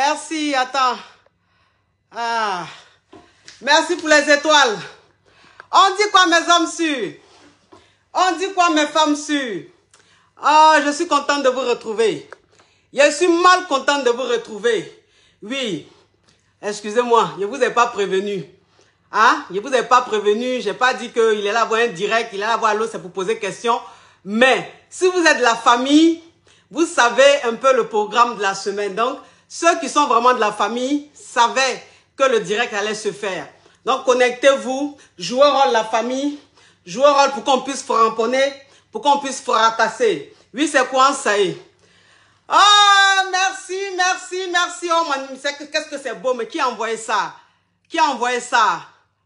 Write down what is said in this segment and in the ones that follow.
Merci, attends. Ah. Merci pour les étoiles. On dit quoi mes hommes sûrs? On dit quoi mes femmes sûres? Ah, je suis contente de vous retrouver. Je suis mal contente de vous retrouver. Oui. Excusez-moi, je ne vous ai pas prévenu. Hein? Je ne vous ai pas prévenu. Je n'ai pas dit qu'il est là voir un direct, il est là voir l'autre, c'est pour poser question. Mais si vous êtes de la famille, vous savez un peu le programme de la semaine. Donc, ceux qui sont vraiment de la famille savaient que le direct allait se faire. Donc, connectez-vous, jouez rôle de la famille, jouez rôle pour qu'on puisse framponner, pour qu'on puisse fracasser. Oui, c'est quoi ça y est? Oh, merci, merci, merci. Oh, qu'est-ce que c'est beau, mais qui a envoyé ça? Qui a envoyé ça?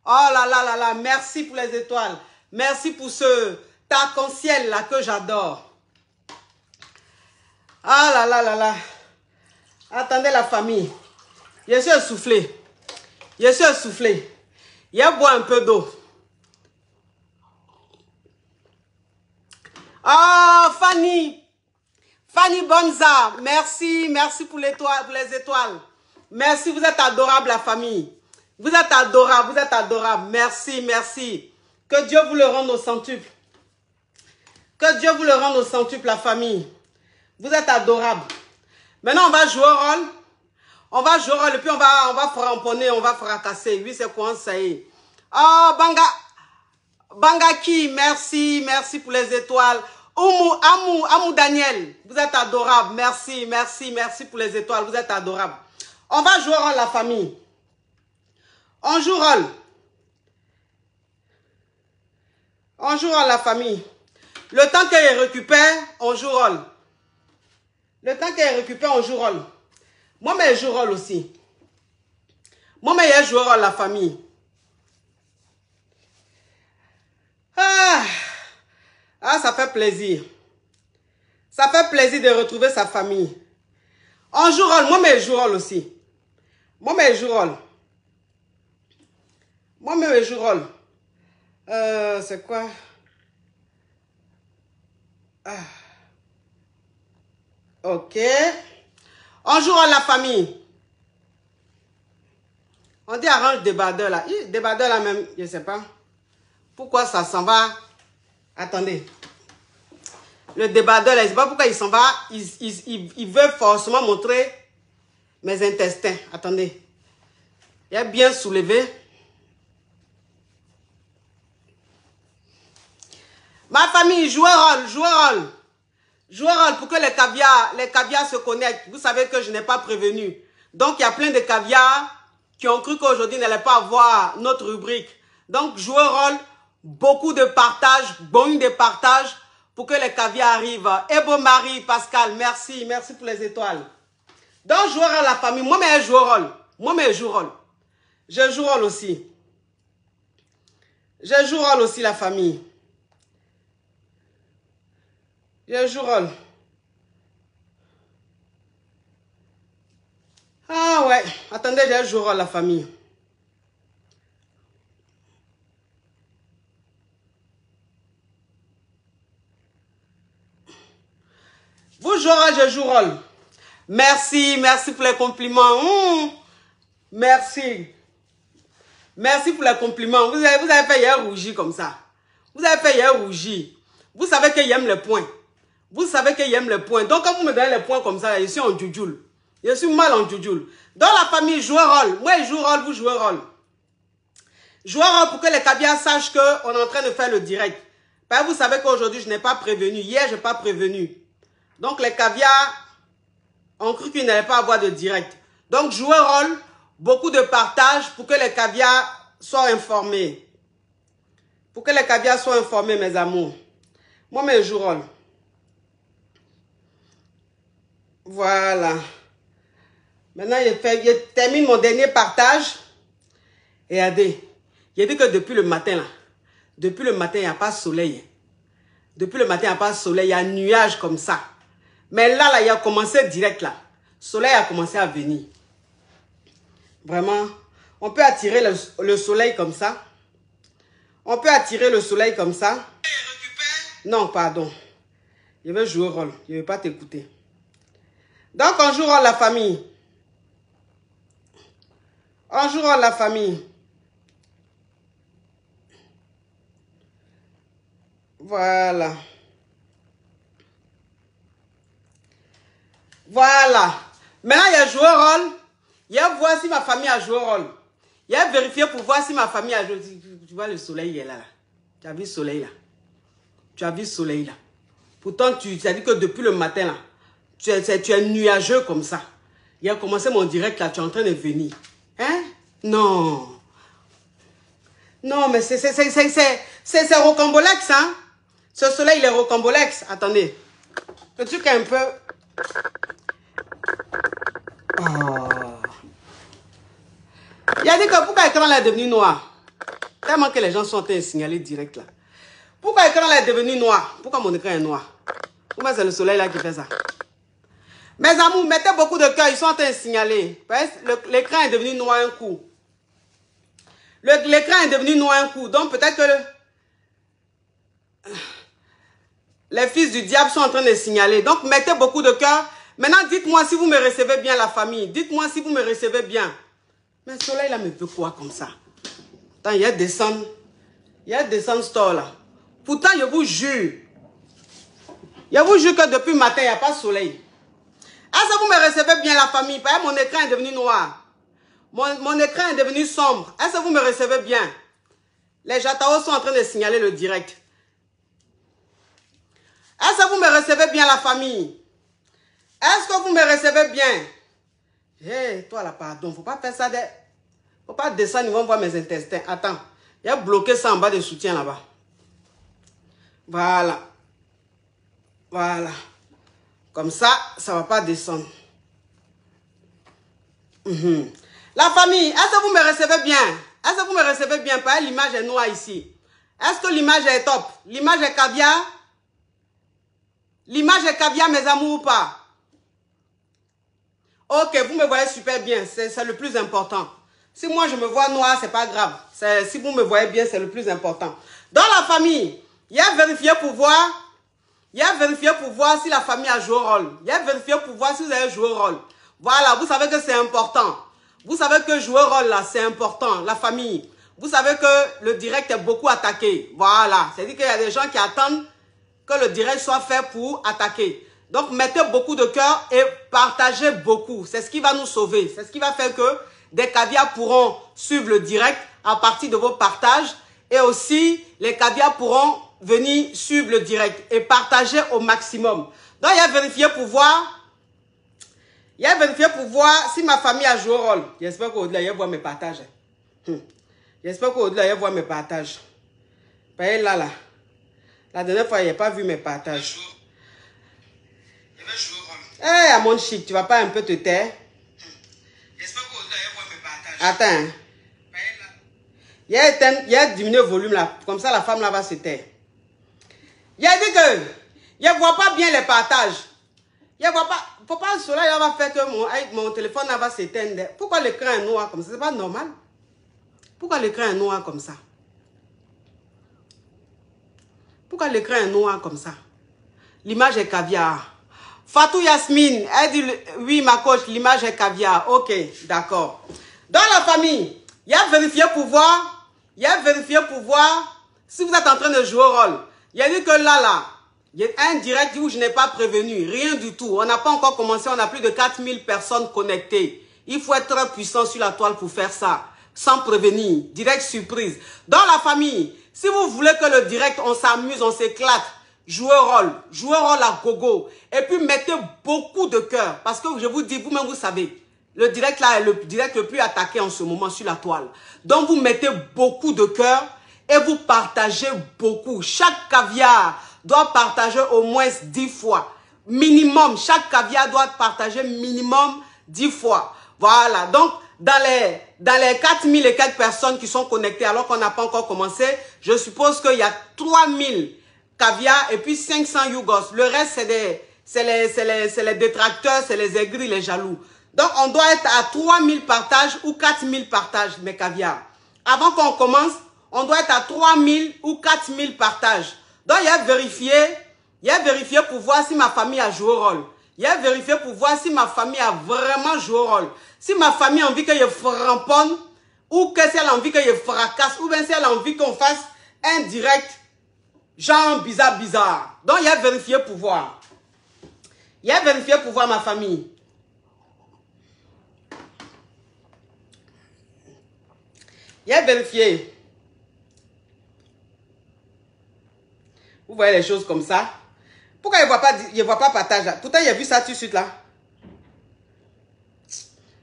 Oh là là là là, merci pour les étoiles. Merci pour ce arc-en-ciel là que j'adore. Ah là là là là. Attendez la famille. Je suis essoufflé. Je suis essoufflé. Je bois un peu d'eau. Oh, Fanny. Fanny Bonza, merci, merci pour l'étoile, pour les étoiles. Merci, vous êtes adorable la famille. Vous êtes adorable, vous êtes adorable. Merci, merci. Que Dieu vous le rende au centuple. Que Dieu vous le rende au centuple la famille. Vous êtes adorable. Maintenant, on va jouer au rôle. On va jouer au rôle et puis on va framponner, on va fracasser. Oui, c'est quoi ça y est. Oh, Bangaki, merci, merci pour les étoiles. Amou Daniel, vous êtes adorable. Merci, merci, merci pour les étoiles. Vous êtes adorable. On va jouer au rôle la famille. On joue rôle. On joue rôle la famille. Le temps qu'elle récupère, on joue rôle. Le temps qu'elle récupère, on joue rôle. Moi, mais je joue rôle aussi. Moi, mais je joue rôle la famille. Ah, ça fait plaisir. Ça fait plaisir de retrouver sa famille. On joue rôle. Moi, mais je joue rôle aussi. Moi, mais je joue rôle. Moi, mais je joue rôle. C'est quoi? Ah. Ok. On joue rôle la famille. On dit arrange débardeur là. Débardeur là même, je ne sais pas. Pourquoi ça s'en va? Attendez. Le débardeur là, je ne sais pas pourquoi il s'en va. Il veut forcément montrer mes intestins. Attendez. Il a bien soulevé. Ma famille, jouez rôle, jouez rôle. Jouez rôle pour que les caviars se connectent. Vous savez que je n'ai pas prévenu. Donc, il y a plein de caviars qui ont cru qu'aujourd'hui n'allait pas avoir notre rubrique. Donc, jouez rôle, beaucoup de partage, bon de partage pour que les caviars arrivent. Ebo Marie, Pascal, merci, merci pour les étoiles. Donc, jouez rôle la famille. Moi, mais je joue rôle. Moi, mais je joue rôle. Je joue rôle aussi. Je joue rôle aussi la famille. Je joue rôle. Ah ouais, attendez, je joue rôle la famille. Vous jouez rôle, je joue rôle. Merci, merci pour les compliments. Merci. Merci pour les compliments. Vous avez fait hier rougir comme ça. Vous avez fait hier rougir. Vous savez qu'il aime les points. Vous savez qu'il aime les points. Donc, quand vous me donnez les points comme ça, je suis en djoujoule. Je suis mal en djoujoule. Dans la famille, jouez rôle. Moi, je joue rôle, vous jouez rôle. Jouez rôle pour que les caviars sachent qu'on est en train de faire le direct. Parce que vous savez qu'aujourd'hui, je n'ai pas prévenu. Hier, je n'ai pas prévenu. Donc, les caviars ont cru qu'ils n'allaient pas avoir de direct. Donc, jouez rôle, beaucoup de partage pour que les caviars soient informés. Pour que les caviars soient informés, mes amours. Moi, mais je joue rôle. Voilà. Maintenant, je termine mon dernier partage. Et regardez, j'ai dit que depuis le matin, il n'y a pas de soleil. Depuis le matin, il n'y a pas de soleil, il y a un nuage comme ça. Mais là, il a commencé direct là. Le soleil a commencé à venir. Vraiment, on peut attirer le soleil comme ça. On peut attirer le soleil comme ça. Non, pardon. Je vais jouer rôle. Je ne vais pas t'écouter. Donc, on joue rôle la famille. On joue rôle la famille. Voilà. Voilà. Maintenant, il y a joué rôle. Il y a voir si ma famille a joué rôle. Il y a vérifié pour voir si ma famille a joué. Tu vois, le soleil, il est là. Tu as vu le soleil là. Tu as vu le soleil là. Pourtant, tu as dit que depuis le matin là, tu es nuageux comme ça. Il a commencé mon direct là, tu es en train de venir. Hein? Non. Non, mais c'est rocambolex, hein? Ce soleil, il est rocambolex. Attendez. Le truc est un peu... Oh. Il a dit que pourquoi l'écran est devenu noir? Tellement que les gens sont en train de signaler direct là. Pourquoi l'écran est devenu noir? Pourquoi mon écran est noir? Pourquoi c'est le soleil là qui fait ça? Mes amours, mettez beaucoup de cœur, ils sont en train de signaler. L'écran est devenu noir un coup. L'écran est devenu noir un coup. Donc peut-être que les fils du diable sont en train de signaler. Donc mettez beaucoup de cœur. Maintenant, dites-moi si vous me recevez bien, la famille. Dites-moi si vous me recevez bien. Mais le soleil là me veut quoi comme ça? Attends, il y a descendre. Il y a descendre store là. Pourtant, je vous jure. Je vous jure que depuis le matin, il n'y a pas de soleil. Est-ce que vous me recevez bien, la famille? Parce que mon écran est devenu noir. Mon écran est devenu sombre. Est-ce que vous me recevez bien? Les Jatao sont en train de signaler le direct. Est-ce que vous me recevez bien, la famille? Est-ce que vous me recevez bien? Hé, toi là, pardon. Faut pas faire ça. Faut pas descendre, ils vont voir mes intestins. Attends. Il y a bloqué ça en bas de soutien là-bas. Voilà. Voilà. Comme ça, ça ne va pas descendre. La famille, est-ce que vous me recevez bien? Est-ce que vous me recevez bien? Parce que l'image est noire ici. Est-ce que l'image est top? L'image est caviar? L'image est caviar, mes amours, ou pas? Ok, vous me voyez super bien. C'est le plus important. Si moi je me vois noir, c'est pas grave. Si vous me voyez bien, c'est le plus important. Dans la famille, il y a vérifié pour voir. Il y a vérifié pour voir si la famille a joué au rôle. Il y a vérifié pour voir si vous avez joué au rôle. Voilà, vous savez que c'est important. Vous savez que jouer au rôle là, c'est important. La famille. Vous savez que le direct est beaucoup attaqué. Voilà, c'est-à-dire qu'il y a des gens qui attendent que le direct soit fait pour attaquer. Donc, mettez beaucoup de cœur et partagez beaucoup. C'est ce qui va nous sauver. C'est ce qui va faire que des caviars pourront suivre le direct à partir de vos partages. Et aussi, les caviars pourront venir suivre le direct et partager au maximum. Donc, il y a vérifié pour voir. Il y a vérifié pour voir si ma famille a joué au rôle. J'espère qu'au-delà, il va voir mes partages. J'espère qu'au-delà, il va voir mes partages. Là. La dernière fois, il n'a pas vu mes partages. Il va jouer au rôle. Eh, à mon chic, tu vas pas un peu te taire? J'espère qu'au-delà, il va voir mes partages. Attends. Il a diminué le volume là. Comme ça, la femme là va se taire. Il a dit que il ne voit pas bien les partages. Il ne voit pas. Faut pas cela, il va faire que mon téléphone là va s'éteindre. Pourquoi l'écran est noir comme ça? C'est pas normal. Pourquoi l'écran est noir comme ça? Pourquoi l'écran est noir comme ça? L'image est caviar. Fatou Yasmine, elle dit oui ma coach, l'image est caviar. Ok, d'accord. Dans la famille, il y a vérifié pour voir. Il y a vérifié pour voir si vous êtes en train de jouer au rôle. Il a dit que là, il y a un direct où je n'ai pas prévenu. Rien du tout. On n'a pas encore commencé. On a plus de 4000 personnes connectées. Il faut être très puissant sur la toile pour faire ça. Sans prévenir. Direct surprise. Dans la famille, si vous voulez que le direct, on s'amuse, on s'éclate, jouez au rôle. Jouez au rôle à gogo. Et puis mettez beaucoup de cœur. Parce que je vous dis, vous-même vous savez, le direct là est le direct le plus attaqué en ce moment sur la toile. Donc vous mettez beaucoup de cœur et vous partagez beaucoup. Chaque caviar doit partager au moins 10 fois. Minimum, chaque caviar doit partager minimum 10 fois. Voilà, donc dans les 4000 et quelques personnes qui sont connectées alors qu'on n'a pas encore commencé, je suppose qu'il y a 3000 caviars et puis 500 Yougos. Le reste, c'est les détracteurs, c'est les aigris, les jaloux. Donc on doit être à 3000 partages ou 4000 partages, mes caviars. Avant qu'on commence, on doit être à 3000 ou 4000 partages. Donc, il y a vérifié pour voir si ma famille a joué au rôle. Il a vérifié pour voir si ma famille a vraiment joué au rôle. Si ma famille a envie que je framponne, ou que si elle a envie que je fracasse, ou bien si elle a envie qu'on fasse un direct, genre bizarre. Donc, il a vérifié pour voir. Il a vérifié pour voir ma famille. Il a vérifié. Vous voyez les choses comme ça. Pourquoi il ne voit pas partage là? Pourtant, il a vu ça tout de suite là.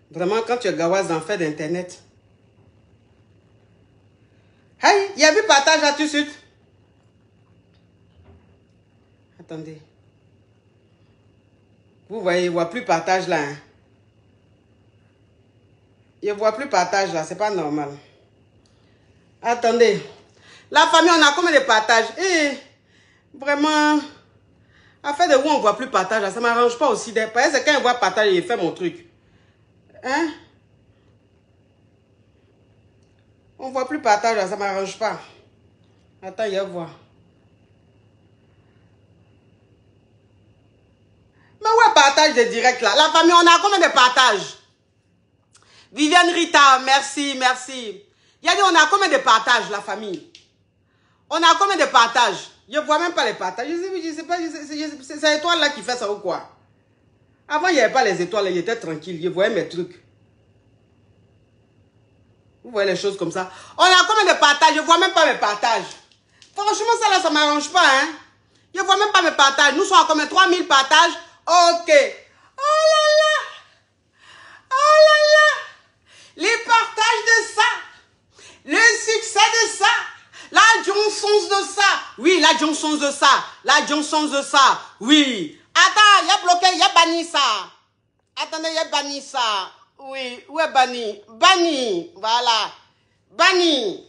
Vraiment, quand tu es gawasse d'en faire d'internet. Hey, il a vu partage là tout de suite. Attendez. Vous voyez, il ne voit plus partage là. Hein? Il ne voit plus partage là, c'est pas normal. Attendez. La famille, on a combien de partages? Eh, vraiment, à faire de où on ne voit plus partage là, ça ne m'arrange pas aussi. Parce que quand il voit partage, il fait mon truc. Hein? On ne voit plus partage là, ça ne m'arrange pas. Attends, il y a voir. Mais où est partage de direct là? La famille, on a combien de partages? Viviane Rita, merci, merci. Il a dit, on a combien de partages, la famille? On a combien de partages? Je ne vois même pas les partages. Je sais pas, c'est l'étoile là qui fait ça ou quoi? Avant, il n'y avait pas les étoiles, il était tranquille. Je voyais mes trucs. Vous voyez les choses comme ça. On a combien de partages? Je ne vois même pas mes partages. Franchement, ça là, ça ne m'arrange pas. Hein? Je ne vois même pas mes partages. Nous sommes à combien? 3000 partages? Ok. Oh là là. Oh là là. Les partages de ça. Le succès de ça. La Johnson de ça. Oui, la Johnson de ça. La Johnson de ça. Oui. Attends, il y a bloqué, il y a banni ça. Attendez, il y a banni ça. Oui, où est banni? Banni. Voilà. Banni.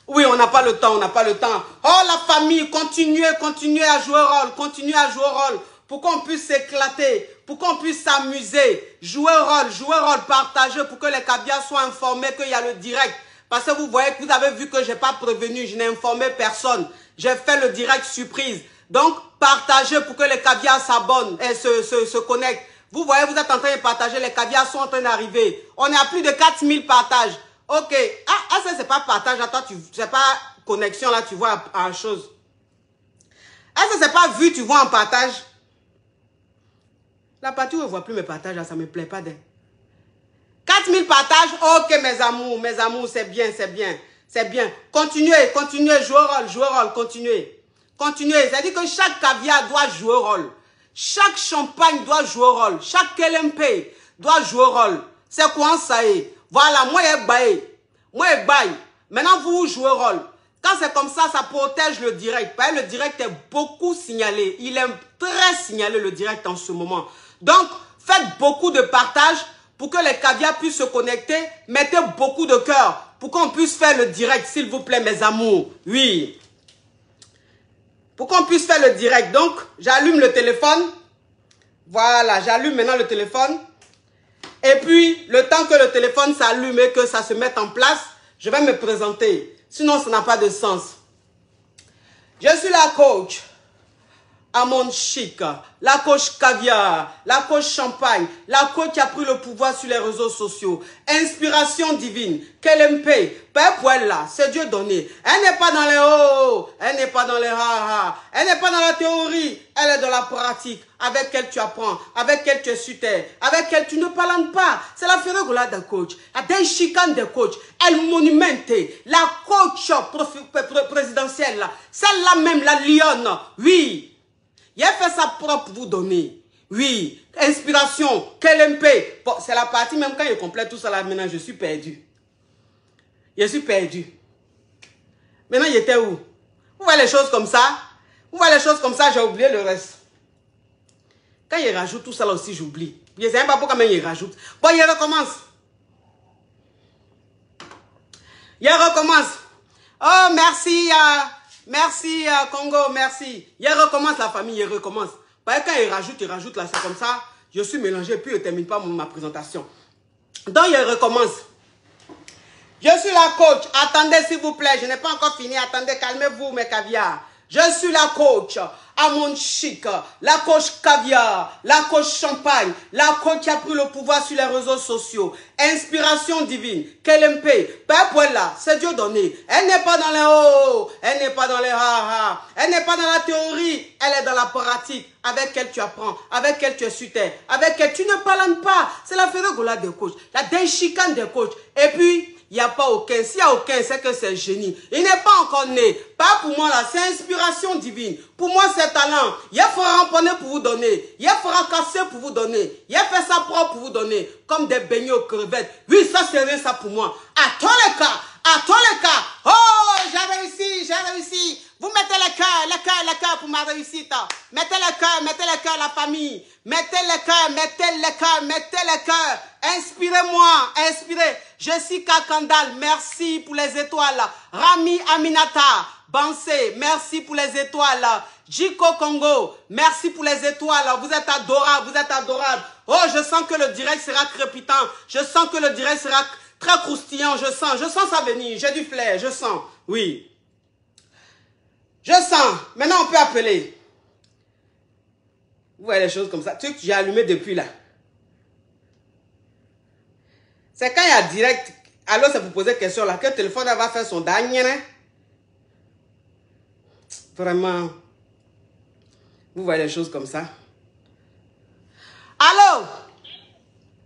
Oui, on n'a pas le temps, on n'a pas le temps. Oh, la famille, continuez à jouer rôle. Continuez à jouer rôle. Pour qu'on puisse s'éclater. Pour qu'on puisse s'amuser. Jouer rôle, partager pour que les caviars soient informés qu'il y a le direct. Parce que vous voyez que vous avez vu que je n'ai pas prévenu, je n'ai informé personne. J'ai fait le direct surprise. Donc, partagez pour que les caviars s'abonnent et se connectent. Vous voyez, vous êtes en train de partager, les caviars sont en train d'arriver. On est à plus de 4000 partages. Ok. Ah ça, c'est pas partage. Attends, c'est pas connexion, là, tu vois en chose. Ah, ça, c'est pas vu, tu vois en partage. La partie où je ne vois plus mes partages, là, ça ne me plaît pas. 4000 partages, ok mes amours, c'est bien. Continuez, jouer rôle, continuez. C'est-à-dire que chaque caviar doit jouer rôle. Chaque champagne doit jouer rôle. Chaque LMP doit jouer rôle. C'est quoi ça est? Voilà, moi je baille. Maintenant vous jouez rôle. Quand c'est comme ça, ça protège le direct. Parce que le direct est beaucoup signalé. Il est très signalé le direct en ce moment. Donc, faites beaucoup de partages. Pour que les caviars puissent se connecter, mettez beaucoup de cœur. Pour qu'on puisse faire le direct, s'il vous plaît, mes amours. Oui. Pour qu'on puisse faire le direct. Donc, j'allume le téléphone. Voilà, j'allume maintenant le téléphone. Et puis, le temps que le téléphone s'allume et que ça se mette en place, je vais me présenter. Sinon, ça n'a pas de sens. Je suis la coach. Amon Chic, la coach caviar, la coach champagne, la coach qui a pris le pouvoir sur les réseaux sociaux. Inspiration divine, KLMP, Père là, c'est Dieu donné. Elle n'est pas dans les hauts, elle n'est pas dans les ha-ha, elle n'est pas dans la théorie, elle est dans la pratique. Avec elle tu apprends, avec elle tu es sur terre, avec elle tu ne parles pas. C'est la férogola d'un coach, d'un chicane de coach, elle monumente, la coach présidentielle, celle-là même, la lionne, oui. Il a fait sa propre vous donner. Oui, inspiration, KLMP. Bon, c'est la partie, même quand il complète tout ça là, maintenant, je suis perdu. Je suis perdu. Maintenant, il était où? Vous voyez les choses comme ça? Vous voyez les choses comme ça, j'ai oublié le reste. Quand il rajoute tout ça là aussi, j'oublie. Je ne sais même pas pourquoi il rajoute. Bon, il recommence. Il recommence. Oh, merci. Merci Congo, merci. Il recommence la famille, il recommence. Parce que quand il rajoute là, c'est comme ça. Je suis mélangé, puis je ne termine pas ma présentation. Donc il recommence. Je suis la coach. Attendez s'il vous plaît, je n'ai pas encore fini. Attendez, calmez-vous mes caviars. Je suis la coach. Amande chic, la coach caviar, la coach champagne, la coach qui a pris le pouvoir sur les réseaux sociaux. Inspiration divine, KLMP, Père Poella, c'est Dieu donné. Elle n'est pas dans les hauts, elle n'est pas dans les ha-ha, elle n'est pas dans la théorie, elle est dans la pratique, avec elle tu apprends, avec elle tu es sur terre, avec elle tu ne parles pas. C'est la férogola des coachs, la déchicane des coachs. Et puis, il n'y a pas aucun. S'il n'y a aucun, c'est que c'est génie. Il n'est pas encore né. Pas pour moi là, c'est inspiration divine. Pour moi, c'est talent. Il fera ramponner pour vous donner. Il fera casser pour vous donner. Il fait ça propre pour vous donner. Comme des beignets aux crevettes. Oui, ça c'est rien ça pour moi. À tous les cas. Oh, j'ai réussi. Vous mettez les cœurs pour ma réussite. Mettez les cœurs, la famille. Mettez les cœurs. Inspirez. Jessica Kandal, merci pour les étoiles. Rami Aminata, Bansé, merci pour les étoiles. Jiko Congo, merci pour les étoiles. Vous êtes adorable. Oh, je sens que le direct sera crépitant. Je sens que le direct sera très croustillant. Je sens ça venir. J'ai du flair, je sens. Oui. Je sens. Maintenant, on peut appeler. Vous voyez les choses comme ça. Tu sais que j'ai allumé depuis là. C'est quand il y a direct. Alors, c'est pour poser question là. Que le téléphone va faire son dernier. Vraiment. Vous voyez les choses comme ça. Allô?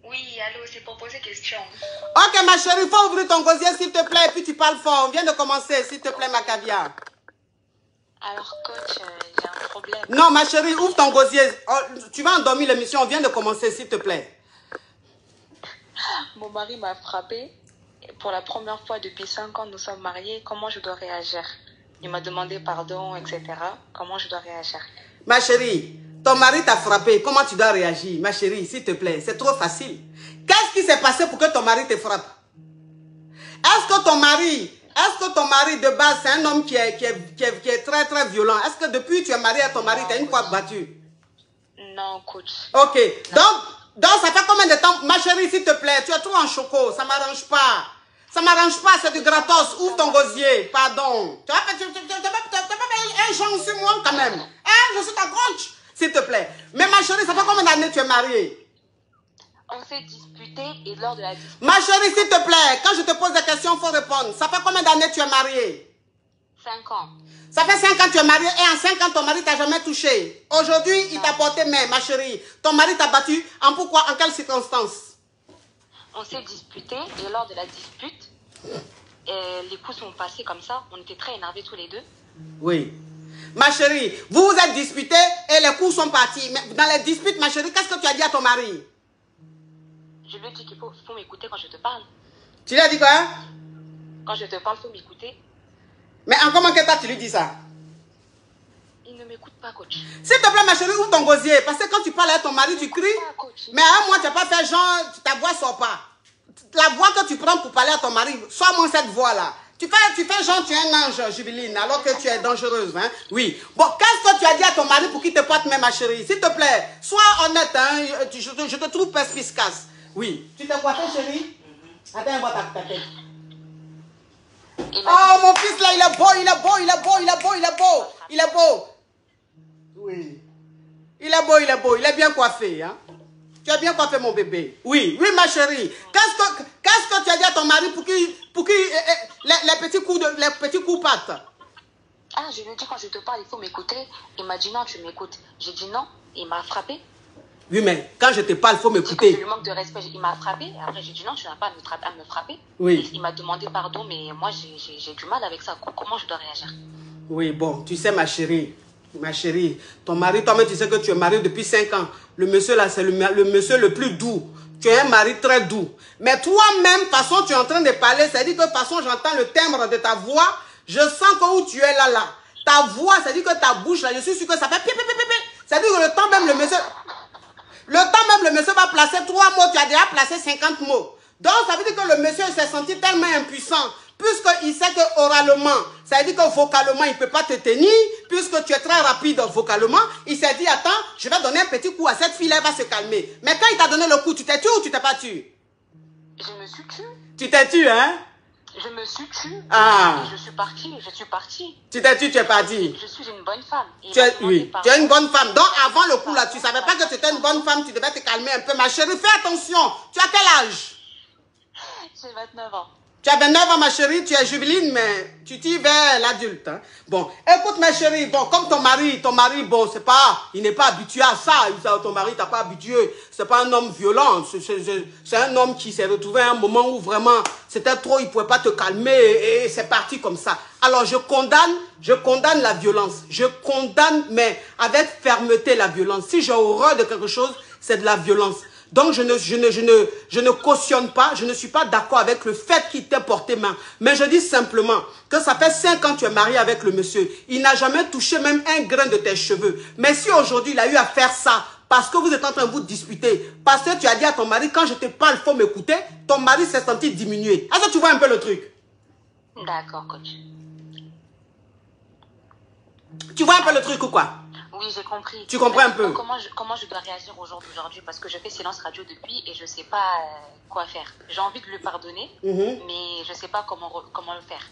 Oui, allô, c'est pour poser question. Ok, ma chérie, il faut ouvrir ton gosier, s'il te plaît, et puis tu parles fort. On vient de commencer, s'il te plaît, ma caviar. Alors, coach, j'ai un problème. Non, ma chérie, ouvre ton gosier. Oh, tu vas endormir l'émission, on vient de commencer, s'il te plaît. Mon mari m'a frappé. Pour la première fois depuis 5 ans, nous sommes mariés. Comment je dois réagir? Il m'a demandé pardon, etc. Comment je dois réagir? Ma chérie, ton mari t'a frappé. Comment tu dois réagir? Ma chérie, s'il te plaît, c'est trop facile. Qu'est-ce qui s'est passé pour que ton mari te frappe? Est-ce que ton mari de base, c'est un homme qui est très très violent? Est-ce que depuis que tu es marié à ton mari, tu as une fois battu? Non, coach. Ok. Donc, ça fait combien de temps? Ma chérie, s'il te plaît, tu es trop en choco. Ça ne m'arrange pas. Ça ne m'arrange pas, c'est du gratos. Ouvre ton gosier. Pardon. Tu vas faire un genre sur moi quand même. Hein? Je suis ta coach. S'il te plaît. Mais ma chérie, ça fait combien d'années que tu es mariée? On s'est disputé et lors de la dispute... Ma chérie, s'il te plaît, quand je te pose des questions, il faut répondre. Ça fait combien d'années que tu es mariée? 5 ans. Ça fait 5 ans que tu es mariée et en 5 ans, ton mari t'a jamais touché. Aujourd'hui, il t'a porté main, ma chérie. Ton mari t'a battu en pourquoi? En quelles circonstances? On s'est disputé et lors de la dispute, les coups sont passés comme ça. On était très énervés tous les deux. Oui. Ma chérie, vous vous êtes disputés et les coups sont partis. Mais dans les disputes, ma chérie, qu'est-ce que tu as dit à ton mari? Je lui ai dit qu'il faut m'écouter quand je te parle. Tu lui as dit quoi? Quand je te parle, il faut m'écouter. Mais en comment que tu lui dis ça? Il ne m'écoute pas, coach. S'il te plaît, ma chérie, ouvre ton gosier. Parce que quand tu parles à ton mari, tu cries. Mais à moi, tu n'as pas fait genre, ta voix ne sort pas. La voix que tu prends pour parler à ton mari, sois-moi cette voix-là. Tu fais genre, tu es un ange, Jubiline, alors que tu es dangereuse. Hein? Oui. Bon, qu'est-ce que tu as dit à ton mari pour qu'il te porte même, ma chérie? S'il te plaît, sois honnête. Hein? Je te trouve perspicace. Oui. Tu t'es coiffé, chérie? Attends, vois ta tête. Oh, mon fils là, il est beau. Oui. Il est bien coiffé. Hein? Tu as bien coiffé, mon bébé. Oui, ma chérie. Qu'est-ce que tu as dit à ton mari pour qu'il les petits coups pattes? Ah, je lui ai dit quand je te parle, il faut m'écouter. Il m'a dit non, tu m'écoutes. J'ai dit non, il m'a frappé. Oui, mais quand je te parle, il faut m'écouter. Je lui manque de respect, il m'a frappé. Après, j'ai dit non, tu n'as pas à me frapper. Oui. Il m'a demandé pardon, mais moi, j'ai du mal avec ça. Comment je dois réagir? Oui, bon, tu sais, ma chérie, ton mari, toi-même, tu sais que tu es marié depuis 5 ans. Le monsieur là, c'est le monsieur le plus doux. Tu es un mari très doux. Mais toi-même, de toute façon, tu es en train de parler. C'est-à-dire que de toute façon, j'entends le timbre de ta voix. Je sens que où tu es là. Ta voix, c'est-à-dire que ta bouche là, je suis sûr que ça fait pipi. C'est-à-dire que le temps même, le monsieur va placer 3 mots. Tu as déjà placé 50 mots. Donc, ça veut dire que le monsieur s'est senti tellement impuissant. Puisqu'il sait que oralement, ça veut dire que vocalement, il ne peut pas te tenir. Puisque tu es très rapide vocalement, il s'est dit, attends, je vais donner un petit coup à cette fille, elle va se calmer. Mais quand il t'a donné le coup, tu t'es tué ou tu t'es pas tué? Je me suis tué. Tu t'es tué, hein? Je me suis tue. Ah. Je suis partie. Tu t'es tue, tu es partie. Je suis une bonne femme. Oui, tu es une bonne femme. Donc, avant le coup, là, tu ne savais pas que tu étais une bonne femme. Tu devais te calmer un peu. Ma chérie, fais attention. Tu as quel âge? J'ai 29 ans. Tu as 29 ans, ma chérie. Tu es juvénile, mais tu tires vers l'adulte. Hein. Bon, écoute, ma chérie. Bon, comme ton mari, bon, c'est pas, il n'est pas habitué à ça. Ton mari t'a pas habitué. C'est pas un homme violent. C'est un homme qui s'est retrouvé à un moment où vraiment, c'était trop, il pouvait pas te calmer et c'est parti comme ça. Alors, je condamne la violence. Je condamne, mais avec fermeté, la violence. Si j'ai horreur de quelque chose, c'est de la violence. Donc, je ne cautionne pas, je ne suis pas d'accord avec le fait qu'il t'ait porté main. Mais je dis simplement que ça fait 5 ans que tu es marié avec le monsieur. Il n'a jamais touché même un grain de tes cheveux. Mais si aujourd'hui, il a eu à faire ça, parce que vous êtes en train de vous disputer, parce que tu as dit à ton mari, quand je te parle, il faut m'écouter, ton mari s'est senti diminuer. Est-ce que tu vois un peu le truc? D'accord, coach. Tu vois un peu le truc ou quoi? Oui, j'ai compris. Tu comprends un peu? Comment je dois réagir aujourd'hui parce que je fais silence radio depuis et je ne sais pas quoi faire. J'ai envie de lui pardonner, mais je ne sais pas comment le faire.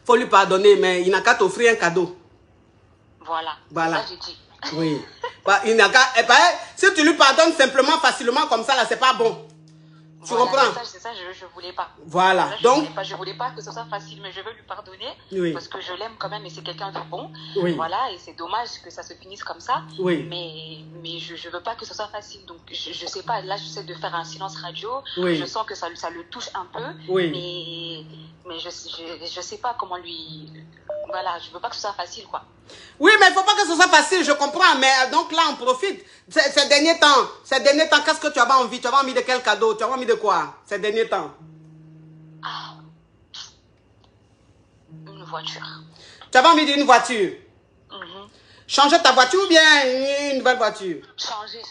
Faut lui pardonner, mais il n'a qu'à t'offrir un cadeau. Voilà. Voilà. Ça, j'ai dit. Oui. Bah, il n'a qu'à... si tu lui pardonnes simplement, facilement, comme ça, là, c'est pas bon. Tu comprends? C'est ça, je voulais pas. Voilà. Là, Donc, je voulais pas que ce soit facile, mais je veux lui pardonner parce que je l'aime quand même et c'est quelqu'un de bon. Oui. Voilà, et c'est dommage que ça se finisse comme ça. Oui. Mais je veux pas que ce soit facile. Donc, je sais pas, là, j'essaie de faire un silence radio. Oui. Je sens que ça le touche un peu. Oui. Mais je sais pas comment lui... Voilà, je veux pas que ce soit facile, quoi. Oui, mais il ne faut pas que ce soit facile, je comprends. Mais donc là, on profite. Ces derniers temps, qu'est-ce que tu avais envie? Tu avais envie de quel cadeau? Tu avais envie de quoi ces derniers temps? Ah, une voiture. Tu avais envie d'une voiture? Changer ta voiture ou bien une nouvelle voiture? Changer.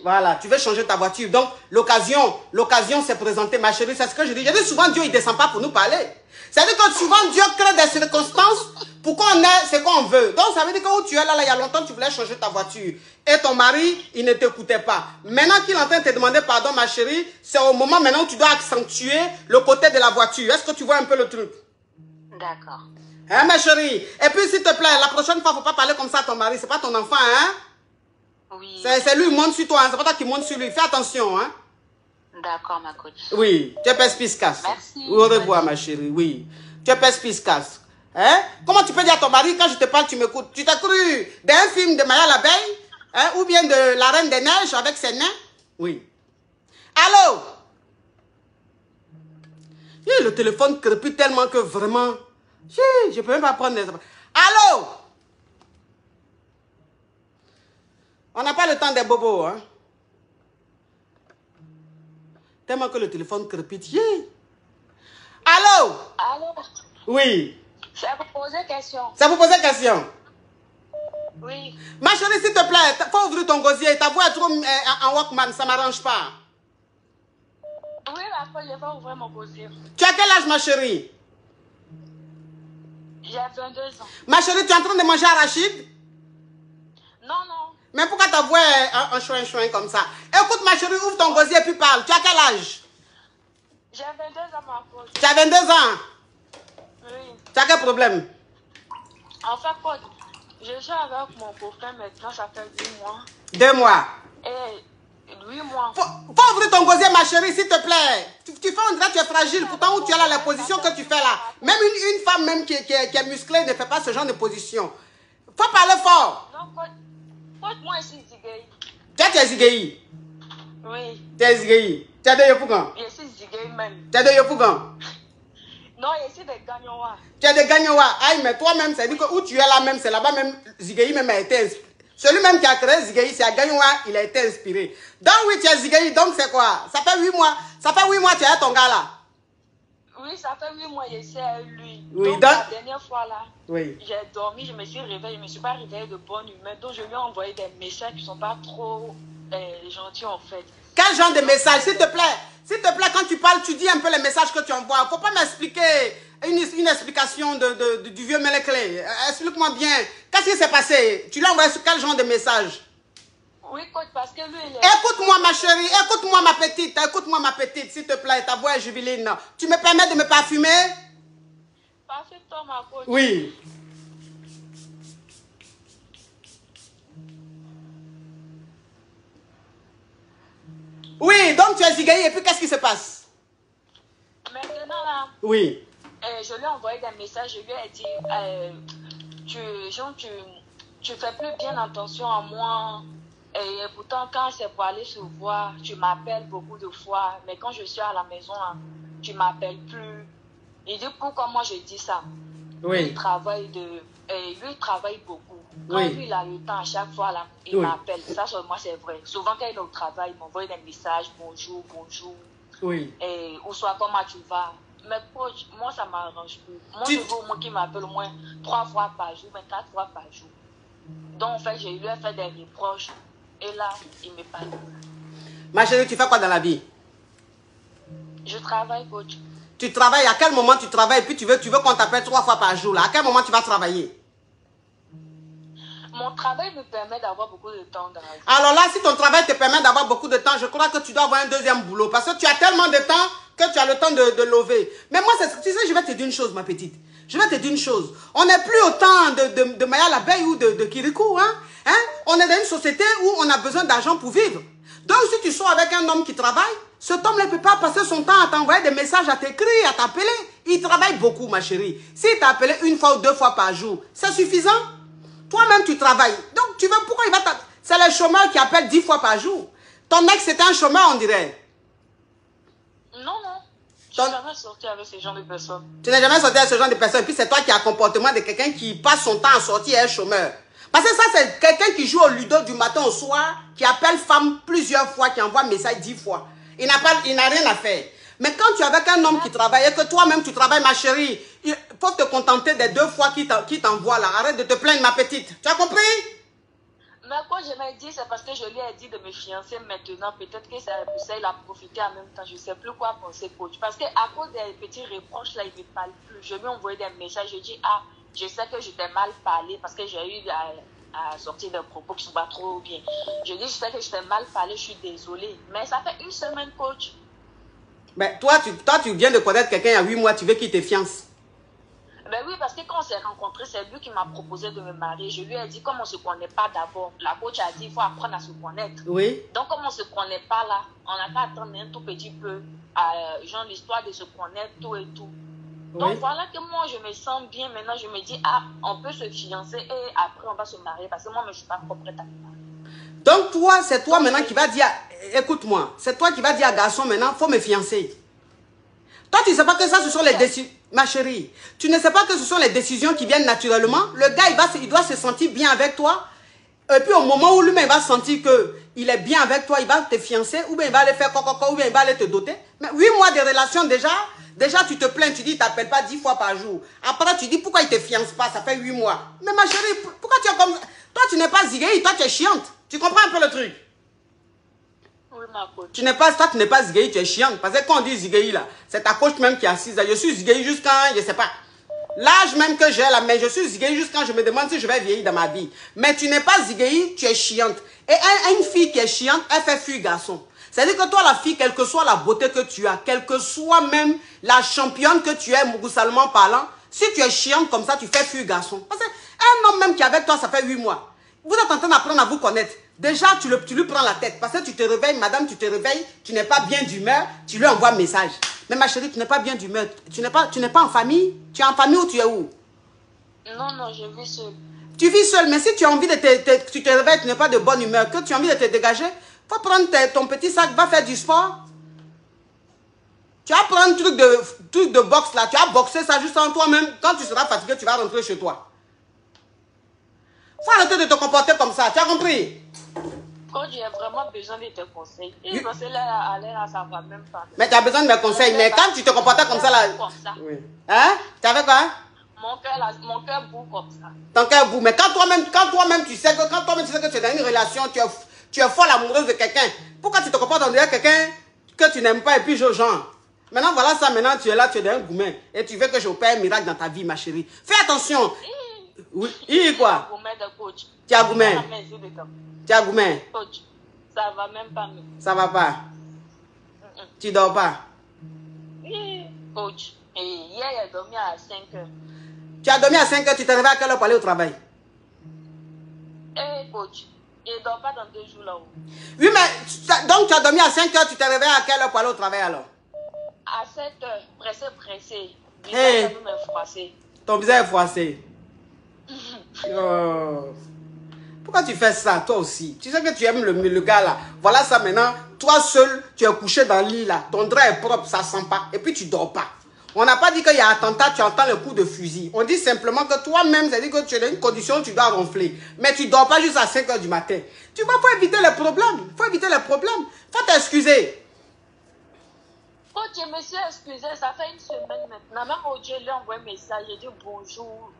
Voilà, tu veux changer ta voiture. Donc, l'occasion s'est présentée, ma chérie. C'est ce que je dis. Je dis souvent, Dieu, il ne descend pas pour nous parler. C'est-à-dire que souvent, Dieu crée des circonstances pour qu'on ait ce qu'on veut. Donc, ça veut dire que où tu es là, il y a longtemps, tu voulais changer ta voiture. Et ton mari, il ne t'écoutait pas. Maintenant qu'il est en train de te demander pardon, ma chérie, c'est au moment maintenant où tu dois accentuer le côté de la voiture. Est-ce que tu vois un peu le truc? D'accord. Hein, ma chérie? Et puis, s'il te plaît, la prochaine fois, il ne faut pas parler comme ça à ton mari. C'est pas ton enfant, hein? Oui. C'est lui qui monte sur toi, hein? C'est pas toi qui monte sur lui. Fais attention, hein? D'accord, ma coach. Oui, tu es perspicace. Merci. Au revoir, ma chérie, oui. Tu es perspicace. Hein? Comment tu peux dire à ton mari, quand je te parle, tu m'écoutes? Tu t'as cru d'un film de Maya l'abeille? Hein? Ou bien de La Reine des Neiges avec ses nains? Oui. Allô? Le téléphone crépite tellement que vraiment... Je ne peux même pas prendre les... Allô? On n'a pas le temps des bobos, hein? Tellement que le téléphone crépite. Allô? Allô? Oui. Je vais vous poser question. Ça vous posait question? Oui. Ma chérie, s'il te plaît, il faut ouvrir ton gosier. Ta voix est trop en Walkman, ça ne m'arrange pas. Oui, ma foi, je vais ouvrir mon gosier. Tu as quel âge, ma chérie? J'ai 22 ans. Ma chérie, tu es en train de manger arachide? Non, non. Mais pourquoi ta voix est en chouin comme ça? Écoute, ma chérie, ouvre ton gosier et puis parle. Tu as quel âge? J'ai 22 ans, ma foi. Tu as 22 ans? Oui. Tu as quel problème? En fait, quoi, je suis avec mon copain maintenant, ça fait 8 mois. 2 mois. Et 8 mois. Faut ouvrir ton gosier, ma chérie, s'il te plaît. Tu fais, on dirait que tu es fragile. Pourtant, où tu es là, la position que tu fais là. Même une femme même qui est musclée ne fait pas ce genre de position. Faut parler fort. Non, moi, je suis Zigei. Tu es Zigei. Oui. Tu es Zigei. Tu es de Yopougan. Je suis Zigei même. Tu es de Yopougan. Non, je suis de Gagnoa. Tu es de Gagnoa. Aïe, mais toi-même, ça dit que où tu es là même, c'est là-bas même, Zigei même a été inspiré. Celui-même qui a créé Zigei, c'est à Gagnoa, il a été inspiré. Donc oui, tu es Zigei, donc c'est quoi? Ça fait 8 mois. Ça fait 8 mois que tu es ton gars là. Oui, ça fait 8 mois que je suis avec lui. Oui, donc, la dernière fois là, oui. j'ai dormi, je me suis réveillée, je ne me suis pas réveillée de bonne humeur. Donc je lui ai envoyé des messages qui ne sont pas trop gentils en fait. Quel genre de message? S'il te plaît, quand tu parles, tu dis un peu les messages que tu envoies. Il ne faut pas m'expliquer une explication du vieux Melekle. Explique-moi bien. Qu'est-ce qui s'est passé? Tu l'as envoyé sur quel genre de message? Oui, coach, parce que lui, il est... Écoute-moi, ma chérie, écoute-moi, ma petite, s'il te plaît, ta voix est jubiline. Tu me permets de me parfumer? Parfait-toi, ma coach. Oui. Oui, donc tu es Zigaï, et puis qu'est-ce qui se passe? Maintenant, là, oui. Je lui ai envoyé des messages, je lui ai dit, tu fais plus bien attention à moi. Et pourtant, quand c'est pour aller se voir, tu m'appelles beaucoup de fois. Mais quand je suis à la maison, hein, tu ne m'appelles plus. Il dit, pourquoi moi je dis ça? Oui. Lui, il travaille beaucoup. Quand oui. lui, il a le temps, à chaque fois, là, il m'appelle. Ça, sur moi, c'est vrai. Souvent, quand il est au travail, il m'envoie des messages, bonjour, bonjour. Oui. Et, ou soit, comment tu vas? Mais coach, moi, ça m'arrange plus. Moi, je veux au moins qu'il m'appelle au moins 3 fois par jour, mais 4 fois par jour. Donc, en fait, je lui ai fait des reproches. Et là, il me parle. Ma chérie, tu fais quoi dans la vie? Je travaille, coach. Tu travailles, à quel moment tu travailles? Et puis tu veux qu'on t'appelle 3 fois par jour, là. À quel moment tu vas travailler? Mon travail me permet d'avoir beaucoup de temps dans la vie. Alors là, si ton travail te permet d'avoir beaucoup de temps, je crois que tu dois avoir un deuxième boulot. Parce que tu as tellement de temps que tu as le temps de lever. Mais moi, tu sais, je vais te dire une chose, ma petite. Je vais te dire une chose. On n'est plus au temps de Maya l'abeille ou de Kirikou. Hein? On est dans une société où on a besoin d'argent pour vivre. Donc, si tu sors avec un homme qui travaille, cet homme ne peut pas passer son temps à t'envoyer des messages, à t'écrire, à t'appeler. Il travaille beaucoup, ma chérie. S'il t'a appelé 1 fois ou 2 fois par jour, c'est suffisant. Toi-même, tu travailles. Donc, tu veux, pourquoi il va t'appeler? C'est les chômeurs qui appellent 10 fois par jour. Ton ex, c'était un chômeur, on dirait. Non, non. Je n'ai jamais sorti avec ce genre de personnes. Tu n'es jamais sorti avec ce genre de personnes. Et puis, c'est toi qui as le comportement de quelqu'un qui passe son temps à sortir et est chômeur. Parce que ça, c'est quelqu'un qui joue au ludo du matin au soir, qui appelle femme plusieurs fois, qui envoie message 10 fois. Il n'a rien à faire. Mais quand tu es avec un homme qui travaille et que toi-même tu travailles, ma chérie, il faut te contenter des 2 fois qui t'envoie là. Arrête de te plaindre, ma petite. Tu as compris? Mais quand je m'ai dit, c'est parce que je lui ai dit de me fiancer maintenant. Peut-être que ça il a profité en même temps. Je ne sais plus quoi penser, coach. Parce qu'à cause des petits reproches là, il ne me parle plus. Je lui ai envoyé des messages. Je dis, ah, je sais que je t'ai mal parlé parce que j'ai eu à sortir des propos qui ne sont pas trop bien. Je dis, je sais que je t'ai mal parlé, je suis désolée. Mais ça fait 1 semaine, coach. Mais toi, tu viens de connaître quelqu'un il y a 8 mois, tu veux qu'il te fiance. Ben oui, parce que quand on s'est rencontrés, c'est lui qui m'a proposé de me marier. Je lui ai dit, comme on ne se connaît pas d'abord, la coach a dit, il faut apprendre à se connaître. Oui. Donc, comme on ne se connaît pas là, on n'a qu'à attendre un tout petit peu, genre l'histoire de se connaître, tout et tout. Oui. Donc, voilà que moi, je me sens bien. Maintenant, je me dis, ah, on peut se fiancer et après, on va se marier. Parce que moi, je ne suis pas prête à me marier. Donc, toi, c'est toi maintenant qui va dire, écoute-moi, c'est toi qui va dire à garçon maintenant, il faut me fiancer. Toi, tu ne sais pas que ça, ce sont les décisions. Ma chérie, tu ne sais pas que ce sont les décisions qui viennent naturellement. Le gars, il doit se sentir bien avec toi. Et puis, au moment où lui-même va sentir qu'il est bien avec toi, il va te fiancer, ou bien il va aller faire coco, ou bien il va aller te doter. Mais 8 mois de relation déjà tu te plains, tu dis, il ne t'appelle pas 10 fois par jour. Après, tu dis, pourquoi il ne te fiance pas? Ça fait 8 mois. Mais ma chérie, pourquoi tu es comme ça? Toi, tu n'es pas zigueï, toi, tu es chiante. Tu comprends un peu le truc? Oui, ma coach. Toi, tu n'es pas zigueï, tu es chiante. Parce que quand on dit zigueï, là, c'est ta coach même qui est assise là. Je suis zigueï jusqu'à, je ne sais pas, l'âge même que j'ai là, mais je suis zigueï jusqu'à je me demande si je vais vieillir dans ma vie. Mais tu n'es pas zigueï, tu es chiante. Et une fille qui est chiante, elle fait fuir garçon. C'est-à-dire que toi, la fille, quelle que soit la beauté que tu as, quelle que soit même la championne que tu es, mougousalement parlant, si tu es chiante comme ça, tu fais fuir garçon. Parce qu'un homme même qui est avec toi, ça fait 8 mois. Vous êtes en train d'apprendre à vous connaître. Déjà, tu lui prends la tête. Parce que tu te réveilles, madame, tu te réveilles, tu n'es pas bien d'humeur, tu lui envoies un message. Mais ma chérie, tu n'es pas bien d'humeur. Tu n'es pas en famille. Tu es en famille ou tu es où? Non, non, je vis seule. Tu vis seule, mais si tu as envie de tu te réveilles, tu n'es pas de bonne humeur, que tu as envie de te dégager, il faut prendre ton petit sac, va faire du sport. Tu vas prendre un truc de boxe là, tu vas boxer ça juste en toi-même. Quand tu seras fatigué, tu vas rentrer chez toi. Il faut arrêter de te comporter comme ça, tu as compris? Quand j'ai vraiment besoin de tes conseils, et parce que là, ça va même pas. Mais tu as besoin de mes conseils, mais quand tu te comportais comme ça là... Oui. Hein? Tu avais quoi? Mon cœur boue comme ça. Ton cœur boue, mais quand toi-même tu sais que tu es dans une relation, tu es folle amoureuse de quelqu'un, pourquoi tu te comportes en disant quelqu'un que tu n'aimes pas et puis genre? Maintenant voilà ça, maintenant tu es là, tu es dans un goumin et tu veux que j'opère un miracle dans ta vie, ma chérie. Fais attention. Oui, quoi? Tu as goumé. Tu as gourmet? Coach, ça va même pas mieux. Ça va pas? Tu dors pas? Oui, coach. Et hier, il a dormi à 5 heures. Tu as dormi à 5 heures, tu t'es réveillé à quelle heure pour aller au travail? Eh, coach, il ne dort pas dans 2 jours là-haut. Oui, mais donc tu as dormi à 5 heures, tu t'es réveillé à quelle heure pour aller au travail alors? À 7 heures, pressé. Hey. Ça nous froissé. Ton visage est froissé. Oh. Pourquoi tu fais ça, toi aussi? Tu sais que tu aimes le gars là. Voilà ça maintenant. Toi seul, tu es couché dans le lit là. Ton drap est propre, ça sent pas. Et puis tu dors pas. On n'a pas dit qu'il y a attentat, tu entends le coup de fusil. On dit simplement que toi-même, ça dit que tu es dans une condition où tu dois ronfler. Mais tu dors pas juste à 5 heures du matin. Tu vois, faut éviter les problèmes. Faut t'excuser. Coach, je me suis excusée, ça fait une semaine maintenant. Même au Dieu, lui a envoyé un message, j'ai dit bonjour.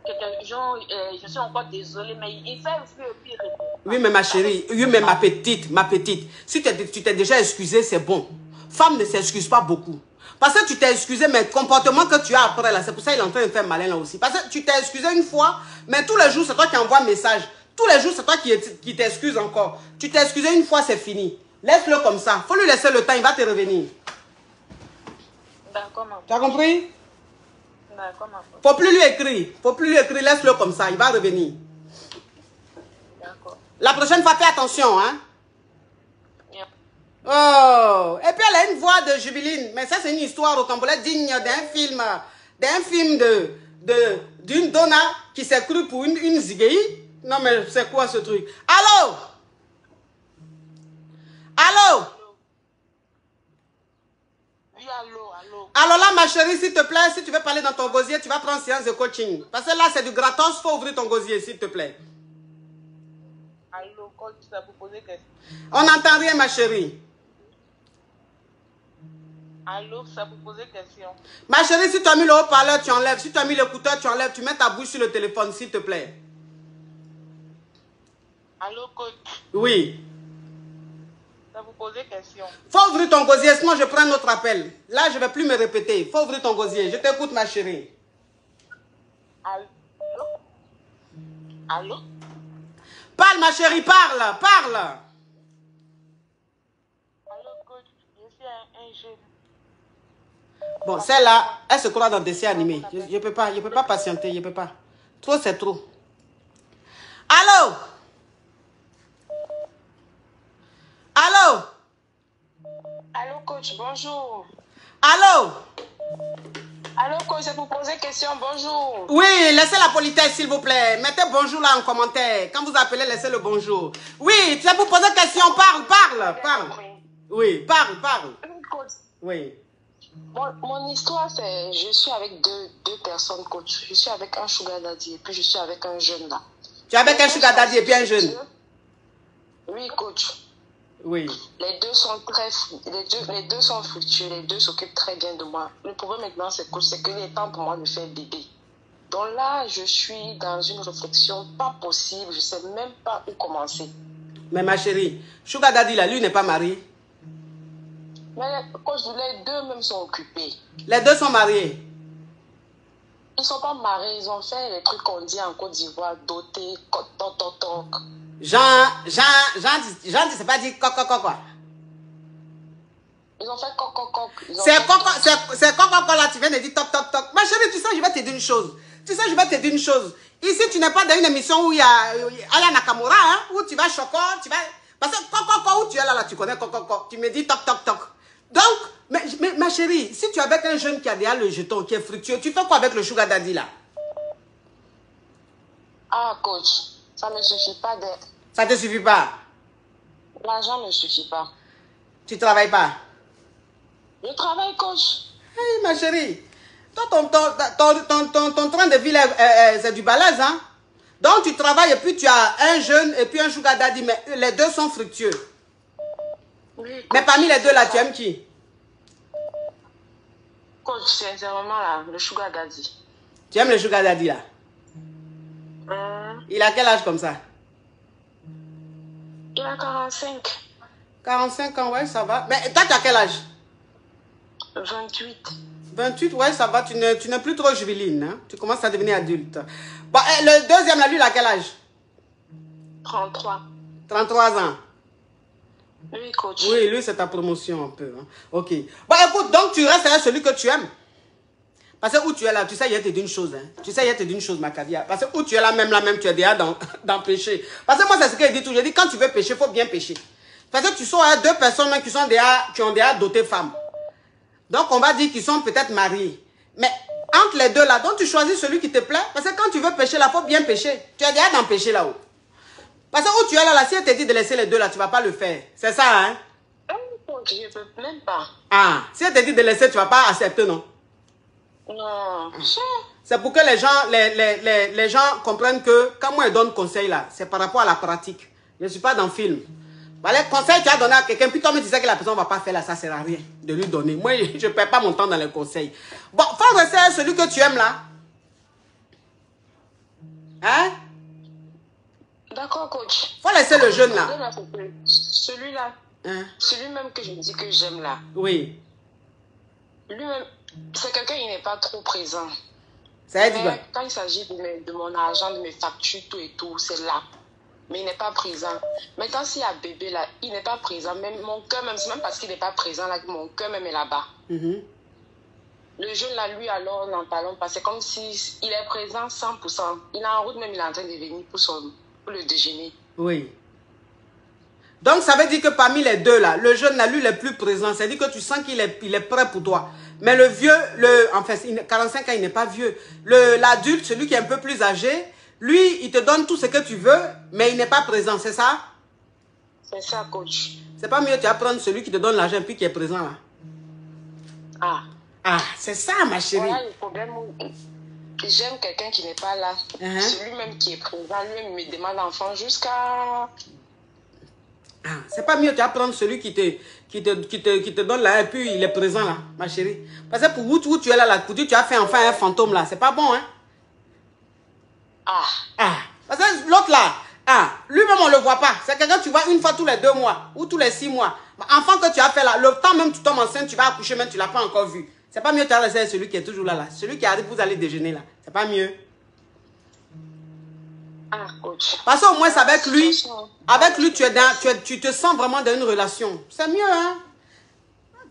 Je suis encore désolée, mais il fait un peu pire. Oui, mais ma chérie, oui, mais ma petite. Si tu t'es déjà excusée, c'est bon. Femme ne s'excuse pas beaucoup. Parce que tu t'es excusé, mais le comportement que tu as après là, c'est pour ça qu'il est en train de faire malin là aussi. Parce que tu t'es excusé une fois, mais tous les jours, c'est toi qui envoies un message. Tous les jours, c'est toi qui t'excuses encore. Tu t'es excusé une fois, c'est fini. Laisse-le comme ça. Faut lui laisser le temps, il va te revenir. D'accord, maman. Tu as compris? D'accord, maman. Faut plus lui écrire, laisse-le comme ça, il va revenir. D'accord. La prochaine fois, fais attention, hein? Yeah. Oh! Et puis elle a une voix de Jubiline, mais ça c'est une histoire au Cambodge digne d'un film d'une donna qui s'est crue pour une zigéi. Non mais c'est quoi ce truc? Allô? Allô? Oui, allô. Alors là, ma chérie, s'il te plaît, si tu veux parler dans ton gosier, tu vas prendre séance de coaching. Parce que là, c'est du gratos, faut ouvrir ton gosier, s'il te plaît. Allô, coach, ça vous poser question. On n'entend rien, ma chérie. Allô, ça vous poser question. Ma chérie, si tu as mis le haut-parleur, tu enlèves. Si tu as mis l'écouteur, tu enlèves. Tu mets ta bouche sur le téléphone, s'il te plaît. Allô, coach, Oui. ça vous poser question. Faut ouvrir ton gosier, sinon je prends un autre appel. Là, je ne vais plus me répéter. Faut ouvrir ton gosier. Je t'écoute, ma chérie. Allô? Allô? Parle, ma chérie, parle. Allô, coach, je suis un jeune. Bon, celle-là, elle se croit dans des dessins animés. Je ne peux pas patienter, je ne peux pas. Trop, c'est trop. Allô? Allô? Allô, coach, bonjour. Allô? Allô, coach, je vous poser question, bonjour. Oui, laissez la politesse, s'il vous plaît. Mettez bonjour là en commentaire. Quand vous appelez, laissez le bonjour. Oui, tu vas vous poser question. Parle. Oui, parle. Coach, Oui. mon histoire, c'est je suis avec deux personnes, coach. Je suis avec un sugar daddy et puis je suis avec un jeune là. Tu es avec un sugar daddy et puis un jeune? Oui, coach. Oui. Les deux sont fructueux, les deux s'occupent très bien de moi. Le problème maintenant, c'est qu'il est temps pour moi de faire bébé. Donc là, je suis dans une réflexion pas possible. Je ne sais même pas où commencer. Mais ma chérie, sugar daddy là, lui n'est pas marié. Mais coach, les deux même sont occupés. Les deux sont mariés. Ils ne sont pas mariés, ils ont fait les trucs qu'on dit en Côte d'Ivoire, doté, toc. Jean, tu sais pas dire coq, quoi. Ils ont fait coq. C'est coq, là, tu viens de dire toc. Ma chérie, tu sais, je vais te dire une chose. Ici, tu n'es pas dans une émission où il y a Aya Nakamura, hein, où tu vas choquer, parce que coq, où tu es là, tu connais coq. Tu me dis toc. Donc, mais ma chérie, si tu es avec un jeune qui a déjà le jeton, qui est fructueux, tu fais quoi avec le sugar daddy là? Ah, coach, ça ne suffit pas de... Ça te suffit pas? L'argent ne suffit pas. Tu travailles pas? Je travaille, coach. Hey, ma chérie, toi, ton train de vie, c'est du balèze, hein? Donc, tu travailles et puis tu as un jeune et puis un sugar daddy, mais les deux sont fructueux. Oui, coach, mais parmi les deux, là, tu aimes qui? Coach, c'est vraiment là, le sugar daddy. Tu aimes le sugar daddy, là? Il a quel âge comme ça? Il a 45. 45 ans, ouais, ça va. Mais toi, tu as quel âge? 28. 28, ouais, ça va. Tu n'es plus trop juvénile, hein? Tu commences à devenir adulte. Bon, le deuxième, là, lui, il a quel âge? 33. 33 ans. Oui, coach. Oui, lui, c'est ta promotion un peu. Hein. Ok. Bon, écoute, donc tu restes avec celui que tu aimes. Parce que où tu es là, tu sais, il te dit une chose. Hein. Tu sais, il te dit une chose, ma caviar. Parce que où tu es là, même, tu es déjà dans péché. Parce que moi, c'est ce qu'il dit toujours. Je dis, quand tu veux pécher, il faut bien pécher. Parce que tu sors à deux personnes même qui ont déjà doté femmes. Donc, on va dire qu'ils sont peut-être mariés. Mais entre les deux là, donc tu choisis celui qui te plaît. Parce que quand tu veux pécher là, il faut bien pécher. Tu es déjà dans péché là-haut. Parce que où tu es là, si elle te dit de laisser les deux là, tu ne vas pas le faire. C'est ça, hein? Je ne peux même pas. Ah, si elle te dit de laisser, tu ne vas pas accepter, non? Non. C'est pour que les gens comprennent que quand moi je donne conseil là, c'est par rapport à la pratique. Je ne suis pas dans le film. Bah, les conseils que tu as donné à quelqu'un, puis toi tu sais que la personne ne va pas faire là, ça ne sert à rien de lui donner. Moi, je ne perds pas mon temps dans les conseils. Bon, faut rester celui que tu aimes là. Hein? D'accord, coach. Faut laisser le jeune là. Celui-là. Hein? Celui-même que je me dis que j'aime là. Oui. Lui-même, c'est quelqu'un qui n'est pas trop présent. Ça veut dire quoi? Quand il s'agit de mon argent, de mes factures, tout et tout, c'est là. Mais il n'est pas présent. Maintenant, s'il y a bébé là, il n'est pas présent. Même mon cœur, même, c'est même parce qu'il n'est pas présent là que mon cœur même est là-bas. Le jeune là, lui, alors, n'en parlons pas. C'est comme s'il est présent 100%. Il est en route, même il est en train de venir pour le déjeuner. Oui. Donc, ça veut dire que parmi les deux là, le jeune là, lui, il est plus présent. C'est-à-dire que tu sens qu'il est prêt pour toi. Mais le vieux, en fait, 45 ans, il n'est pas vieux. L'adulte, celui qui est un peu plus âgé, lui, il te donne tout ce que tu veux, mais il n'est pas présent, c'est ça? C'est ça, coach. C'est pas mieux, tu vas prendre celui qui te donne l'argent puis qui est présent là. Ah. Ah, c'est ça, ma chérie. Voilà le problème. J'aime quelqu'un qui n'est pas là. Celui-même qui est présent, lui-même me demande l'enfant jusqu'à... Ah, c'est pas mieux, tu vas prendre celui qui te donne là et puis il est présent là, ma chérie. Parce que pour où tu es là, pour dire tu as fait enfin un fantôme là, c'est pas bon, hein? Ah, parce que l'autre là, lui-même on le voit pas. C'est quelqu'un que tu vois une fois tous les 2 mois ou tous les 6 mois. Enfant que tu as fait là, le temps même tu tombes enceinte, tu vas accoucher, même tu l'as pas encore vu. C'est pas mieux, tu as laissé celui qui est toujours là. Celui qui arrive, vous allez déjeuner là. C'est pas mieux. Ah, coach. Parce qu'au moins, avec lui, tu te sens vraiment dans une relation. C'est mieux, hein?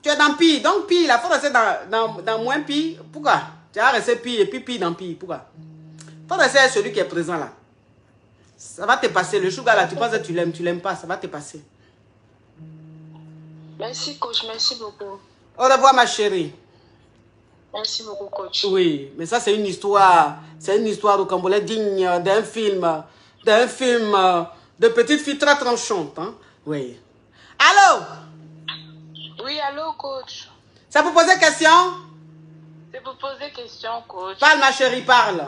Tu es dans pire. Donc, pire, il faut rester dans moins pire. Pourquoi? Tu vas rester pire et puis pire dans pire. Pourquoi? Il faut rester avec celui qui est présent là. Ça va te passer. Le sugar là, tu penses que tu l'aimes pas. Ça va te passer. Merci, coach. Merci beaucoup. Au revoir, ma chérie. Merci beaucoup, coach. Oui, mais ça, c'est une histoire. C'est une histoire au Cambodge digne d'un film de petite fille très tranchante. Hein? Oui. Allô? Oui, allô, coach. Ça pour poser question? C'est pour poser question, coach. Parle, ma chérie, parle.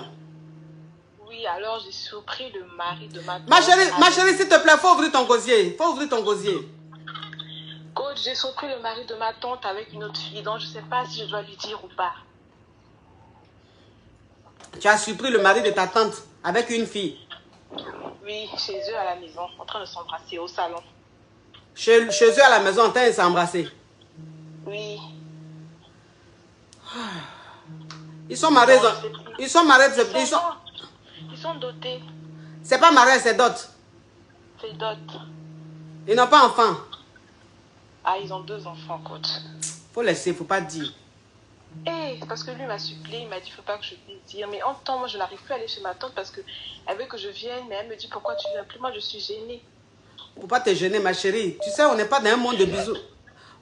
Oui, alors j'ai surpris le mari de ma tante. Ma chérie, s'il te plaît, faut ouvrir ton gosier. Faut ouvrir ton gosier. Coach, j'ai surpris le mari de ma tante avec une autre fille, donc je ne sais pas si je dois lui dire ou pas. Tu as surpris le mari de ta tante avec une fille? Oui, chez eux à la maison, en train de s'embrasser au salon. Chez eux à la maison, en train de s'embrasser? Oui. Ils sont mariés. Ils sont mariés. Ils sont dotés. C'est pas marié, c'est dot. C'est dot. Ils n'ont pas enfant. Ah, ils ont 2 enfants, coach. Faut laisser, faut pas dire. Eh, parce que lui m'a supplié, il m'a dit, faut pas que je puisse dire. Mais en même temps, moi, je n'arrive plus à aller chez ma tante parce qu'elle veut que je vienne, mais elle me dit, pourquoi tu viens plus? Moi, je suis gênée. Faut pas te gêner, ma chérie. Tu sais, on n'est pas dans un monde de bisous.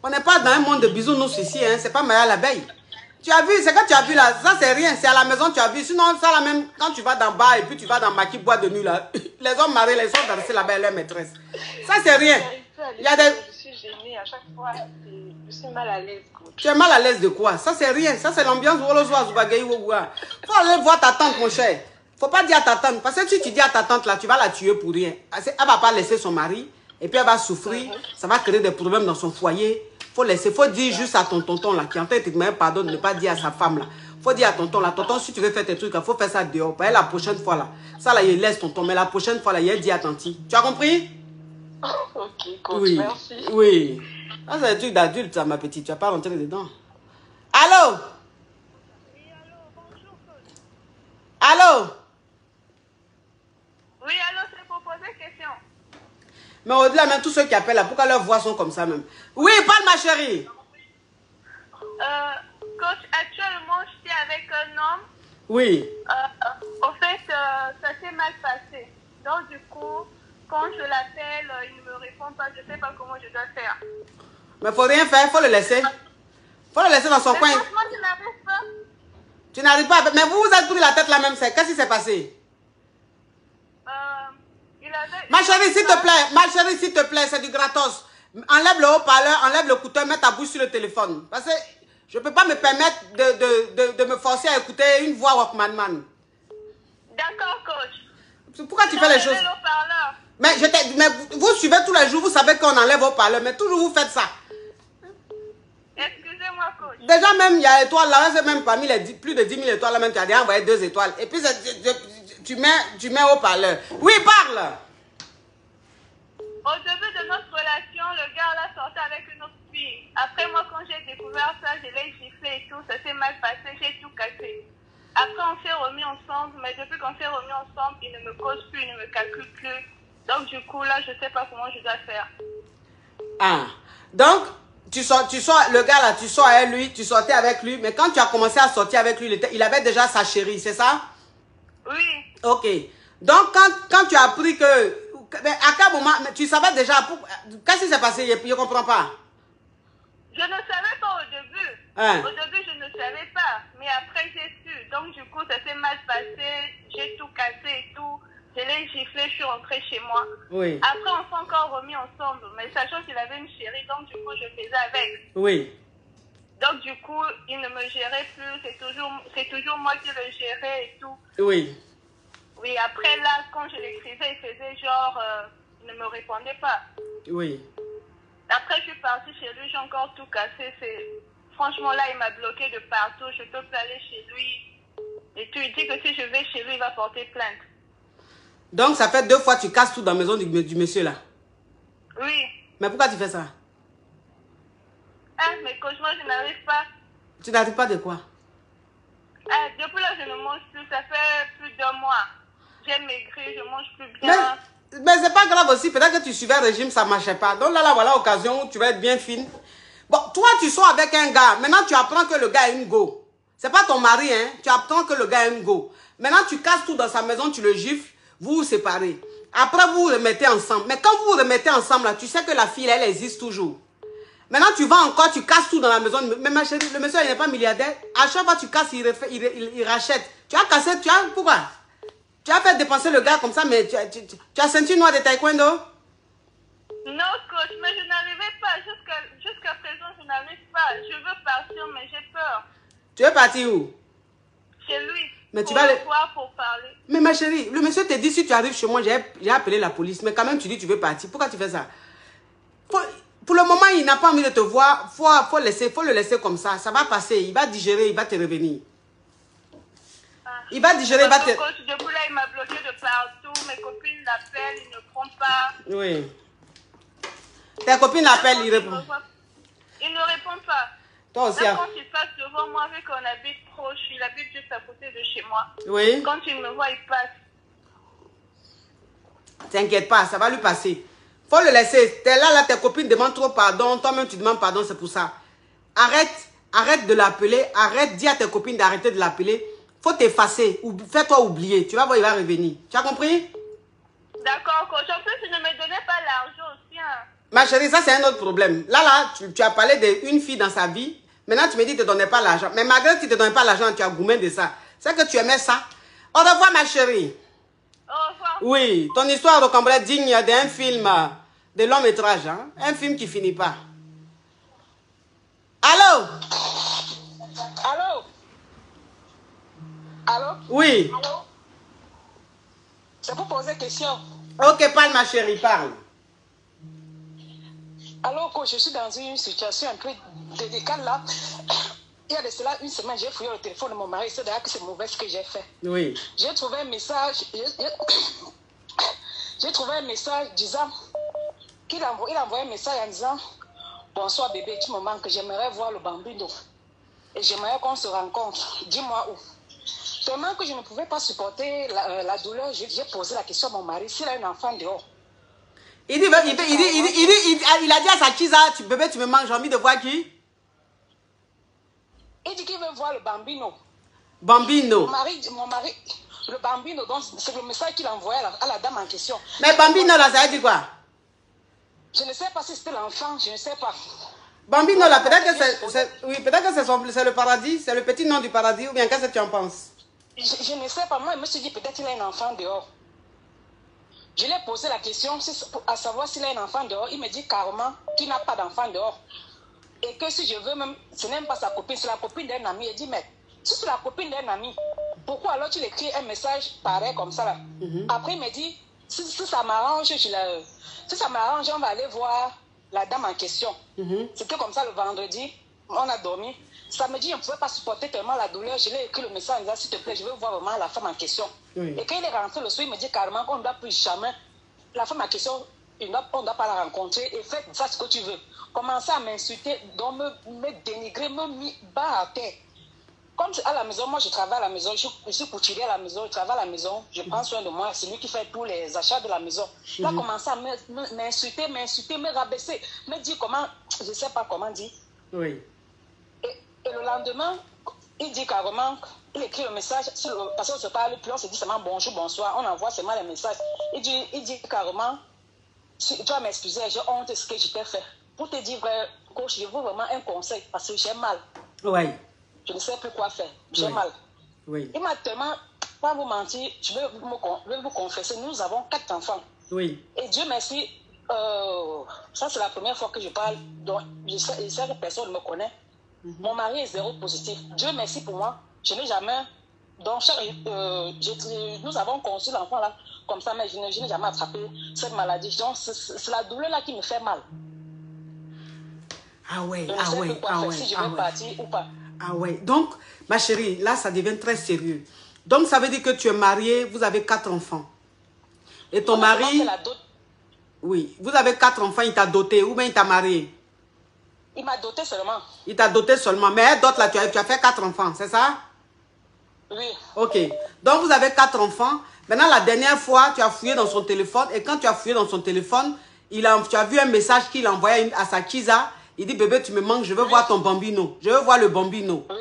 On n'est pas dans un monde de bisous, nous, ici, hein. C'est pas marié à l'abeille. Tu as vu, c'est quand tu as vu là, ça c'est rien, c'est à la maison tu as vu. Sinon, ça la même, quand tu vas dans le bar et puis tu vas dans Maki bois de nuit là, les hommes mariés, les sont dansés là-bas, leur maîtresse. Ça c'est rien. Il y a des... Je suis gênée à chaque fois, je suis mal à l'aise. Tu es mal à l'aise de quoi? Ça c'est rien, ça c'est l'ambiance. Faut aller voir ta tante, mon cher. Faut pas dire à ta tante, parce que si tu dis à ta tante là, tu vas la tuer pour rien. Elle va pas laisser son mari et puis elle va souffrir, ça va créer des problèmes dans son foyer. Faut dire juste à ton tonton là, qui en train de te demander pardon de ne pas dire à sa femme là. Faut dire à tonton là, tonton, si tu veux faire tes trucs, il faut faire ça dehors. Parce que la prochaine fois là, ça là, il laisse tonton, mais la prochaine fois là, il dit à tanti. Tu as compris? Ok, coach, oui, merci. Oui. Ça c'est un truc d'adulte, ça, ma petite. Tu vas pas rentrer dedans. Allô? Oui, allô, bonjour, coach. Allô? Oui, allô, c'est pour poser question. Mais au-delà, même tous ceux qui appellent là, pourquoi leurs voix sont comme ça même? Oui, parle ma chérie. Coach, actuellement, je suis avec un homme. Oui. Au fait, ça s'est mal passé. Donc, du coup, quand je l'appelle, il ne me répond pas. Je ne sais pas comment je dois faire. Mais il faut rien faire, il faut le laisser. Il faut le laisser dans son coin. Franchement, je n'arrive pas. Tu n'arrives pas. Mais vous vous êtes pris la tête là même. Qu'est-ce qui s'est passé? Ma chérie, s'il te plaît. Ma chérie, s'il te plaît, c'est du gratos. Enlève le haut-parleur, enlève le couteau, mets ta bouche sur le téléphone. Parce que je ne peux pas me permettre de me forcer à écouter une voix Walkman. D'accord, coach. Pourquoi tu fais les choses? Mais vous suivez tous les jours, vous savez qu'on enlève au parleur, mais toujours vous faites ça. Excusez-moi, coach. Déjà même, il y a étoiles là, c'est même parmi les plus de 10 000 étoiles là, même tu as déjà envoyé 2 étoiles. Et puis tu mets au parleur. Oui, parle. Au début de notre relation, le gars là sortait avec une autre fille. Après moi, quand j'ai découvert ça, je l'ai giflé et tout, ça s'est mal passé, j'ai tout cassé. Après, on s'est remis ensemble, mais depuis qu'on s'est remis ensemble, il ne me cause plus, il ne me calcule plus. Donc, du coup, là, je ne sais pas comment je dois faire. Ah, donc, tu sors, le gars là, tu sors avec lui, tu sortais avec lui, mais quand tu as commencé à sortir avec lui, il avait déjà sa chérie, c'est ça? Oui. Ok. Donc, quand tu as appris que... Mais à quel moment, tu savais déjà... Qu'est-ce qui s'est passé? Je ne comprends pas. Je ne savais pas au début. Hein? Au début, je ne savais pas. Mais après, j'ai su. Donc, du coup, ça s'est mal passé. J'ai tout cassé et tout. Je l'ai giflé, je suis rentrée chez moi. Oui. Après, on s'est encore remis ensemble. Mais sachant qu'il avait une chérie, donc du coup, je faisais avec. Oui. Donc, du coup, il ne me gérait plus. C'est toujours moi qui le gérais et tout. Oui. Oui, après, là, quand je l'écrivais, il faisait genre... il ne me répondait pas. Oui. Après, je suis partie chez lui, j'ai encore tout cassé. Franchement, là, il m'a bloqué de partout. Je ne peux plus aller chez lui. Et tu lui dis que si je vais chez lui, il va porter plainte. Donc, ça fait 2 fois que tu casses tout dans la maison du monsieur là? Oui. Mais pourquoi tu fais ça? Ah, mais cauchemar, je n'arrive pas. Tu n'arrives pas de quoi? Ah, depuis là, je ne mange plus. Ça fait plus d'1 mois. J'ai maigri, je ne mange plus bien. Mais c'est pas grave aussi. Peut-être que tu suivais le régime, ça ne marchait pas. Donc là, voilà l'occasion où tu vas être bien fine. Bon, toi, tu sors avec un gars. Maintenant, tu apprends que le gars est une go. C'est pas ton mari, hein. Tu apprends que le gars est une go. Maintenant, tu casses tout dans sa maison, tu le gifles, vous vous séparez. Après, vous vous remettez ensemble. Mais quand vous vous remettez ensemble, là, tu sais que la fille, elle existe toujours. Maintenant, tu vas encore, tu casses tout dans la maison. Mais ma chérie, le monsieur, il n'est pas milliardaire. À chaque fois que tu casses, il rachète. Tu as cassé, pourquoi? Tu as fait dépenser le gars comme ça, mais tu as senti noir de taekwondo? Non, coach, mais je n'arrivais pas. Jusqu'à présent, je n'arrive pas. Je veux partir, mais j'ai peur. Tu veux partir où? Chez lui. Mais tu vas le voir pour parler. Mais ma chérie, le monsieur te dit si tu arrives chez moi, j'ai appelé la police. Mais quand même, tu dis tu veux partir. Pourquoi tu fais ça? Pour le moment, il n'a pas envie de te voir. Faut le laisser comme ça. Ça va passer. Il va digérer, il va te revenir. Il va digérer, il va te... Depuis là, il m'a bloqué de partout. Mes copines l'appellent, il ne prend pas. Oui. Tes copines l'appellent, il répond. Il ne répond pas. Toi aussi. Même quand il passe devant moi, vu qu'on habite proche, il habite juste à côté de chez moi. Oui. Quand il me voit, il passe. T'inquiète pas, ça va lui passer. Faut le laisser. T'es là, tes copines demandent trop pardon. Toi-même, tu demandes pardon, c'est pour ça. Arrête de l'appeler. Dis à tes copines d'arrêter de l'appeler. Faut t'effacer. Fais-toi oublier. Tu vas voir, il va revenir. Tu as compris? D'accord, coach. En plus, il ne me donnait pas l'argent aussi. Hein. Ma chérie, ça, c'est un autre problème. Là, tu as parlé d'une fille dans sa vie. Maintenant, tu me dis qu'il ne te donnait pas l'argent. Mais malgré qu'il ne te donnait pas l'argent, tu as gourmé de ça. C'est que tu aimais ça. Au revoir, ma chérie. Au revoir. Oui, ton histoire rocambolesque est digne d'un film de long métrage. Hein? Un film qui finit pas. Allô? Allô? Allô? Oui. Allô? C'est pour poser question. Ok, parle, ma chérie, parle. Alors, coach, je suis dans une situation un peu délicate là. Il y a de cela 1 semaine, j'ai fouillé le téléphone de mon mari. C'est d'ailleurs que c'est mauvais ce que j'ai fait. Oui. J'ai trouvé un message. J'ai trouvé un message disant il a envoyé un message en disant bonsoir bébé, tu me manques, j'aimerais voir le bambino. Et j'aimerais qu'on se rencontre. Dis-moi où. Tellement que je ne pouvais pas supporter la douleur, j'ai posé la question à mon mari s'il a un enfant dehors. Il a dit à sa Chiza, bébé, tu me manges, j'ai envie de voir qui? Il dit qu'il veut voir le bambino. Bambino. Mon mari, le bambino, donc c'est le message qu'il a envoyé à la dame en question. Mais bambino là, ça veut dire quoi? Je ne sais pas si c'était l'enfant, je ne sais pas. Bambino là, peut-être que c'est le paradis, c'est le petit nom du paradis, ou bien qu'est-ce que tu en penses? Je ne sais pas, moi je me suis dit peut-être qu'il a un enfant dehors. Je lui ai posé la question à savoir s'il a un enfant dehors. Il me dit carrément qu'il n'a pas d'enfant dehors. Et que si je veux même, ce n'est même pas sa copine, c'est la copine d'un ami. Il dit, mais si c'est la copine d'un ami, pourquoi alors tu écris un message pareil comme ça là? Après il me dit, si ça m'arrange, si ça m'arrange, on va aller voir la dame en question. C'était comme ça le vendredi, on a dormi. Samedi, je ne pouvais pas supporter tellement la douleur. Je lui ai écrit le message en disant, s'il te plaît, je veux voir vraiment la femme en question. Et quand il est rentré le soir, il me dit carrément qu'on ne doit plus jamais, la femme en question, on ne doit pas la rencontrer et faites ça ce que tu veux. Commencer à m'insulter, donc me dénigrer, me mettre bas à terre. Comme à la maison, moi je travaille à la maison, je suis couturier à la maison, je travaille à la maison, je prends soin de moi, c'est lui qui fait tous les achats de la maison. Il a commencé à m'insulter, me rabaisser, me dire comment, je ne sais pas comment dire. Oui. Et le lendemain, il dit carrément, il écrit le message, parce qu'on ne se parle plus, on se dit seulement bonjour, bonsoir, on envoie seulement les messages. Il dit carrément, tu dois m'excuser, j'ai honte de ce que je t'ai fait. Pour te dire vrai, coach, je veux vraiment un conseil, parce que j'ai mal. Oui. Je ne sais plus quoi faire, j'ai mal. Oui. Il m'a tellement, pas vous mentir, je vais vous confesser, nous avons 4 enfants. Oui. Et Dieu merci, ça c'est la première fois que je parle, donc je sais que personne ne me connaît. Mon mari est zéro positif. Dieu merci pour moi. Je n'ai jamais... Donc, nous avons conçu l'enfant là, comme ça, mais je n'ai jamais attrapé cette maladie. Donc, c'est la douleur là qui me fait mal. Ah ouais, je ne sais plus quoi faire, si je vais partir ou pas. Ah ouais. Donc, ma chérie, là, ça devient très sérieux. Donc, ça veut dire que tu es mariée, vous avez 4 enfants. Et ton mari... Oui, vous avez 4 enfants, il t'a doté, ou bien il t'a marié? Il m'a doté seulement. Il t'a doté seulement. Mais d'autres là, tu as fait 4 enfants, c'est ça? Oui. Ok. Donc vous avez 4 enfants. Maintenant, la dernière fois, tu as fouillé dans son téléphone. Et quand tu as fouillé dans son téléphone, tu as vu un message qu'il a envoyé à sa Chiza. Il dit, bébé, tu me manques, je veux voir ton bambino. Je veux voir le bambino. Oui.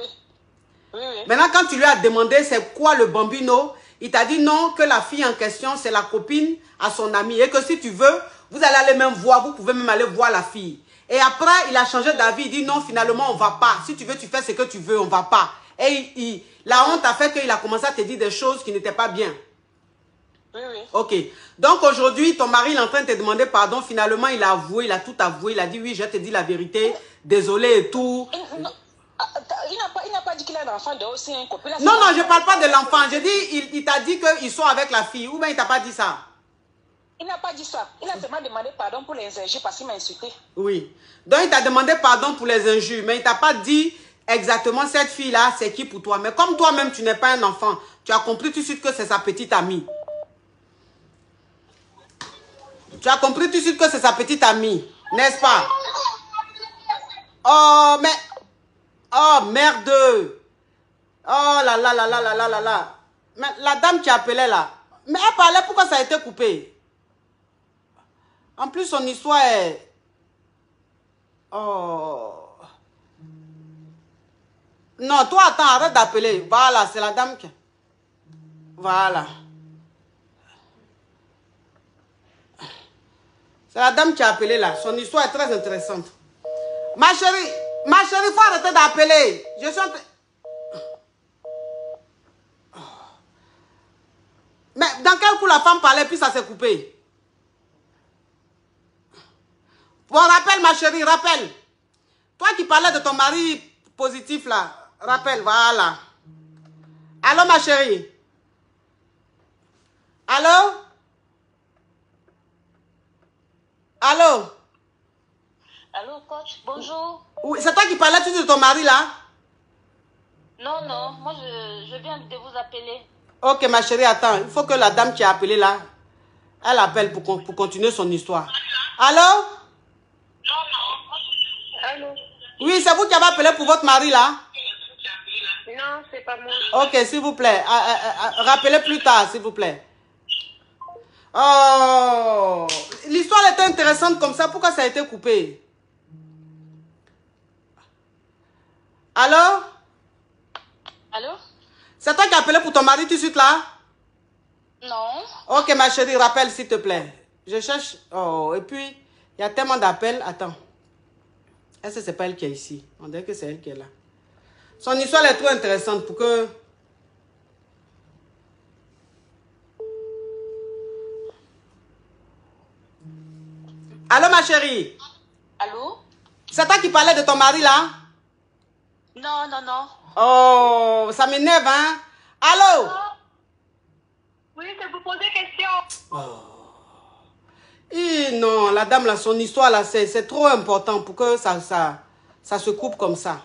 Oui. Maintenant, quand tu lui as demandé c'est quoi le bambino, il t'a dit non, que la fille en question, c'est la copine à son ami. Et que si tu veux, vous allez aller même voir, vous pouvez même aller voir la fille. Et après, il a changé d'avis. Il dit non, finalement, on ne va pas. Si tu veux, tu fais ce que tu veux, on ne va pas. Et la honte a fait qu'il a commencé à te dire des choses qui n'étaient pas bien. Oui. Ok. Donc aujourd'hui, ton mari est en train de te demander pardon. Finalement, il a avoué, il a tout avoué. Il a dit oui, je te dis la vérité. Désolé et tout. Il n'a pas dit qu'il a un enfant de aussi un copain. Non, je ne parle pas de l'enfant. Je dis, il t'a dit qu'ils sont avec la fille. Ou bien il ne t'a pas dit ça? Il n'a pas dit ça. Il a seulement demandé pardon pour les injures parce qu'il m'a insulté. Oui. Donc, il t'a demandé pardon pour les injures. Mais il ne t'a pas dit exactement cette fille-là, c'est qui pour toi. Mais comme toi-même, tu n'es pas un enfant, tu as compris tout de suite que c'est sa petite amie. Tu as compris tout de suite que c'est sa petite amie. N'est-ce pas? Oh, mais... Oh, merde. Oh là là là là là là là là. Mais la dame qui appelait là. Mais elle parlait, pourquoi ça a été coupé? En plus, son histoire est... Oh. Non, toi, attends, arrête d'appeler. Voilà, c'est la dame qui... Voilà. C'est la dame qui a appelé là. Son histoire est très intéressante. Ma chérie, il faut arrêter d'appeler. Je suis en train... Mais dans quel coup la femme parlait, puis ça s'est coupé? Bon, rappelle ma chérie, rappelle. Toi qui parlais de ton mari positif là, rappelle, voilà. Allô ma chérie? Allô? Allô? Allô, coach, bonjour. Oui, c'est toi qui parlais de ton mari là? Non, moi je viens de vous appeler. Ok ma chérie, attends, il faut que la dame qui a appelé là, elle appelle pour continuer son histoire. Allô? Allô? Oui, c'est vous qui avez appelé pour votre mari là? Non, c'est pas moi. Ok, s'il vous plaît. Rappelez plus tard, s'il vous plaît. Oh, l'histoire était était intéressante comme ça, pourquoi ça a été coupé? Allô? Allô? C'est toi qui as appelé pour ton mari tout de suite là? Non. Ok, ma chérie, rappelle s'il te plaît. Je cherche. Oh, et puis, il y a tellement d'appels. Attends. Est-ce que c'est pas elle qui est ici? On dirait que c'est elle qui est là. Son histoire est trop intéressante pour que... Allô, ma chérie? Allô? C'est toi qui parlais de ton mari là? Non, non, non. Oh, ça m'énerve, hein? Allô? Oui, c'est pour poser question. Non, la dame là, son histoire là, c'est trop important pour que ça se coupe comme ça.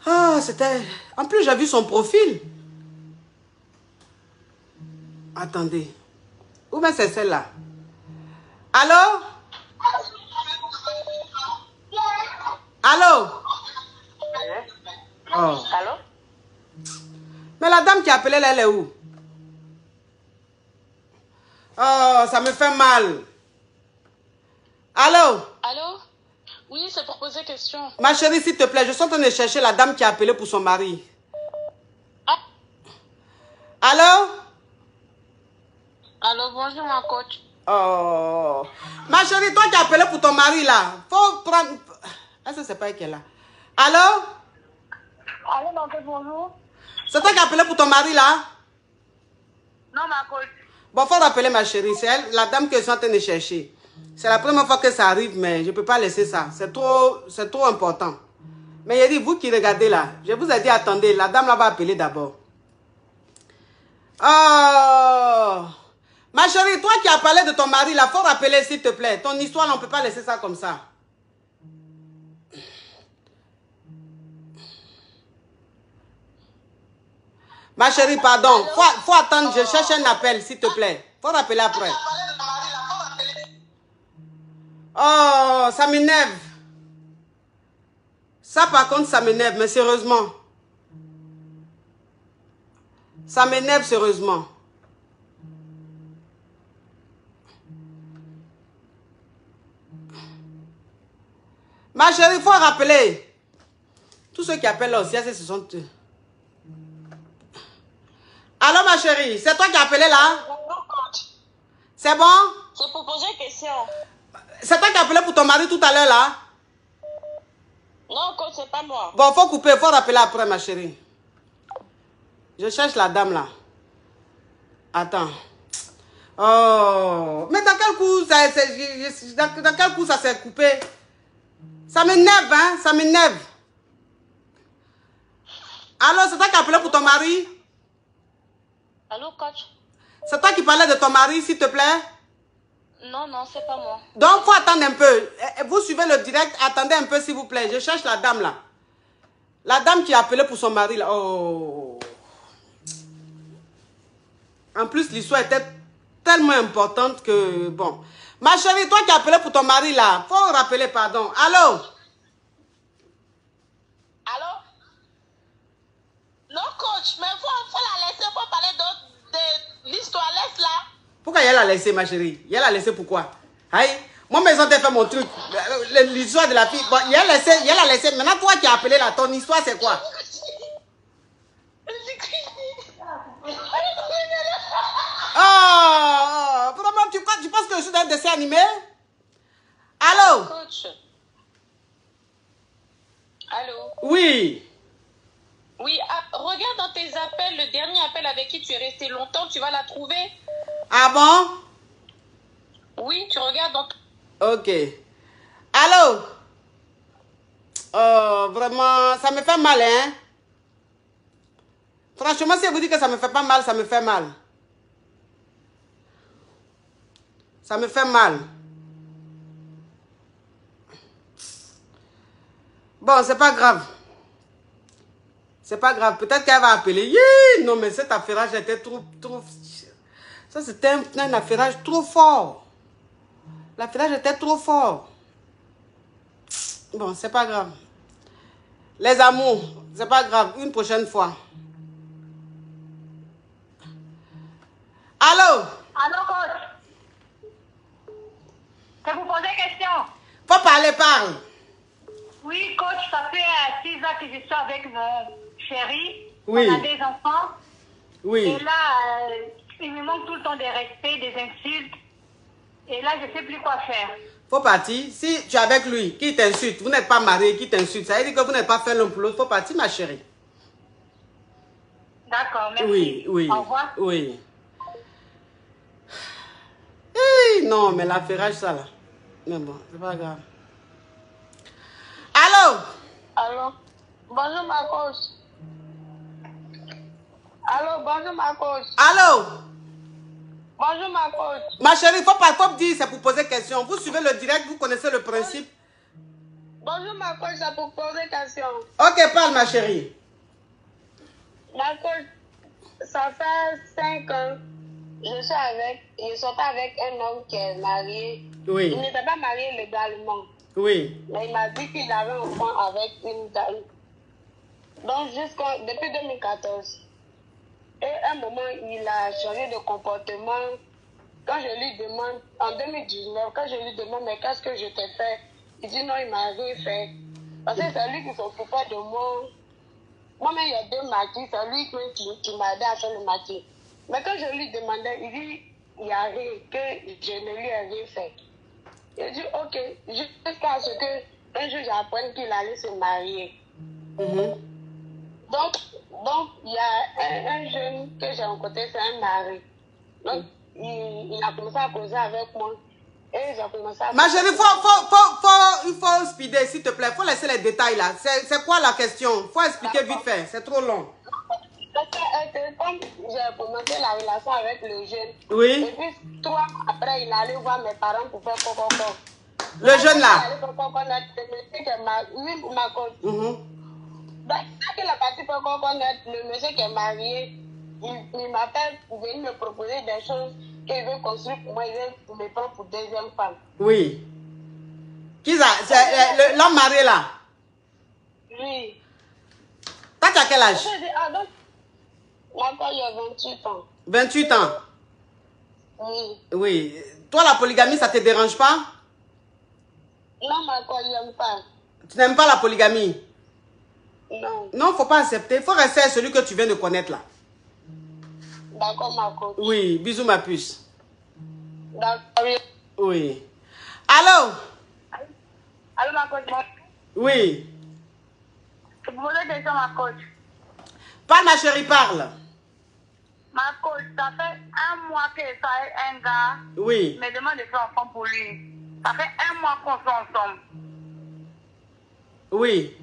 Ah, c'était... En plus, j'ai vu son profil. Attendez. Où est-ce que c'est celle-là? Allô? Allô? Oh. Allô? Mais la dame qui a appelé là, elle est où? Oh, ça me fait mal. Allô? Allô? Oui, c'est pour poser question. Ma chérie, s'il te plaît, je suis en train de chercher la dame qui a appelé pour son mari. Ah. Allô? Allô, bonjour, mon coach. Oh. Ma chérie, toi qui as appelé pour ton mari là, faut prendre... Est-ce que c'est pas elle qui est là? Allô? Allô, ma coach, bonjour. C'est toi qui as appelé pour ton mari là? Non, ma coach. Bon, faut rappeler ma chérie, c'est elle, la dame que je suis en train de chercher. C'est la première fois que ça arrive, mais je ne peux pas laisser ça. C'est trop important. Mais il dit, vous qui regardez là, je vous ai dit, attendez, la dame là va appeler d'abord. Oh! Ma chérie, toi qui as parlé de ton mari là, faut rappeler s'il te plaît. Ton histoire, là, on ne peut pas laisser ça comme ça. Ma chérie, pardon. Faut attendre, je cherche un appel, s'il te plaît. Faut rappeler après. Oh, ça m'énerve. Ça, par contre, ça m'énerve, mais sérieusement. Ça m'énerve sérieusement. Ma chérie, il faut rappeler. Tous ceux qui appellent là aussi, ce sont eux. Allô, ma chérie, c'est toi qui as appelé là? C'est bon? C'est pour poser question. C'est toi qui as appelé pour ton mari tout à l'heure là? Non, coach, c'est pas moi. Bon, faut couper, faut rappeler après, ma chérie. Je cherche la dame là. Attends. Oh, mais dans quel coup dans quel coup ça s'est coupé? Ça m'énerve, hein? Ça m'énerve. Alors, c'est toi qui as appelé pour ton mari? Allô, coach? C'est toi qui parlais de ton mari, s'il te plaît? Non, non, c'est pas moi. Donc, faut attendre un peu. Vous suivez le direct, attendez un peu, s'il vous plaît. Je cherche la dame là. La dame qui a appelé pour son mari là. Oh. En plus, l'histoire était tellement importante que, bon. Ma chérie, toi qui as appelé pour ton mari là, faut rappeler, pardon. Allô? Allô? Non, coach, mais faut la laisser pour parler de l'histoire. Laisse-la. Pourquoi elle a laissé, ma chérie? Elle a laissé pourquoi? Aïe, moi, mais ont fait mon truc. L'histoire de la fille. Bon, elle a laissé. Maintenant, toi qui as appelé là, ton histoire, c'est quoi? Oh, vraiment, tu penses que je suis dans un dessin animé? Allô? Coach. Allô? Oui. Oui, regarde dans tes appels, le dernier appel avec qui tu es resté longtemps, tu vas la trouver. Ah bon? Oui, tu regardes dans... Ok. Allô? Oh, vraiment, ça me fait mal, hein? Franchement, si vous dites que ça me fait pas mal, ça me fait mal. Ça me fait mal. Bon, c'est pas grave. C'est pas grave. Peut-être qu'elle va appeler. Yeah! Non, mais cet affairage était trop... Ça, c'était un affairage trop fort. L'affairage était trop fort. Bon, c'est pas grave. Les amours, c'est pas grave. Une prochaine fois. Allô? Allô, coach? question. Faut parler, parle. Oui, coach, ça fait 6 ans que je suis avec mon chéri. Oui. On a des enfants. Oui. Et là, il me manque tout le temps des respects, des insultes. Et là, je ne sais plus quoi faire. Faut partir. Si tu es avec lui, qui t'insulte, vous n'êtes pas marié, qui t'insulte, ça veut dire que vous n'êtes pas fait l'un pour l'autre. Faut partir, ma chérie. D'accord, merci. Oui, oui. Au revoir. Oui. Hey, non, mais l'affairage, ça là. Mais bon, c'est pas grave. Allô? Allô? Bonjour ma coach. Allô, bonjour ma coach. Allô? Bonjour ma coach. Ma chérie, faut dire, c'est pour poser question. Vous suivez le direct, vous connaissez le principe. Bonjour ma coach, c'est pour poser question. Ok, parle, ma chérie. Ma coach, ça fait 5 ans, je sortais avec un homme qui est marié. Oui. Il n'était pas marié légalement. Oui. Mais il m'a dit qu'il avait un enfant avec une dame. Donc, depuis 2014. Et à un moment, il a changé de comportement. Quand je lui demande, en 2019, quand je lui demande, mais qu'est-ce que je t'ai fait? Il dit non, il m'a rien fait. Parce que c'est lui qui s'occupait de moi. Moi-même, il y a 2 maquis, c'est lui qui m'a aidé à faire le maquis. Mais quand je lui demandais, il dit, il n'y a rien, que je ne lui ai rien fait. Il dit, ok, jusqu'à ce qu'un jour j'apprenne qu'il allait se marier. Donc, il y a un jeune que j'ai rencontré, c'est un mari. Donc, il a commencé à causer avec moi. Et j'ai commencé à... Ma chérie, il faut speeder, s'il te plaît. Il faut laisser les détails là. C'est quoi la question? Il faut expliquer vite fait. C'est trop long. Comme j'ai commencé la relation avec le jeune, Oui. et puis 3 mois après, il allait voir mes parents pour faire coco. Le jeune là. Oui, ma cause. Donc, quand il est parti pour connaître le monsieur qui est marié, il m'appelle pour venir me proposer des choses qu'il veut construire pour moi, il veut me prendre pour 2e femme. Oui. Qui ça? C'est l'homme marié là? Oui. Toi, tu as quel âge? Ah, donc, moi, il y a 28 ans. 28 ans? Oui. Oui. Toi, la polygamie, ça te dérange pas? Non, ma cause, il n'aime pas. Tu n'aimes pas la polygamie? Non. Non, il ne faut pas accepter. Il faut rester à celui que tu viens de connaître là. D'accord, ma coach. Oui, bisous ma puce. D'accord. Oui. Allô? Allô, ma coach. Oui. Je vous pose une question, ma coach. Parle ma chérie, parle. Ma coach, ça fait 1 mois que ça est un gars. Oui. Me demande de faire enfant pour lui. Ça fait 1 mois qu'on fait ensemble. Oui.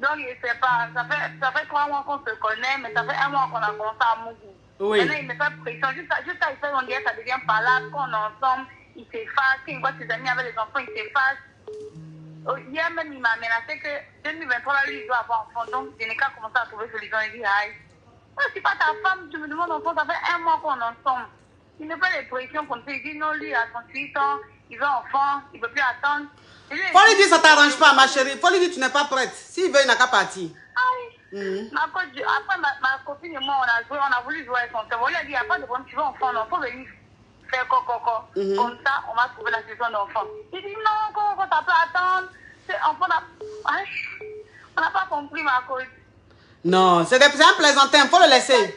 Donc, il ne sait pas. Ça fait 3 mois qu'on se connaît, mais ça fait 1 mois qu'on a commencé à mourir. Oui. Maintenant, il me fait pression. Juste à il fait, on dirait que ça devient pas là. Quand on est ensemble, il s'efface. Quand il voit ses amis avec les enfants, il s'efface. Hier même, il m'a menacé que 2023, là, lui, il doit avoir enfant. Donc, je n'ai qu'à commencer à trouver solution. Il dit, aïe, moi, je suis pas ta femme, tu me demandes enfant, ça fait 1 mois qu'on est ensemble. Il ne fait pas les pressions comme ça. Il dit, non, lui, à 38 ans, il veut enfant, il ne peut plus attendre. Faut lui dire, ça t'arrange pas, ma chérie. Faut lui dire, tu n'es pas prête. S'il veut, il n'a qu'à partir. Après, ma copine et moi, on a voulu jouer avec son cerveau. On lui a dit, il n'y a pas de problème, tu veux enfant, non, faut venir faire coco. Comme ça, on va trouver la solution d'enfant. Il dit, non, coco, ça peut attendre. On n'a pas compris, ma cause. Non, c'est un plaisantin, faut le laisser.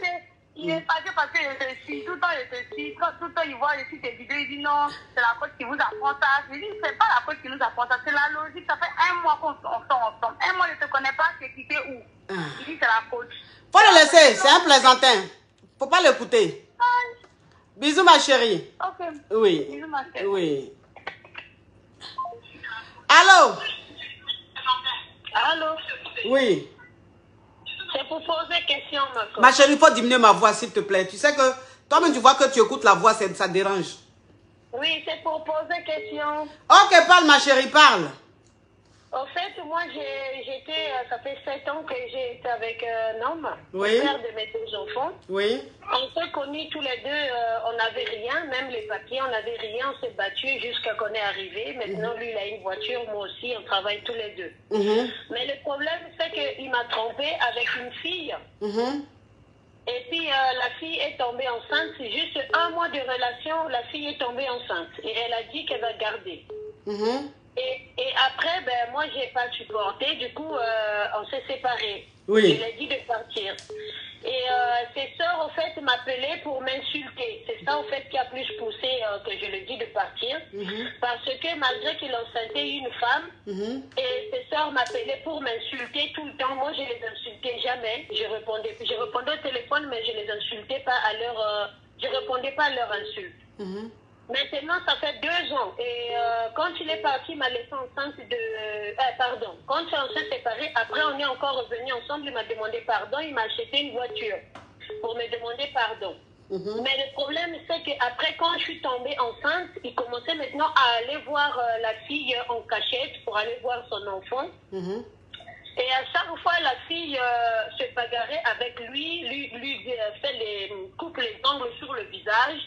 Il est passé parce qu'il se chie, tout le temps il se chie, tout le temps il voit ici tes vidéos, il dit non, c'est la coach qui vous apprend ça. Je dis, c'est pas la coach qui nous apprend ça, c'est la logique, ça fait 1 mois qu'on sort ensemble. 1 mois, je ne te connais pas, tu es quitté où? Il dit, c'est la coach. Faut le laisser, c'est un plaisantin. Faut pas l'écouter. Bisous ma chérie. Ok. Oui. Bisous ma chérie. Oui. Allô? Allô? Oui. C'est pour poser question, ma coach. Ma chérie, il faut diminuer ma voix, s'il te plaît. Tu sais que toi-même, tu vois que tu écoutes la voix, ça dérange. Oui, c'est pour poser question. Ok, parle, ma chérie, parle. En fait, moi, ça fait 7 ans que j'ai été avec un homme, Oui. le père de mes 2 enfants. Oui. On s'est connus tous les deux, on n'avait rien, même les papiers, on n'avait rien, on s'est battus jusqu'à qu'on est arrivé. Maintenant, lui, il a une voiture, moi aussi, on travaille tous les deux. Mais le problème, c'est qu'il m'a trompé avec une fille. Et puis la fille est tombée enceinte. C'est juste 1 mois de relation, la fille est tombée enceinte. Et elle a dit qu'elle va garder. Et après, ben, moi, je n'ai pas supporté. Du coup, on s'est séparés. Oui. Je lui ai dit de partir. Et ses sœurs, en fait, m'appelaient pour m'insulter. C'est ça, en fait, qui a plus poussé que je lui ai dit de partir. Parce que malgré qu'il enceinte une femme, et ses sœurs m'appelaient pour m'insulter tout le temps. Moi, je les insultais jamais. Je répondais au téléphone, mais je les insultais pas à leur... je répondais pas à leurs insultes. Maintenant, ça fait 2 ans. Et quand il est parti, il m'a laissé enceinte de... pardon. Quand on s'est séparés, après, on est encore revenus ensemble. Il m'a demandé pardon. Il m'a acheté une voiture pour me demander pardon. Mais le problème, c'est qu'après, quand je suis tombée enceinte, il commençait maintenant à aller voir la fille en cachette pour aller voir son enfant. Et à chaque fois, la fille se bagarrait avec lui coupe les ongles sur le visage.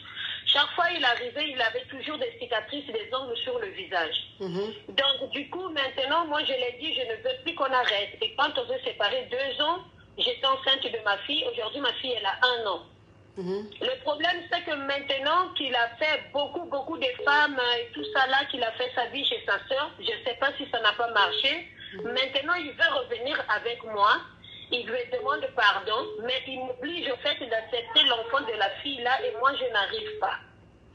Chaque fois il arrivait, il avait toujours des cicatrices, des ongles sur le visage. Donc, du coup, maintenant, moi, je l'ai dit, je ne veux plus qu'on arrête. Et quand on s'est séparés 2 ans, j'étais enceinte de ma fille. Aujourd'hui, ma fille, elle a 1 an. Le problème, c'est que maintenant qu'il a fait beaucoup de femmes et tout ça là, qu'il a fait sa vie chez sa sœur, je ne sais pas si ça n'a pas marché. Maintenant, il veut revenir avec moi. Il lui demande pardon, mais il m'oblige au fait d'accepter l'enfant de la fille là et moi, je n'arrive pas.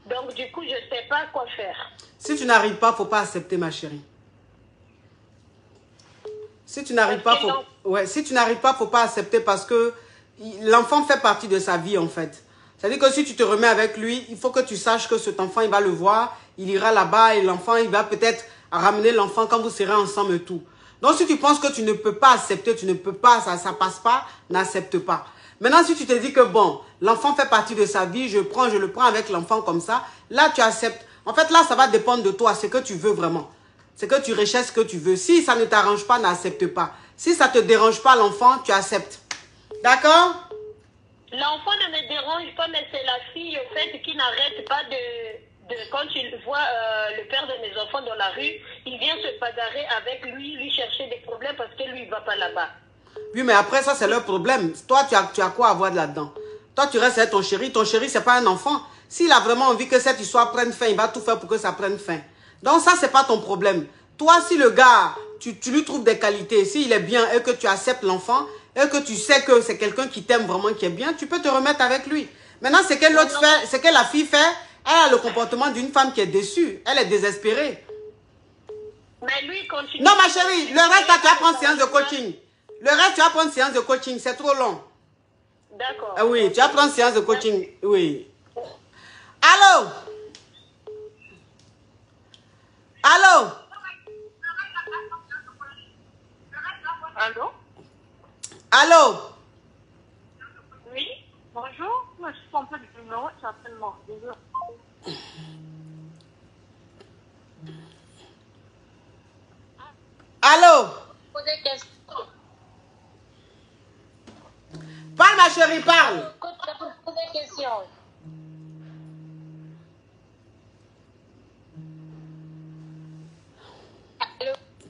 Donc, du coup, je ne sais pas quoi faire. Si tu n'arrives pas, il ne faut pas accepter, ma chérie. Si tu n'arrives pas, faut pas accepter parce que l'enfant fait partie de sa vie, en fait. C'est-à-dire que si tu te remets avec lui, il faut que tu saches que cet enfant, il va le voir, il ira là-bas et l'enfant, il va peut-être ramener l'enfant quand vous serez ensemble et tout. Donc, si tu penses que tu ne peux pas accepter, tu ne peux pas, ça passe pas, n'accepte pas. Maintenant, si tu te dis que bon, l'enfant fait partie de sa vie, je le prends avec l'enfant comme ça, là, tu acceptes. En fait, là, ça va dépendre de toi, ce que tu veux vraiment. C'est que tu recherches ce que tu veux. Si ça ne t'arrange pas, n'accepte pas. Si ça ne te dérange pas, l'enfant, tu acceptes. D'accord? L'enfant ne me dérange pas, mais c'est la fille, au fait, qui n'arrête pas quand il voit le père de mes enfants dans la rue, il vient se bagarrer avec lui chercher des problèmes parce que lui, il ne va pas là-bas. Oui, mais après, ça, c'est leur problème. Toi, tu as quoi à voir là-dedans? Toi, tu restes avec ton chéri. Ton chéri, ce n'est pas un enfant. S'il a vraiment envie que cette histoire prenne fin, il va tout faire pour que ça prenne fin. Donc, ça, ce n'est pas ton problème. Toi, si le gars, tu lui trouves des qualités, s'il est bien et que tu acceptes l'enfant, et que tu sais que c'est quelqu'un qui t'aime vraiment, qui est bien, tu peux te remettre avec lui. Maintenant, ce que l'autre fait, ce que la fille fait, elle a le comportement d'une femme qui est déçue. Elle est désespérée. Mais lui, continue. Non, ma chérie, le reste, là, tu vas prendre séance de coaching. Le reste, tu vas prendre séance de coaching. C'est trop long. D'accord. Ah oui, tu vas prendre séance de coaching. Oui. Allô? Allô? Allô? Allô? Oui, bonjour. Moi, je suis trompée du numéro, c'est absolument désolé. Allô? Parle, ma chérie, parle.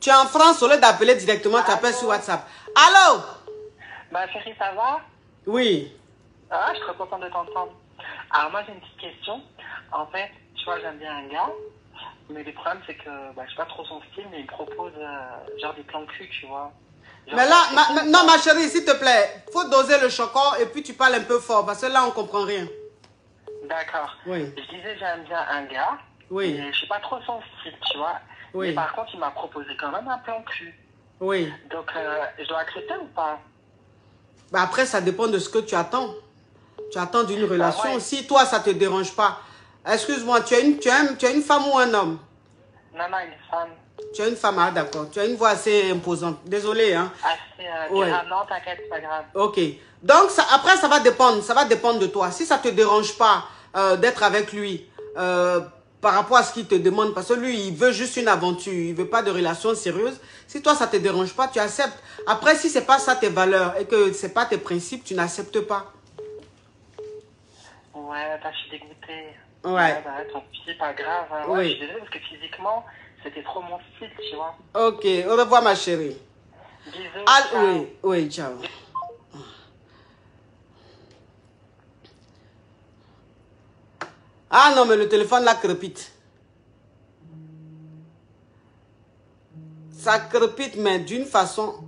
Tu es en France, au lieu d'appeler directement, tu appelles sur WhatsApp. Allô? Bah chérie, ça va? Oui. Ah, je suis très contente de t'entendre. Alors moi j'ai une petite question. En fait, tu vois, j'aime bien un gars, mais le problème c'est que je suis pas trop son style, mais il me propose genre des plans cul, tu vois. Genre, mais là, non ma chérie, s'il te plaît, faut doser le chocolat et puis tu parles un peu fort parce que là on comprend rien. D'accord. Oui. Je disais j'aime bien un gars, oui. mais je suis pas trop son style, tu vois. Oui. Mais par contre il m'a proposé quand même un plan cul. Oui. Donc je dois accepter ou pas? Bah après, ça dépend de ce que tu attends. Tu attends d'une relation. Ouais. Si toi, ça ne te dérange pas. Excuse-moi, tu as une femme ou un homme? Non, une femme. Tu as une femme, ah d'accord. Tu as une voix assez imposante. Désolé, hein. Assez ouais. grave. Non, t'inquiète, c'est pas grave. Ok. Donc, après, ça va dépendre de toi. Si ça ne te dérange pas d'être avec lui par rapport à ce qu'il te demande, parce que lui, il veut juste une aventure, il ne veut pas de relation sérieuse. Si toi, ça ne te dérange pas, tu acceptes. Après, si ce n'est pas ça tes valeurs et que ce n'est pas tes principes, tu n'acceptes pas. Ouais, je suis dégoûtée. Ouais. Tant pis, c'est pas grave. Hein. Oui. Ouais, je suis désolée parce que physiquement, c'était trop mon style, tu vois. Ok, au revoir ma chérie. Bisous. Oui, ciao. Ah non, mais le téléphone là crépite. Ça crépite, mais d'une façon...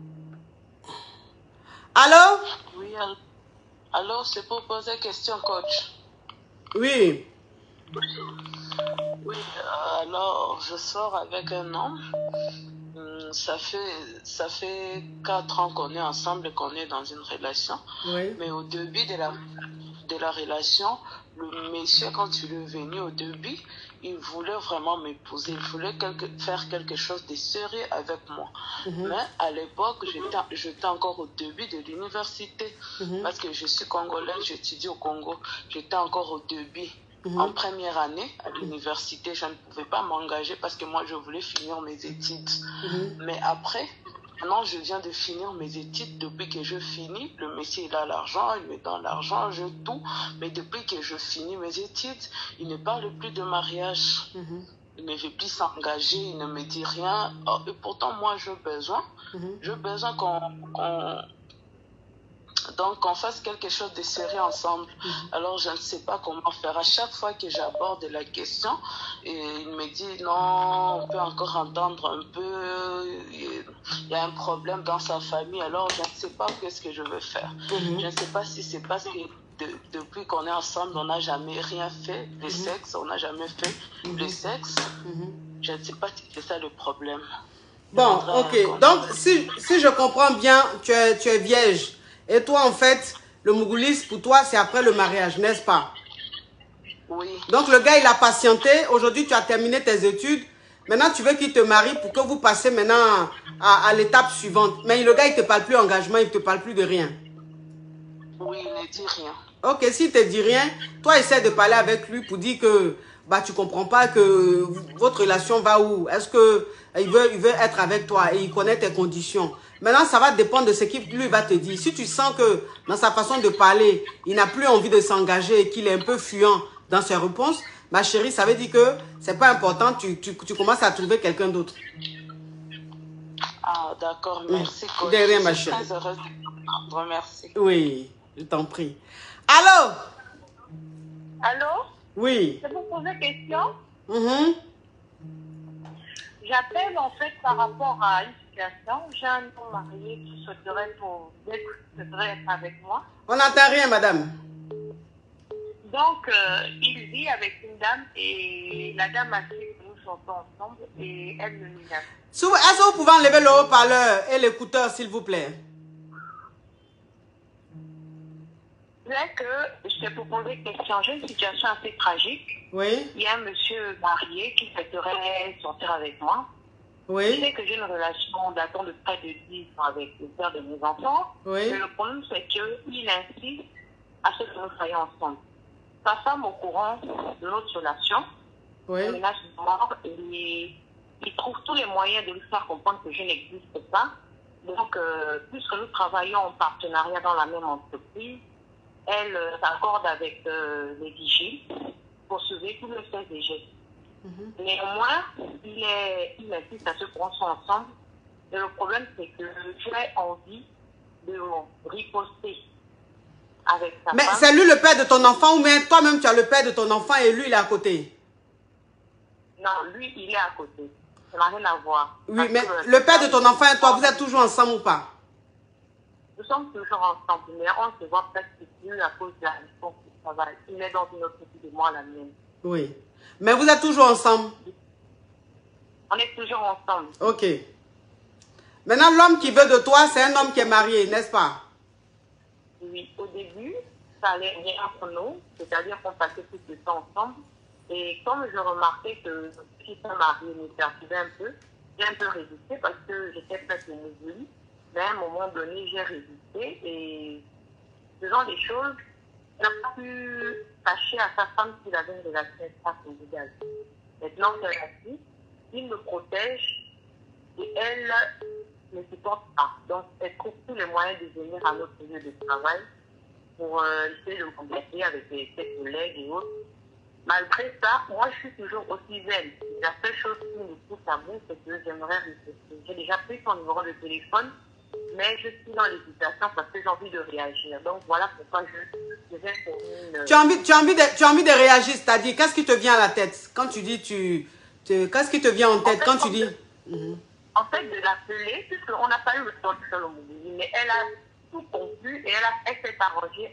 Allô? Oui, alors c'est pour poser question, coach. Oui. Oui, alors je sors avec un homme. Ça fait 4 ans qu'on est ensemble et qu'on est dans une relation. Oui. Mais au début de la relation, le monsieur, quand il est venu au début, il voulait vraiment m'épouser. Il voulait faire quelque chose de sérieux avec moi. Mais à l'époque, j'étais encore au début de l'université. Parce que je suis congolaise, j'étudie au Congo. J'étais encore au début. En première année à l'université, je ne pouvais pas m'engager parce que moi, je voulais finir mes études. Mais après, maintenant, je viens de finir mes études. Depuis que je finis, le monsieur, il a l'argent, il me donne l'argent, je tout. Mais depuis que je finis mes études, il ne parle plus de mariage. Il ne veut plus s'engager, il ne me dit rien. Et pourtant, moi, j'ai besoin qu'on fasse quelque chose de sérieux ensemble. Alors, je ne sais pas comment faire. À chaque fois que j'aborde la question, et il me dit non, on peut encore entendre un peu, il y a un problème dans sa famille. Alors, je ne sais pas qu'est-ce que je vais faire. Je ne sais pas si c'est parce que depuis qu'on est ensemble, on n'a jamais rien fait, le sexe, on n'a jamais fait le sexe. Je ne sais pas si c'est ça le problème. Bon, ok. Donc, si je comprends bien, tu es vierge. Et toi, en fait, le mougoulis, pour toi, c'est après le mariage, n'est-ce pas? Oui. Donc, le gars, il a patienté. Aujourd'hui, tu as terminé tes études. Maintenant, tu veux qu'il te marie pour que vous passiez maintenant à l'étape suivante. Mais le gars, il ne te parle plus d'engagement, il ne te parle plus de rien. Oui, il ne dit rien. Ok, s'il ne te dit rien, toi, essaie de parler avec lui pour dire que bah, tu ne comprends pas que votre relation va où. Est-ce qu'il veut être avec toi et il connaît tes conditions. Maintenant, ça va dépendre de ce qu'il lui va te dire. Si tu sens que dans sa façon de parler, il n'a plus envie de s'engager et qu'il est un peu fuyant dans ses réponses, ma chérie, ça veut dire que c'est pas important, tu commences à trouver quelqu'un d'autre. Ah, d'accord, merci. De rien, ma chérie. Je suis très heureuse de t'entendre, merci. Oui, je t'en prie. Allô? Allô? Oui. C'est pour poser question? J'appelle en fait par rapport à une situation. J'ai un homme marié qui souhaiterait être avec moi. On n'entend rien, madame. Donc, il vit avec une dame et la dame a dit que nous sortons ensemble et elle me mise. Est-ce que vous pouvez enlever le haut-parleur et l'écouteur, s'il vous plaît? C'est que je t'ai proposé une question. J'ai une situation assez tragique. Oui. Il y a un monsieur marié qui souhaiterait sortir avec moi. Oui. Je sais que j'ai une relation datant de près de 10 ans avec le père de mes enfants. Oui. Mais le problème, c'est qu'il insiste à ce que nous soyons ensemble. Sa femme au courant de notre relation, Oui. le ménage est mort et il trouve tous les moyens de lui faire comprendre que je n'existe pas. Donc, puisque nous travaillons en partenariat dans la même entreprise, elle s'accorde avec les vigiles pour sauver tout le fait des gestes. Néanmoins, il insiste à ce qu'on soit ensemble. Et le problème, c'est que j'ai envie de riposter avec sa Mais femme. c'est lui le père de ton enfant ou bien toi-même tu as le père de ton enfant et lui il est à côté? Non, lui, il est à côté. Ça n'a rien à voir. Oui, Parce mais que le père de ton enfant et toi, vous êtes toujours ensemble ou pas? nous sommes toujours ensemble, mais on se voit presque plus à cause de la distance du travail. Il est dans une autre équipe de moi, la mienne. Oui. Mais vous êtes toujours ensemble? On est toujours ensemble. Ok. Maintenant, l'homme qui veut de toi, c'est un homme qui est marié, n'est-ce pas? Oui, au début, ça allait bien entre nous, c'est-à-dire qu'on passait plus de temps ensemble. Et comme je remarquais que si son mari me perturbait un peu, j'ai un peu résisté parce que j'étais prête au mouvement. Mais à un moment donné, j'ai résisté et faisant des choses, il n'a pas pu cacher à sa femme qu'il avait une relation extra-conjugale. Maintenant qu'elle a dit, il me protège et elle ne supporte pas. Donc, elle trouve tous les moyens de venir à notre lieu de travail pour essayer de me contacter avec ses collègues et autres. Malgré ça, moi, je suis toujours aussi zen. La seule chose qui me pousse à bout, c'est que j'aimerais rester. J'ai déjà pris son numéro de téléphone, mais je suis dans l'hésitation parce que j'ai envie de réagir. Donc, voilà pourquoi je je vais faire une... Tu as envie de réagir, c'est-à-dire, qu'est-ce qui te vient à la tête quand tu dis qu'est-ce qui te vient en tête quand tu dis... En fait, de l'appeler, puisqu'on n'a pas eu le temps de faire le mobilier, mais elle a tout conclu et elle s'est arrangée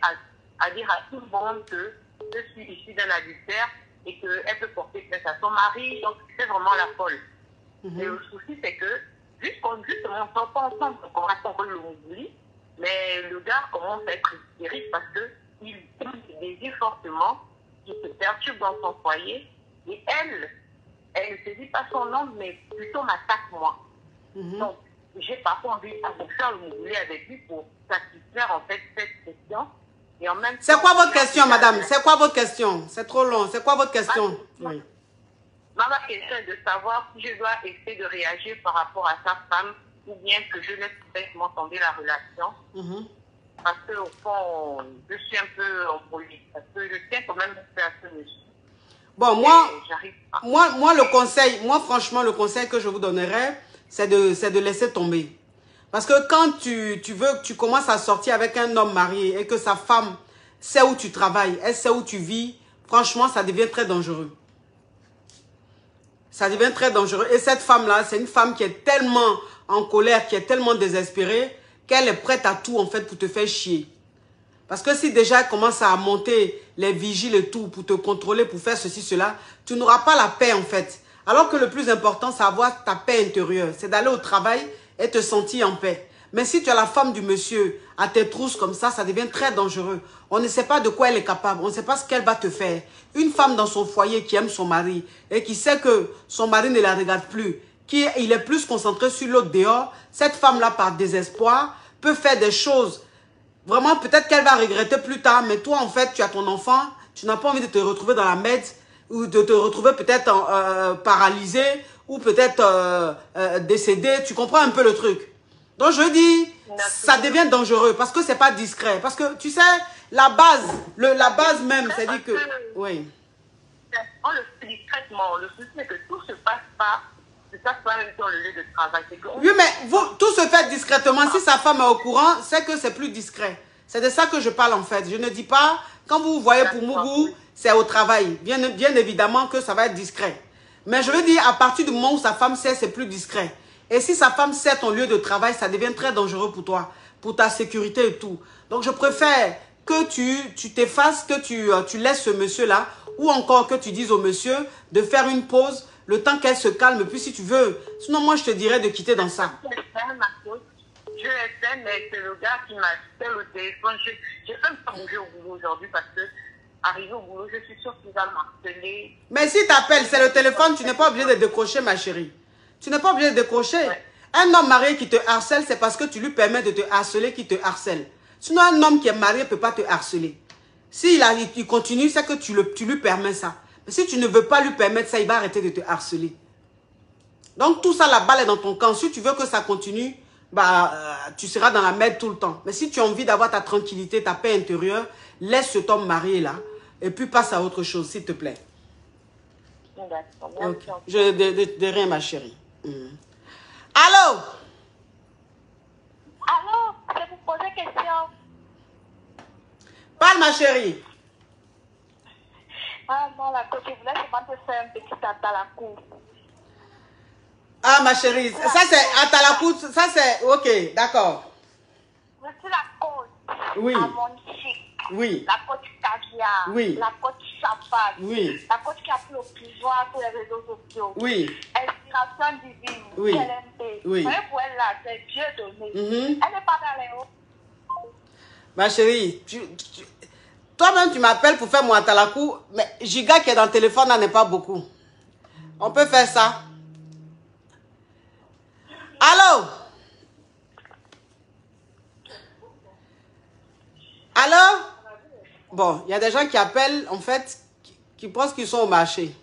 à dire à tout le monde que je suis issue d'un adultère et qu'elle peut porter plainte à son mari. Donc, c'est vraiment la folle. Et le souci, c'est que, justement, on ne sort pas ensemble, on raconte le mobilier, mais le gars commence à être hystérique parce qu'il désire fortement, il se perturbe dans son foyer et elle ne saisit pas son nom, mais plutôt m'attaque moi. Donc, j'ai parfois envie de faire le mobilier avec lui pour satisfaire en fait cette question. Et en même temps, c'est quoi votre question, madame? C'est quoi votre question? C'est trop long. C'est quoi votre question? Oui. Ma question est de savoir si je dois essayer de réagir par rapport à sa femme ou bien que je laisse complètement tomber la relation. Parce qu'au fond, je suis un peu embrouillée. Parce que je tiens quand même à faire ce monsieur. Bon, moi, le conseil, franchement, le conseil que je vous donnerais, c'est de laisser tomber. Parce que quand tu veux que tu commences à sortir avec un homme marié et que sa femme sait où tu travailles, elle sait où tu vis, franchement, ça devient très dangereux. Ça devient très dangereux. Et cette femme-là, c'est une femme qui est tellement en colère, qui est tellement désespérée, qu'elle est prête à tout, en fait, pour te faire chier. Parce que si déjà elle commence à monter les vigiles et tout, pour te contrôler, pour faire ceci, cela, tu n'auras pas la paix, en fait. Alors que le plus important, c'est avoir ta paix intérieure. C'est d'aller au travail et te sentir en paix. Mais si tu as la femme du monsieur à tes trousses comme ça devient très dangereux. On ne sait pas de quoi elle est capable. On ne sait pas ce qu'elle va te faire. Une femme dans son foyer qui aime son mari et qui sait que son mari ne la regarde plus, il est plus concentré sur l'autre dehors, cette femme-là, par désespoir, peut faire des choses. Vraiment, peut-être qu'elle va regretter plus tard. Mais toi, en fait, tu as ton enfant. Tu n'as pas envie de te retrouver dans la merde ou de te retrouver peut-être paralysé ou peut-être décédé. Tu comprends un peu le truc. Donc, je dis, ça devient dangereux parce que c'est pas discret. Parce que, tu sais, la base même, c'est dit que... Oui. On le fait discrètement. Le souci, c'est que tout se passe pas. Ça se passe même sur le lieu de travail. Oui, mais tout se fait discrètement. Si sa femme est au courant, c'est que c'est plus discret. C'est de ça que je parle en fait. Je ne dis pas, quand vous voyez pour Mougou, c'est au travail. Bien évidemment que ça va être discret. Mais je veux dire, à partir du moment où sa femme sait, c'est plus discret. Et si sa femme sait ton lieu de travail, ça devient très dangereux pour toi, pour ta sécurité et tout. Donc, je préfère que tu t'effaces, que tu laisses ce monsieur-là, ou encore que tu dises au monsieur de faire une pause, le temps qu'elle se calme, puis si tu veux. Sinon, moi, je te dirais de quitter dans ça. Je l'ai fait, mais c'est le gars qui m'a fait le téléphone. Je ne peux pas bouger au boulot aujourd'hui parce que, arrivé au boulot, je suis sûre qu'il va m'harceler. Mais si tu appelles, c'est le téléphone, tu n'es pas obligé de décrocher, ma chérie. Tu n'es pas obligé de décrocher. Ouais. Un homme marié qui te harcèle, c'est parce que tu lui permets de te harceler qu'il te harcèle. Sinon, un homme qui est marié ne peut pas te harceler. S'il continue, c'est que tu lui permets ça. Mais si tu ne veux pas lui permettre ça, il va arrêter de te harceler. Donc, tout ça, la balle est dans ton camp. Si tu veux que ça continue, tu seras dans la merde tout le temps. Mais si tu as envie d'avoir ta tranquillité, ta paix intérieure, laisse cet homme marié là et puis passe à autre chose, s'il te plaît. D'accord. Okay. De rien, ma chérie. Allô? Allô? Je vais vous poser une question. Parle, ma chérie. Ah non, la coach, je voulais seulement te faire un petit atalakou. Ah, ma chérie, ça c'est atalakou, ça c'est... Ok, d'accord. Je suis la coach. Oui. À mon chic. Oui. La coach caviar. Oui. La coach champagne. Oui. La coach qui a pris au pouvoir sur les réseaux sociaux. Oui. Inspiration divine. Oui. LMP. Oui. Vous voyez, pour elle là, c'est Dieu donné. Elle n'est pas dans les hauts. Ma chérie, toi-même tu m'appelles pour faire mon atalakou, mais Giga qui est dans le téléphone n'en est pas beaucoup. On peut faire ça. Allô? Allô? Bon, il y a des gens qui appellent, en fait, qui pensent qu'ils sont au marché.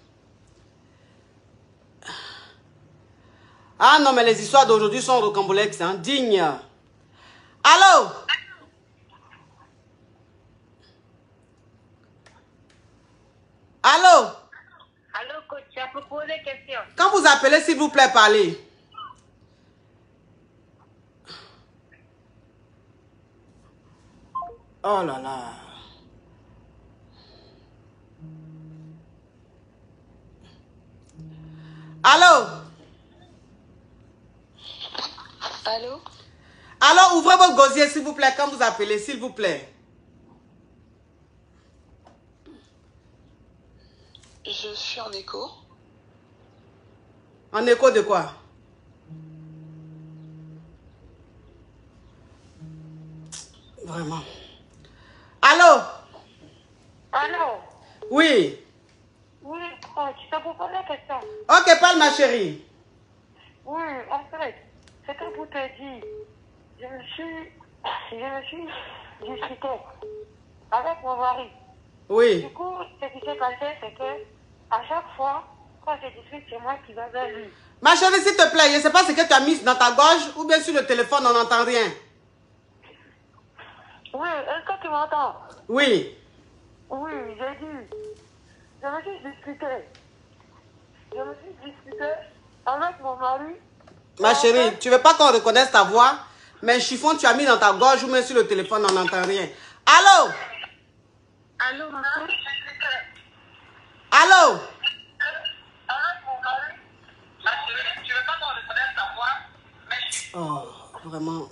Ah non, mais les histoires d'aujourd'hui sont rocambolesques, hein, dignes. Allô? Allô? Allô, coach, tu as posé des questions. Quand vous appelez, s'il vous plaît, parlez. Oh là là. Allô? Allô? Alors, ouvrez vos gosiers, s'il vous plaît, quand vous appelez, s'il vous plaît. Je suis en écho. En écho de quoi? Vraiment. Allô? Allô? Oui. Oui, coach, je te pose la question. Ok, parle ma chérie. Oui, en fait, c'est comme pour te dire, je me suis disputée avec mon mari. Oui. Du coup, ce qui s'est passé, c'est que à chaque fois, quand je discute, c'est moi qui vais vers lui. Ma chérie, s'il te plaît, je ne sais pas ce que tu as mis dans ta gorge ou bien sur le téléphone, on n'entend rien. Oui, est-ce que tu m'entends? Oui. Oui, j'ai dit, je me suis disputée. Je me suis disputée avec mon mari. Ma chérie, tu ne veux pas qu'on reconnaisse ta voix, mais chiffon, tu as mis dans ta gorge ou même sur le téléphone, on n'entend rien. Allô? Allô, ma soeur? Allô? Oh, vraiment.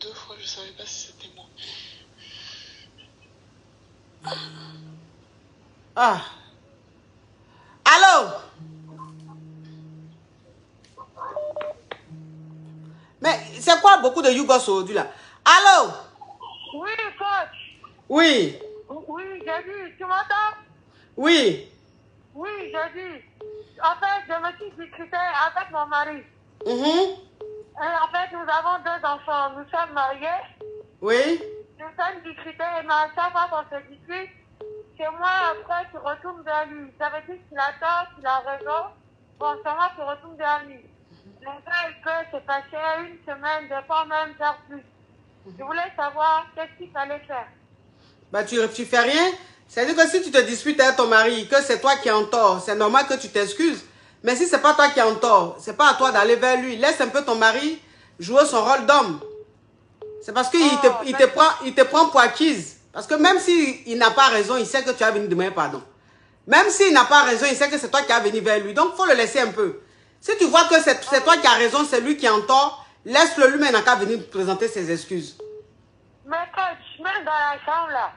Deux fois, je ne savais pas si c'était moi. Ah. Allô? Mais c'est quoi beaucoup de Yougos aujourd'hui là? Allô? Oui, coach. Oui. Oui, j'ai dit, tu m'entends? Oui. Oui, j'ai dit. En fait, je me suis disputée avec mon mari. Et en fait, nous avons 2 enfants. Nous sommes mariés. Oui. Nous sommes discutés, mais à chaque fois qu'on se dispute, c'est moi après qui retourne vers lui. Ça veut dire qu'il a tort, qu'il a raison. Bon, c'est moi qui retourne vers lui. Mais ça, il peut se passer 1 semaine, des fois même faire plus. Je voulais savoir qu'est-ce qu'il fallait faire. Bah, tu fais rien. C'est-à-dire que si tu te disputes avec ton mari, que c'est toi qui es en tort, c'est normal que tu t'excuses. Mais si c'est pas toi qui es en tort, c'est pas à toi d'aller vers lui. Laisse un peu ton mari jouer son rôle d'homme. C'est parce qu'il il te prend pour acquise. Parce que même s'il n'a pas raison, il sait que tu as venu demander pardon. Même s'il n'a pas raison, il sait que c'est toi qui as venu vers lui. Donc, il faut le laisser un peu. Si tu vois que c'est toi qui as raison, c'est lui qui est en tort, laisse-le lui, mais il n'a qu'à venir présenter ses excuses. Mais coach, même dans la chambre là,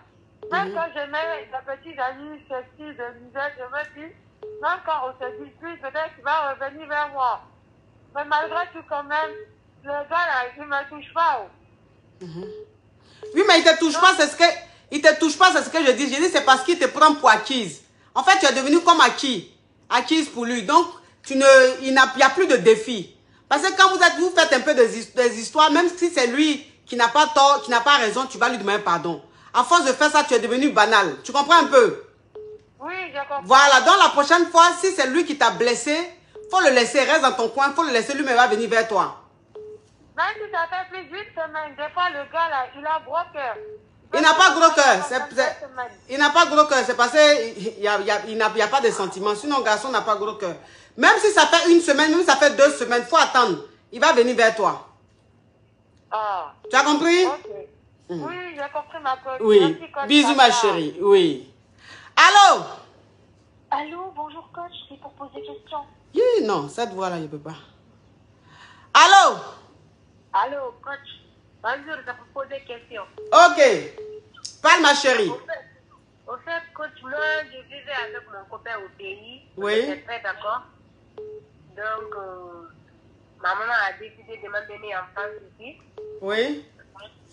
même quand je mets des petits amis, ceci, de misère, je me dis, même quand on se dispute, peut-être qu'il va revenir vers moi. Mais malgré tout, quand même, le gars là, il ne me touche pas. Oui, mais il te touche pas, c'est ce que... Il te touche pas, c'est ce que je dis. Je dis, c'est parce qu'il te prend pour acquise. En fait, tu es devenu comme acquis. Acquise pour lui. Donc, il n'y a plus de défi. Parce que quand vous faites un peu des histoires, même si c'est lui qui n'a pas tort, qui n'a pas raison, tu vas lui demander pardon. À force de faire ça, tu es devenu banal. Tu comprends un peu? Oui, je comprends. Voilà, donc la prochaine fois, si c'est lui qui t'a blessé, faut le laisser, reste dans ton coin, faut le laisser, lui-même va venir vers toi. Même si ça fait plus d'1 semaine, des fois, le gars là, il a gros cœur. Il n'a pas gros cœur. Il n'a pas gros cœur. C'est parce qu'il n'y a pas de sentiments. Sinon, le garçon n'a pas gros cœur. Même si ça fait 1 semaine, même si ça fait 2 semaines, il faut attendre. Il va venir vers toi. Ah. Tu as compris? Okay. Oui, j'ai compris ma copine. Oui. Bisous, ma chérie. Oui. Allô? Allô, bonjour coach, c'est pour poser question. Oui, non, cette voix-là, je ne peux pas. Allô? Allô, coach. Bonjour, je peux poser question. Ok. Parle, ma chérie. Au fait, coach, moi, je vivais avec mon copain au pays. Oui. J'étais très d'accord. Donc, ma maman a décidé de m'amener en France ici. Oui.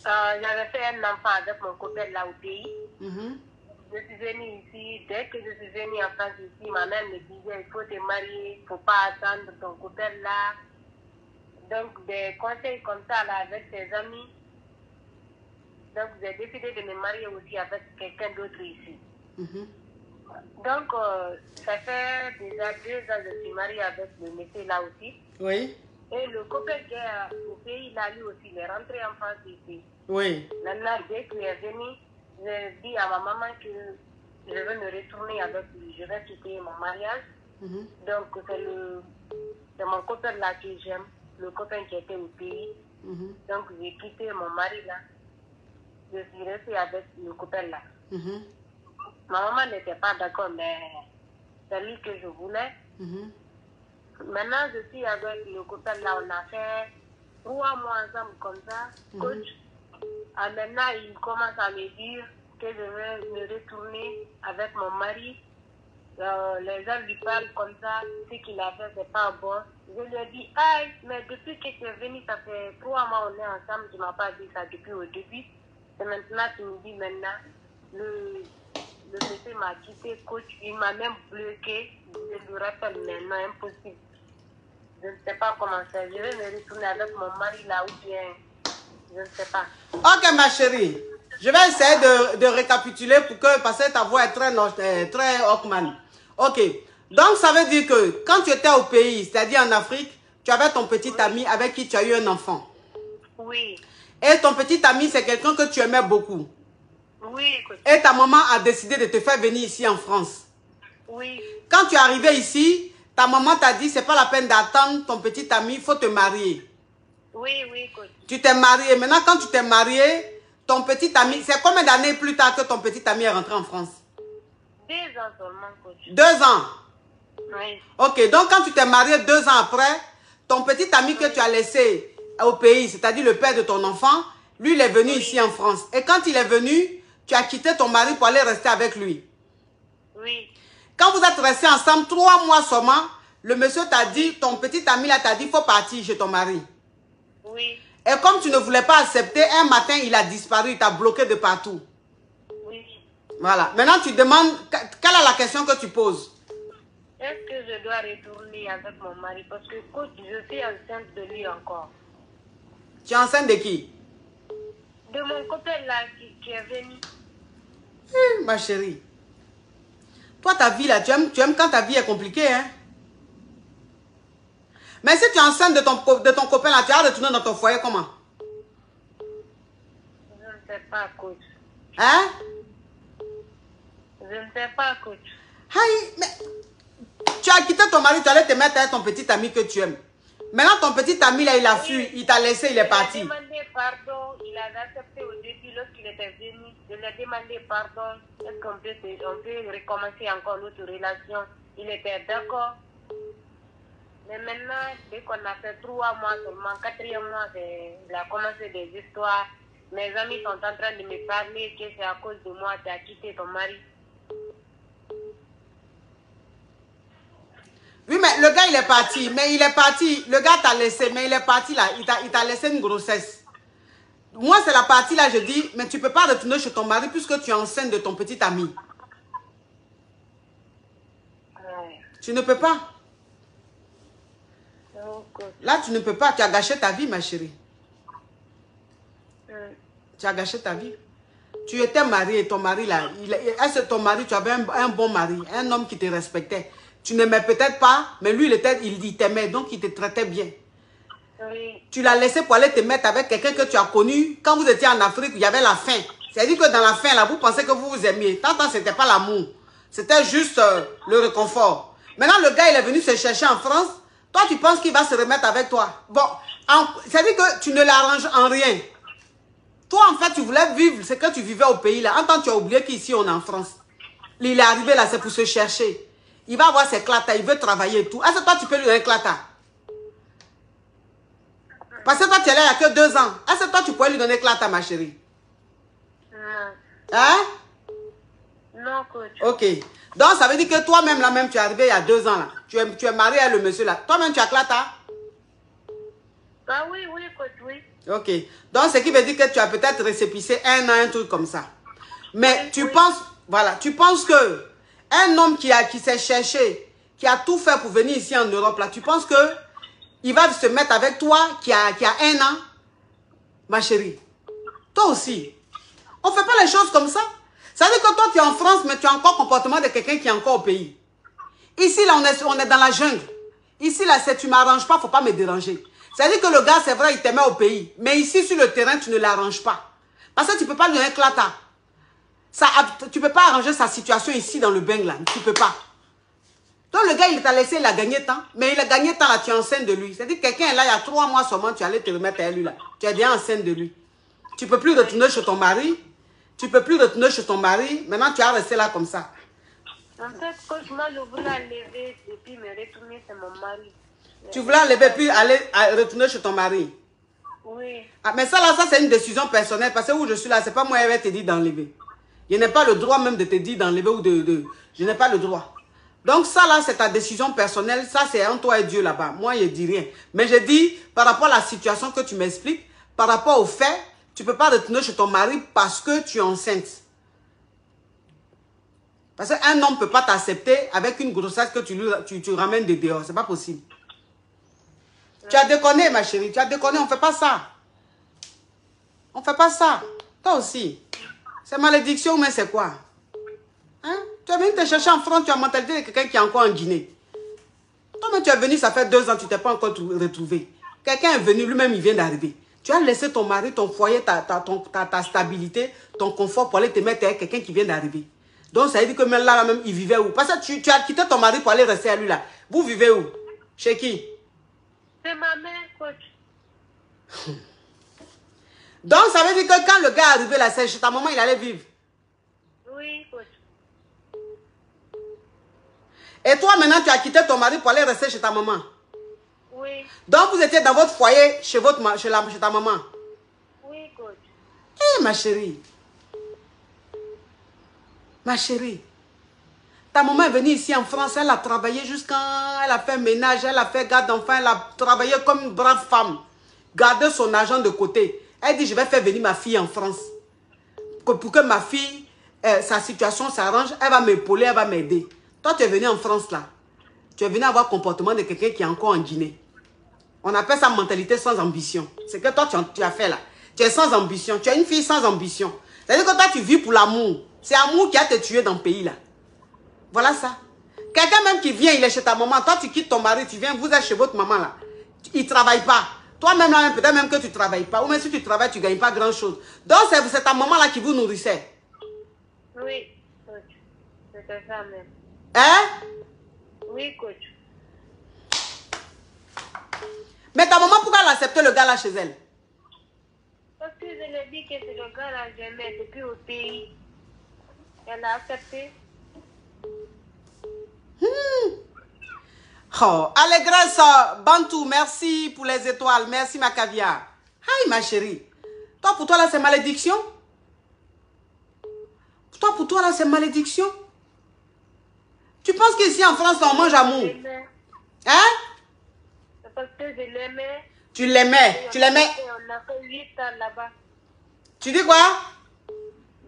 J'avais fait un enfant avec mon copain là au pays. Je suis venue ici. Dès que je suis venue en France ici, ma mère me disait il faut te marier, il ne faut pas attendre ton copain là. Donc, des conseils comme ça là avec ses amis. Donc, j'ai décidé de me marier aussi avec quelqu'un d'autre ici. Donc, ça fait déjà 2 ans que je suis mariée avec le monsieur là aussi. Oui. Et le copain qui est au pays là, lui aussi, il est rentré en France ici. Oui. Maintenant, dès qu'il est venu, j'ai dit à ma maman que je vais me retourner avec lui. Je vais quitter mon mariage. Donc, c'est mon copain là que j'aime, le copain qui était au pays. Donc, j'ai quitté mon mari là. Je suis restée avec le copain là. Ma maman n'était pas d'accord, mais C'est lui que je voulais. Maintenant, je suis avec le copain là, on a fait 3 mois ensemble comme ça. Coach, maintenant, il commence à me dire que je vais me retourner avec mon mari. Les gens lui parlent comme ça, ce qu'il a fait, c'est pas bon. Je lui ai dit, aïe, mais depuis que tu es venu, ça fait 3 mois on est ensemble, tu m'as pas dit ça depuis au début. Et maintenant, tu me dis maintenant, le monsieur m'a quitté, coach, il m'a même bloqué. Je lui rappelle maintenant, impossible. Je ne sais pas comment faire. Je vais me retourner avec mon mari là ou bien, je ne sais pas. Ok, ma chérie. Je vais essayer de récapituler parce que ta voix est très Hawkman. Ok. Donc, ça veut dire que quand tu étais au pays, c'est-à-dire en Afrique, tu avais ton petit ami avec qui tu as eu un enfant. Oui. Et ton petit ami, c'est quelqu'un que tu aimais beaucoup. Oui, écoute. Et ta maman a décidé de te faire venir ici en France. Oui. Quand tu es arrivé ici, ta maman t'a dit, c'est pas la peine d'attendre ton petit ami, il faut te marier. Oui, oui, écoute. Tu t'es marié. Maintenant, quand tu t'es marié, ton petit ami, c'est combien d'années plus tard que ton petit ami est rentré en France? 2 ans seulement, coach. 2 ans. Oui. Ok, donc quand tu t'es marié 2 ans après, ton petit ami que tu as laissé au pays, c'est-à-dire le père de ton enfant, lui, il est venu ici en France. Et quand il est venu, tu as quitté ton mari pour aller rester avec lui. Oui. Quand vous êtes restés ensemble 3 mois seulement, le monsieur t'a dit, ton petit ami là t'a dit, il faut partir chez ton mari. Oui. Et comme tu ne voulais pas accepter, un matin, il a disparu, il t'a bloqué de partout. Oui. Voilà. Maintenant, tu demandes, quelle est la question que tu poses? Est-ce que je dois retourner avec mon mari? Parce que, coach, je suis enceinte de lui encore. Tu es enceinte de qui? De mon copain là qui est venu. Ma chérie. Toi, ta vie là, tu aimes quand ta vie est compliquée, hein? Mais si tu es enceinte de ton copain là, tu vas retourner dans ton foyer comment? Je ne sais pas, coach. Hein? Je ne sais pas, coach. Aïe, mais tu as quitté ton mari, tu allais te mettre avec ton petit ami que tu aimes. Maintenant, ton petit ami là, il a fui, il t'a laissé, il est parti. Il a demandé pardon, il a accepté au début lorsqu'il était venu. Je lui ai demandé pardon. Est-ce qu'on peut recommencer encore notre relation? Il était d'accord. Mais maintenant, dès qu'on a fait 3 mois seulement, 4e mois, il a commencé des histoires. Mes amis sont en train de me parler que c'est à cause de moi que tu as quitté ton mari. Oui, mais le gars, il est parti. Mais il est parti. Le gars t'a laissé, mais il est parti là. Il t'a laissé une grossesse. Moi, c'est la partie là, je dis, mais tu ne peux pas retourner chez ton mari puisque tu es enceinte de ton petit ami. Ouais. Tu ne peux pas. Donc, Là, tu ne peux pas. Tu as gâché ta vie, ma chérie. Tu as gâché ta vie. Tu étais mariée, ton mari là. Est-ce que ton mari, tu avais un bon mari, un homme qui te respectait? Tu n'aimais peut-être pas, mais lui, il t'aimait, donc il te traitait bien. oui. Tu l'as laissé pour aller te mettre avec quelqu'un que tu as connu. Quand vous étiez en Afrique, il y avait la faim. C'est-à-dire que dans la faim, là, vous pensez que vous vous aimiez. Tant ce n'était pas l'amour. C'était juste le réconfort. Maintenant, le gars, il est venu se chercher en France. Toi, tu penses qu'il va se remettre avec toi. Bon, c'est-à-dire que tu ne l'arranges en rien. Toi, en fait, tu voulais vivre ce que tu vivais au pays, là. En tant que tu as oublié qu'ici, on est en France. Il est arrivé là, c'est pour se chercher. Il va avoir ses clatas, il veut travailler et tout. Est-ce que toi, tu peux lui donner un clata? Parce que toi, tu es là il n'y a que 2 ans. Est-ce que toi, tu pourrais lui donner un clata, ma chérie? Non. Hein? Non, coach. Ok. Donc, ça veut dire que toi-même, là, même, tu es arrivé il y a 2 ans, là. Tu es marié avec le monsieur, là. Toi-même, tu as clata? Ah oui, oui, coach, oui. Ok. Donc, ce qui veut dire que tu as peut-être récépissé 1 an, un truc comme ça. Mais oui, tu oui. penses, voilà, tu penses que un homme qui s'est cherché, qui a tout fait pour venir ici en Europe, là, tu penses que il va se mettre avec toi qui a 1 an? Ma chérie, toi aussi. On ne fait pas les choses comme ça. Ça veut dire que toi, tu es en France, mais tu as encore le comportement de quelqu'un qui est encore au pays. Ici, là, on est dans la jungle. Ici, là, si tu ne m'arranges pas, il ne faut pas me déranger. Ça veut dire que le gars, c'est vrai, il t'aimait au pays. Mais ici, sur le terrain, tu ne l'arranges pas. Parce que tu ne peux pas lui donner un clata. Tu ne peux pas arranger sa situation ici dans le Bengla. Tu ne peux pas. Donc le gars, il t'a laissé, il a gagné temps. Mais il a gagné temps là, tu es enceinte de lui. C'est-à-dire que quelqu'un est là, il y a 3 mois seulement, tu allais te remettre à lui là. Tu es déjà enceinte de lui. Tu ne peux plus retourner chez ton mari. Tu ne peux plus retourner chez ton mari. Maintenant, tu as resté là comme ça. En fait, coach, moi, je voulais enlever et puis me retourner chez mon mari. Tu voulais enlever puis aller retourner chez ton mari? Oui. Ah, mais ça là, ça c'est une décision personnelle. Parce que où je suis là, c'est pas moi qui vais te dire d'enlever. Je n'ai pas le droit même de te dire d'enlever ou de... Je n'ai pas le droit. Donc ça là, c'est ta décision personnelle. Ça c'est entre toi et Dieu là-bas. Moi, je dis rien. Mais je dis, par rapport à la situation que tu m'expliques, par rapport au fait, tu ne peux pas retourner chez ton mari parce que tu es enceinte. Parce qu'un homme ne peut pas t'accepter avec une grossesse que tu ramènes de dehors. C'est pas possible. Tu as déconné, ma chérie. Tu as déconné. On ne fait pas ça. On ne fait pas ça. Toi aussi. C'est malédiction, mais c'est quoi? Hein? Tu es venu te chercher en France, tu as mentalité de quelqu'un qui est encore en Guinée. Toi-même, tu es venu, ça fait 2 ans, tu ne t'es pas encore retrouvé. Quelqu'un est venu, lui-même, il vient d'arriver. Tu as laissé ton mari, ton foyer, ta stabilité, ton confort pour aller te mettre avec quelqu'un qui vient d'arriver. Donc, ça veut dire que même là, même, il vivait où? Parce que tu as quitté ton mari pour aller rester à lui là. Vous vivez où? Chez qui? C'est ma mère, coach. Donc, ça veut dire que quand le gars est arrivé là, c'est chez ta maman, il allait vivre. Oui, coach. Et toi, maintenant, tu as quitté ton mari pour aller rester chez ta maman. Oui. Donc, vous étiez dans votre foyer chez ta maman. Oui, coach. Eh, ma chérie. Ma chérie. Ta maman est venue ici en France, elle a travaillé elle a fait ménage, elle a fait garde d'enfants, elle a travaillé comme une brave femme. Garder son argent de côté. Elle dit, je vais faire venir ma fille en France. Pour que ma fille, sa situation s'arrange, elle va m'épauler, elle va m'aider. Toi, tu es venu en France là. Tu es venu avoir le comportement de quelqu'un qui est encore en Guinée. On appelle ça mentalité sans ambition. C'est que toi, tu as fait là. Tu es sans ambition. Tu es une fille sans ambition. C'est-à-dire que toi, tu vis pour l'amour. C'est l'amour qui a te tué dans le pays là. Voilà ça. Quelqu'un même qui vient, il est chez ta maman. Toi, tu quittes ton mari, tu viens, vous êtes chez votre maman là. Il ne travaille pas. Toi-même là, peut-être même que tu ne travailles pas. Ou même si tu travailles, tu ne gagnes pas grand-chose. Donc, c'est ta maman là qui vous nourrissait. Oui, coach. C'était ça même. Hein? Oui, coach. Mais ta maman, pourquoi elle a accepté le gars là chez elle? Parce que je lui ai dit que c'est le gars là, j'aimais depuis au pays. Elle a accepté. Oh, allégresse, Bantou, merci pour les étoiles. Merci ma caviar. Aïe, ma chérie. Toi, pour toi là, c'est malédiction? Toi, pour toi là, c'est malédiction? Tu penses qu'ici en France, on mange amour? Hein? C'est parce que je l'aimais. Tu l'aimais? Tu l'aimais? On a fait 8 ans là-bas. Tu dis quoi?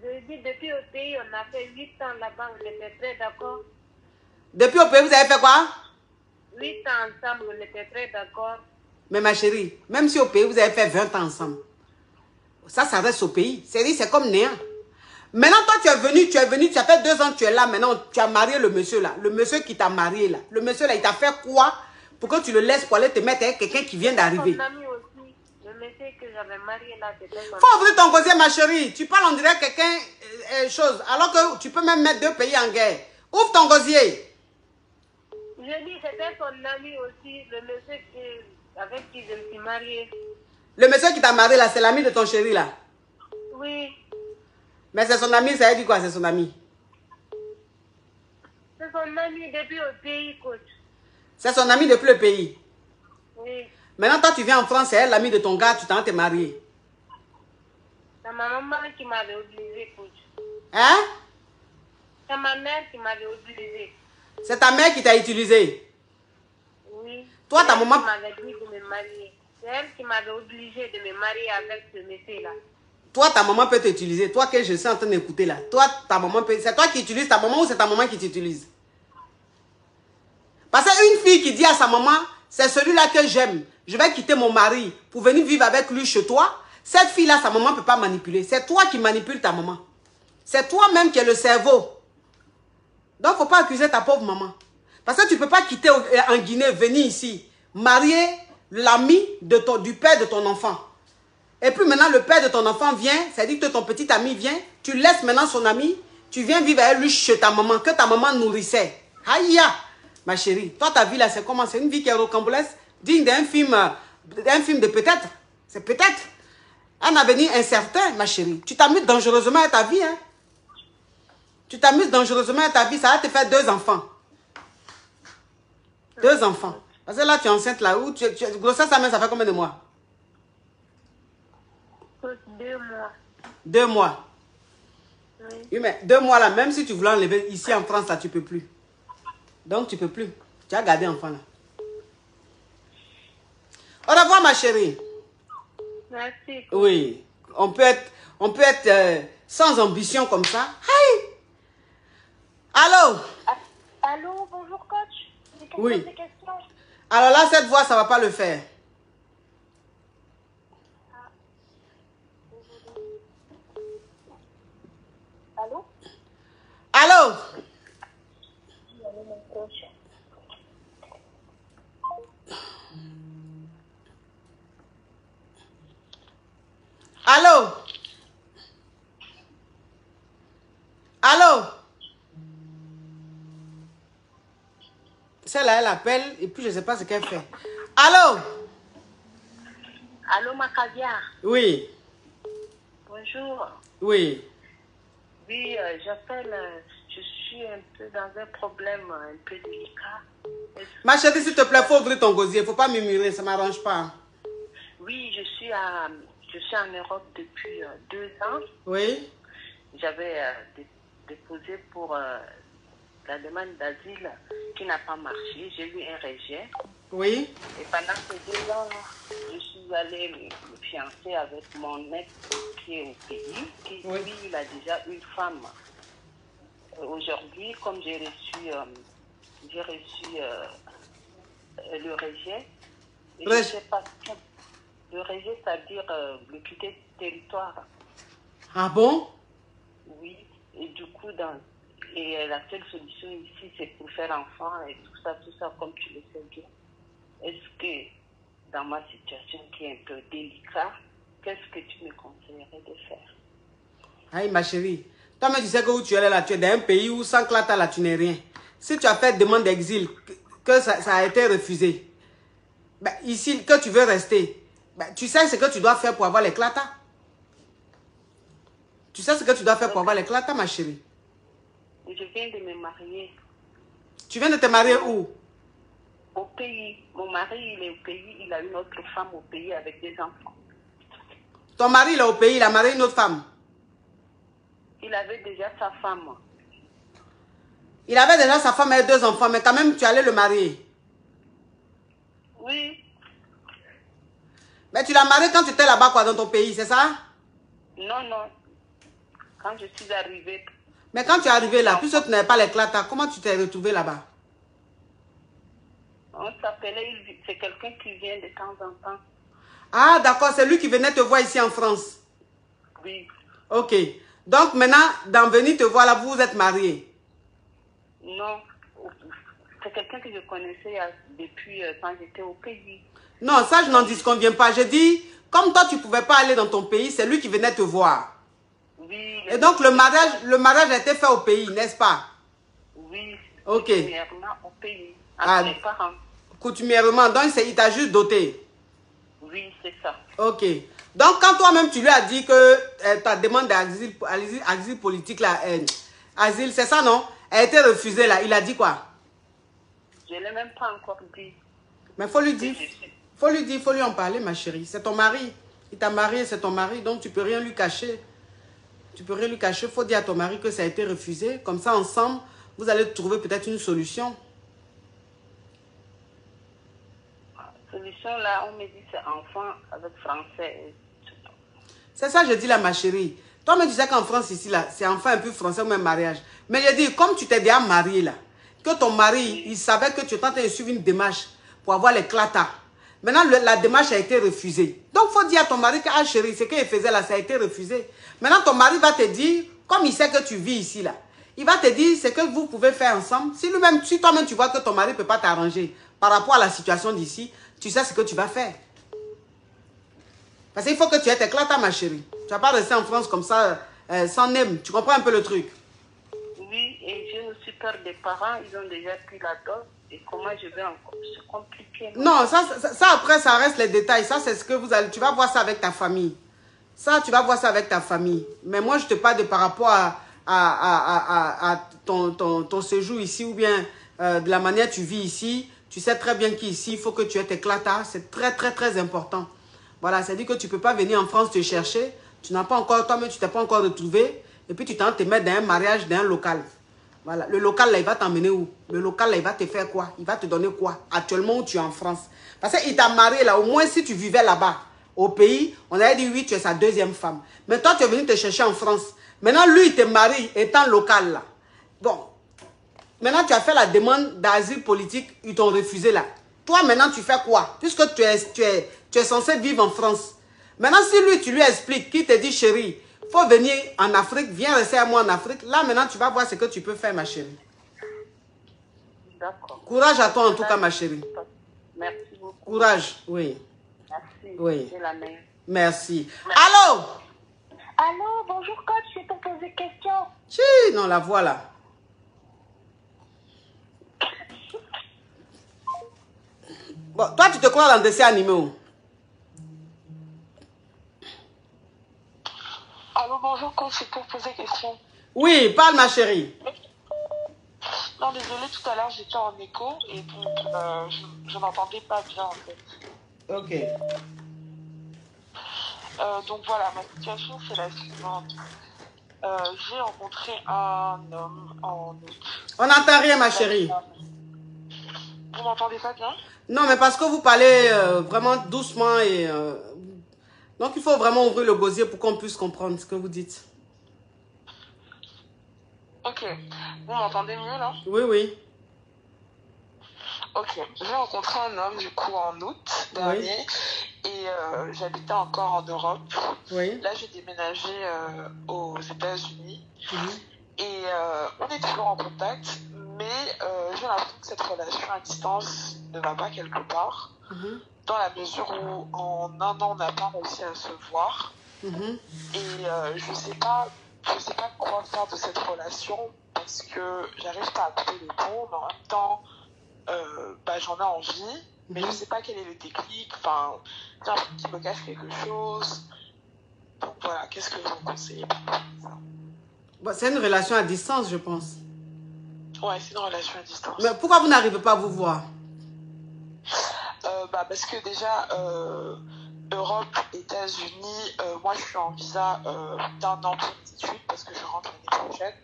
Je dis, depuis au pays, on a fait 8 ans là-bas, on était très d'accord. Depuis au pays, vous avez fait quoi? 8 ans ensemble, on était très d'accord. Mais ma chérie, même si au pays, vous avez fait 20 ans ensemble, ça reste au pays. C'est comme néant. Maintenant, toi, tu es venu, tu as fait 2 ans, tu es là, maintenant, tu as marié le monsieur là. Le monsieur qui t'a marié là. Le monsieur là, il t'a fait quoi pour que tu le laisses pour aller te mettre avec quelqu'un qui vient d'arriver? Mon ami aussi, le monsieur que j'avais marié là, c'était son... Faut ouvrir ton gosier, ma chérie. Tu parles, on dirait quelqu'un, chose, alors que tu peux même mettre 2 pays en guerre. Ouvre ton gosier. Je dis, c'était son ami aussi, le monsieur avec qui je me suis mariée. Le monsieur qui t'a marié là, c'est l'ami de ton chéri là? Oui. Mais c'est son ami, ça veut dire quoi, c'est son ami? C'est son ami depuis au pays, coach. C'est son ami depuis le pays? Oui. Maintenant, toi, tu viens en France, c'est elle l'ami de ton gars, tu t'es marié. C'est ma maman qui m'avait obligé, coach. Hein? C'est ma mère qui m'avait obligé. C'est ta mère qui t'a utilisé? Oui. Toi, ta maman... C'est elle qui m'avait dit de me marier. C'est elle qui m'avait obligé de me marier avec ce monsieur-là. Toi, ta maman peut t'utiliser. Toi que je suis en train d'écouter là. Toi, ta maman peut... C'est toi qui utilises ta maman ou c'est ta maman qui t'utilise? Parce qu'une fille qui dit à sa maman, c'est celui-là que j'aime. Je vais quitter mon mari pour venir vivre avec lui chez toi. Cette fille-là, sa maman ne peut pas manipuler. C'est toi qui manipules ta maman. C'est toi-même qui es le cerveau. Donc, il ne faut pas accuser ta pauvre maman. Parce que tu ne peux pas quitter en Guinée, venir ici, marier l'ami du père de ton enfant. Et puis maintenant, le père de ton enfant vient, c'est-à-dire que ton petit ami vient, tu laisses maintenant son ami, tu viens vivre avec lui chez ta maman, que ta maman nourrissait. Aïe, ma chérie, toi, ta vie là, c'est comment? C'est une vie qui est rocambolesque, digne d'un film de peut-être. C'est peut-être un avenir incertain, ma chérie. Tu t'amuses dangereusement à ta vie, hein? Tu t'amuses dangereusement à ta vie, ça va te faire 2 enfants. 2 enfants. Parce que là, tu es enceinte là où grossesse, ça fait combien de mois? 2 mois. 2 mois. Oui. Oui, mais 2 mois là, même si tu voulais enlever ici en France, là, tu peux plus. Donc, tu peux plus. Tu as gardé enfant là. Au revoir, ma chérie. Merci. Oui. On peut être sans ambition comme ça. Hey! Allô? Allô, bonjour coach. Oui. Des questions. Alors là, cette voix, ça va pas le faire. Allô? Allô? Allô, mon coach. Allô? Allô? Celle-là, elle appelle et puis je ne sais pas ce qu'elle fait. Allô? Allô, ma caviar. Oui. Bonjour. Oui. Oui, j'appelle. Je suis un peu dans un problème un peu délicat. Ma chérie, s'il te plaît, il faut ouvrir ton gosier. Il ne faut pas murmurer, ça ne m'arrange pas. Oui, je suis en Europe depuis 2 ans. Oui. J'avais déposé pour la demande d'asile qui n'a pas marché. J'ai eu un rejet. Oui. Et pendant ces 2 ans, je suis allée me fiancer avec mon ex qui est au pays, qui Oui. lui, il a déjà une femme. Aujourd'hui, comme j'ai reçu le rejet, et je ne sais pas, le rejet, c'est-à-dire le quitter territoire. Ah bon? Oui, et du coup, et la seule solution ici, c'est pour faire enfant et tout ça, comme tu le sais bien. Est-ce que, dans ma situation qui est un peu délicate, qu'est-ce que tu me conseillerais de faire? Aïe, ma chérie. Toi-même, tu sais que où tu es là, tu es dans un pays où sans clata, là, tu n'es rien. Si tu as fait demande d'exil, que ça a été refusé, ben, ici, que tu veux rester, ben, tu sais ce que tu dois faire pour avoir les clatas. Tu sais ce que tu dois faire pour avoir les clatas, ma chérie. Je viens de me marier. Tu viens de te marier où? Au pays. Mon mari, il est au pays. Il a une autre femme au pays avec 2 enfants. Ton mari, il est au pays, il a marié une autre femme. Il avait déjà sa femme. Il avait déjà sa femme et 2 enfants, mais quand même, tu allais le marier. Oui. Mais tu l'as marié quand tu étais là-bas, quoi, dans ton pays, c'est ça? Non, non. Quand je suis arrivée. Mais quand tu es arrivé là, puisque tu n'avais pas les clatas, comment tu t'es retrouvé là-bas? On s'appelait, c'est quelqu'un qui vient de temps en temps. Ah, d'accord, c'est lui qui venait te voir ici en France. Oui. Ok. Donc maintenant, d'en venir te voir là, vous vous êtes mariés? Non. C'est quelqu'un que je connaissais depuis quand j'étais au pays. Non, ça, je n'en disconviens pas. Je dis, comme toi, tu ne pouvais pas aller dans ton pays, c'est lui qui venait te voir. Oui. Et donc, le mariage a été fait au pays, n'est-ce pas? Oui. Ok. Coutumièrement au pays. Ah, Avec mes parents. coutumièrement, donc il t'a juste doté. Oui, c'est ça. Ok. Donc, quand toi-même, tu lui as dit que ta demande d'asile politique, là, asile, c'est ça, non? Elle a été refusée, là. Il a dit quoi? Je ne l'ai même pas encore dit. Mais il faut lui dire. Il faut lui en parler, ma chérie. C'est ton mari. Il t'a marié, c'est ton mari. Donc, tu ne peux rien lui cacher. Tu peux rien lui cacher. Il faut dire à ton mari que ça a été refusé. Comme ça, ensemble, vous allez trouver peut-être une solution. La solution, là, on me dit c'est enfant avec français. C'est ça, je dis là, ma chérie. Toi-même, tu sais qu'en France, ici, là, c'est enfant un peu français ou même mariage. Mais je dis, comme tu t'es déjà marié, là, que ton mari, il savait que tu étais en train de suivre une démarche pour avoir les clatas. Maintenant, la démarche a été refusée. Donc, il faut dire à ton mari que, ah chérie, ce qu'il faisait là, ça a été refusé. Maintenant, ton mari va te dire, comme il sait que tu vis ici, là, il va te dire ce que vous pouvez faire ensemble. Si si toi-même, tu vois que ton mari ne peut pas t'arranger par rapport à la situation d'ici, tu sais ce que tu vas faire. Parce qu'il faut que tu aies tes clatas, ma chérie. Tu ne vas pas rester en France comme ça, sans nem. Tu comprends un peu le truc? Oui, et j'ai aussi peur des parents. Ils ont déjà pris la dose. Et comment je vais encore? C'est compliqué. Non, ça après, ça reste les détails. Ça, c'est ce que tu vas voir ça avec ta famille. Ça, tu vas voir ça avec ta famille. Mais moi, je te parle de par rapport à ton séjour ici ou bien de la manière tu vis ici, tu sais très bien qu'ici, il faut que tu aies tes clatas. C'est très important. Voilà, c'est-à-dire que tu ne peux pas venir en France te chercher. Tu n'as pas encore, toi-même, tu t'es pas encore retrouvé. Et puis tu t'en te mettre dans un mariage, dans un local. Voilà, le local là, il va t'emmener où? Le local là, il va te faire quoi? Il va te donner quoi? Actuellement où tu es en France. Parce qu'il t'a marié là, au moins si tu vivais là-bas, au pays, on avait dit oui, tu es sa deuxième femme. Mais toi, tu es venu te chercher en France. Maintenant, lui, il te marie étant local là. Bon, maintenant, tu as fait la demande d'asile politique, ils t'ont refusé là. Toi, maintenant, tu fais quoi? Puisque tu es censé vivre en France. Maintenant, si lui, tu lui expliques, qu'il te dit, chérie, il faut venir en Afrique, viens rester à moi en Afrique. Là, maintenant, tu vas voir ce que tu peux faire, ma chérie. D'accord. Courage à toi, en tout cas, ma chérie. Merci beaucoup. Courage, oui. Merci. Oui. C'est la meilleure. Merci. Allô? Allô, bonjour coach, c'est pour poser question. Si, non, la voilà. Bon, toi, tu te crois dans le dessin animé où? Allô, bonjour, coach, c'est pour poser question. Oui, parle, ma chérie. Non, désolé, tout à l'heure, j'étais en écho et donc je n'entendais pas bien, en fait. Ok. Donc voilà, ma situation, c'est la suivante. J'ai rencontré un homme en août. On n'entend rien, ma chérie. Vous m'entendez pas bien? Non, mais parce que vous parlez vraiment doucement et... donc, il faut vraiment ouvrir le gosier pour qu'on puisse comprendre ce que vous dites. Ok. Vous m'entendez mieux, là? Oui, oui. Ok. J'ai rencontré un homme, du coup, en août dernier. Et j'habitais encore en Europe. Oui. Là, j'ai déménagé aux États-Unis. Mhm. Et on est toujours en contact. Mais j'ai l'impression que cette relation à distance ne va pas quelque part. Mhm. Dans la mesure où en un an, on n'a pas réussi à se voir. Mhm. Et je sais pas quoi faire de cette relation parce que j'arrive pas à couper les ponts, mais en même temps, j'en ai envie, mais je sais pas quel est le déclic. Enfin, j'ai l'impression qu'il me cache quelque chose. Donc voilà, qu'est-ce que vous conseillez par rapport à ça? Bon, c'est une relation à distance, je pense. Ouais, c'est une relation à distance. Mais pourquoi vous n'arrivez pas à vous voir? Parce que déjà, Europe, États-Unis, moi je suis en visa d'un an pour mes études parce que je rentre l'année prochaine.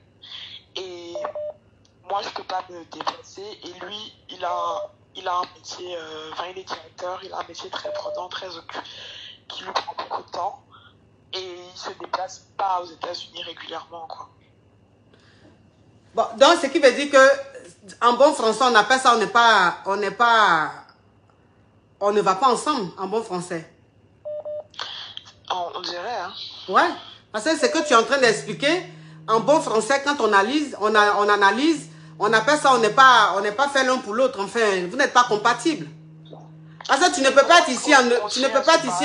Et moi je peux pas me déplacer. Et lui, il a un métier, il est directeur, il a un métier très prenant, très occupé, qui lui prend beaucoup de temps. Et il se déplace pas aux États-Unis régulièrement, quoi. Bon, donc, ce qui veut dire que, en bon français, on appelle ça, on ne va pas ensemble, en bon français. On dirait, hein. Ouais, parce que ce que tu es en train d'expliquer, en bon français, quand on analyse, on appelle ça, on n'est pas fait l'un pour l'autre. Enfin, vous n'êtes pas compatibles. Parce que tu ne peux pas être ici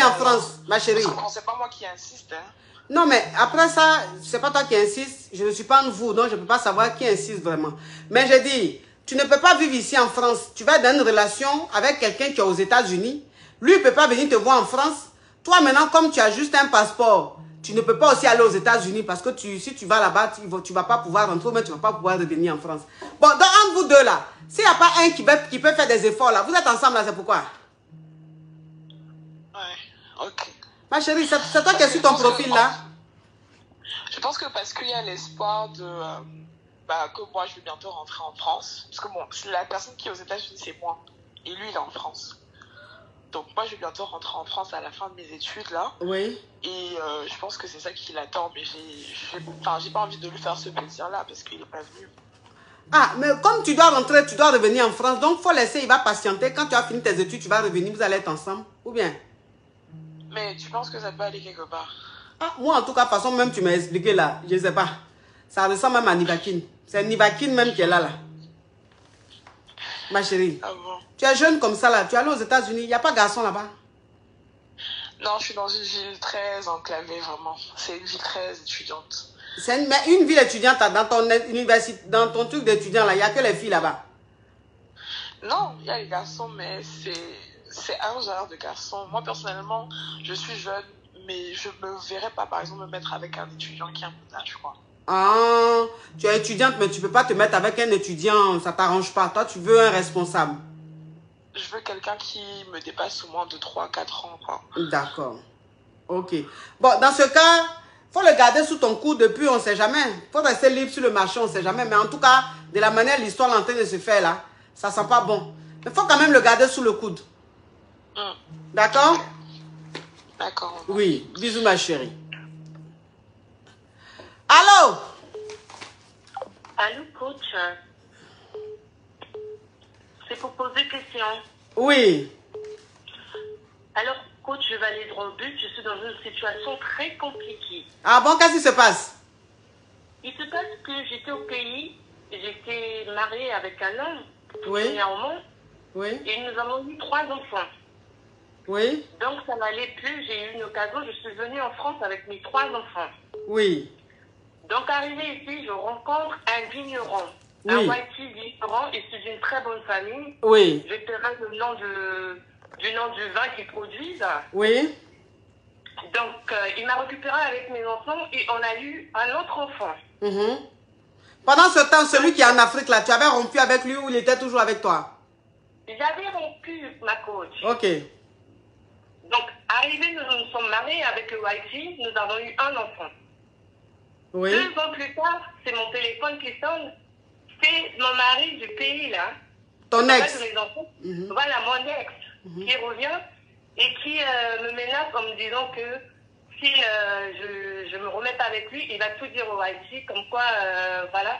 en France, ma chérie. C'est pas moi qui insiste, hein. Non, mais après ça, c'est pas toi qui insiste. Je ne suis pas en vous, donc je ne peux pas savoir qui insiste vraiment. Mais je dis, tu ne peux pas vivre ici en France. Tu vas dans une relation avec quelqu'un qui est aux États-Unis. Lui, il ne peut pas venir te voir en France. Toi, maintenant, comme tu as juste un passeport, tu ne peux pas aussi aller aux États-Unis parce que si tu vas là-bas, tu ne vas pas pouvoir rentrer, mais tu ne vas pas pouvoir revenir en France. Bon, donc, entre vous deux là, s'il n'y a pas un qui peut faire des efforts là, vous êtes ensemble là, c'est pourquoi? Ouais, ok. Ma chérie, c'est toi qui es sur ton profil là? Je pense que parce qu'il y a l'espoir de que moi je vais bientôt rentrer en France. Parce que bon, la personne qui est aux États-Unis, c'est moi. Et lui, il est en France. Donc moi, je vais bientôt rentrer en France à la fin de mes études là. Oui. Et je pense que c'est ça qu'il attend. Mais j'ai pas envie de lui faire ce plaisir là parce qu'il n'est pas venu. Ah, mais comme tu dois rentrer, tu dois revenir en France. Donc, il faut laisser, il va patienter. Quand tu as fini tes études, tu vas revenir, vous allez être ensemble. Ou bien? Mais tu penses que ça peut aller quelque part? Ah, moi, en tout cas, de toute façon, même tu m'as expliqué là, je ne sais pas. Ça ressemble même à Nivakine. C'est Nivakine même qui est là. Ma chérie. Ah bon? Tu es jeune comme ça là, tu es allé aux États-Unis, il n'y a pas de garçon là-bas? Non, je suis dans une ville très enclavée, vraiment. C'est une ville très étudiante. Mais une ville étudiante, dans ton université, dans ton truc d'étudiant là, il n'y a que les filles là-bas? Non, il y a les garçons, mais c'est un genre de garçons. Moi, personnellement, je suis jeune, mais je me verrais pas, par exemple, me mettre avec un étudiant qui a mon âge, quoi. Ah, tu es étudiante, mais tu ne peux pas te mettre avec un étudiant, ça ne t'arrange pas. Toi, tu veux un responsable. Je veux quelqu'un qui me dépasse au moins de 3-4 ans, quoi. D'accord. Ok. Bon, dans ce cas, il faut le garder sous ton coude depuis, on ne sait jamais. Il faut rester libre sur le marché, on ne sait jamais. Mais en tout cas, de la manière l'histoire est en train de se faire là, ça ne sent pas bon. Mais il faut quand même le garder sous le coude. D'accord? D'accord. Oui. Bisous, ma chérie. Allô? Allô, coach. C'est pour poser question. Oui. Alors, coach, je vais aller droit au but. Je suis dans une situation très compliquée. Ah bon, qu'est-ce qui se passe? Il se passe que j'étais au pays, j'étais mariée avec un homme, Oui. premièrement, Oui. et nous avons eu 3 enfants. Oui. Donc, ça n'allait plus. J'ai eu une occasion. Je suis venue en France avec mes 3 enfants. Oui. Donc, arrivé ici, je rencontre un vigneron. Oui. Un whitey vigneron, issu d'une très bonne famille. Oui. Je tairai le nom du nom du vin qu'ils produisent. Oui. Donc, il m'a récupéré avec mes enfants et on a eu un autre enfant. Pendant ce temps, celui qui est en Afrique, là, tu avais rompu avec lui ou il était toujours avec toi? J'avais rompu, ma coach. Ok. Donc, arrivé, nous nous sommes mariés avec le whitey, nous avons eu un enfant. Oui. 2 ans plus tard, c'est mon téléphone qui sonne. C'est mon mari du pays, là. Ton ex. Mes enfants. Voilà, mon ex qui revient et qui me menace en me disant que si je me remets pas avec lui, il va tout dire au whitey, comme quoi, voilà,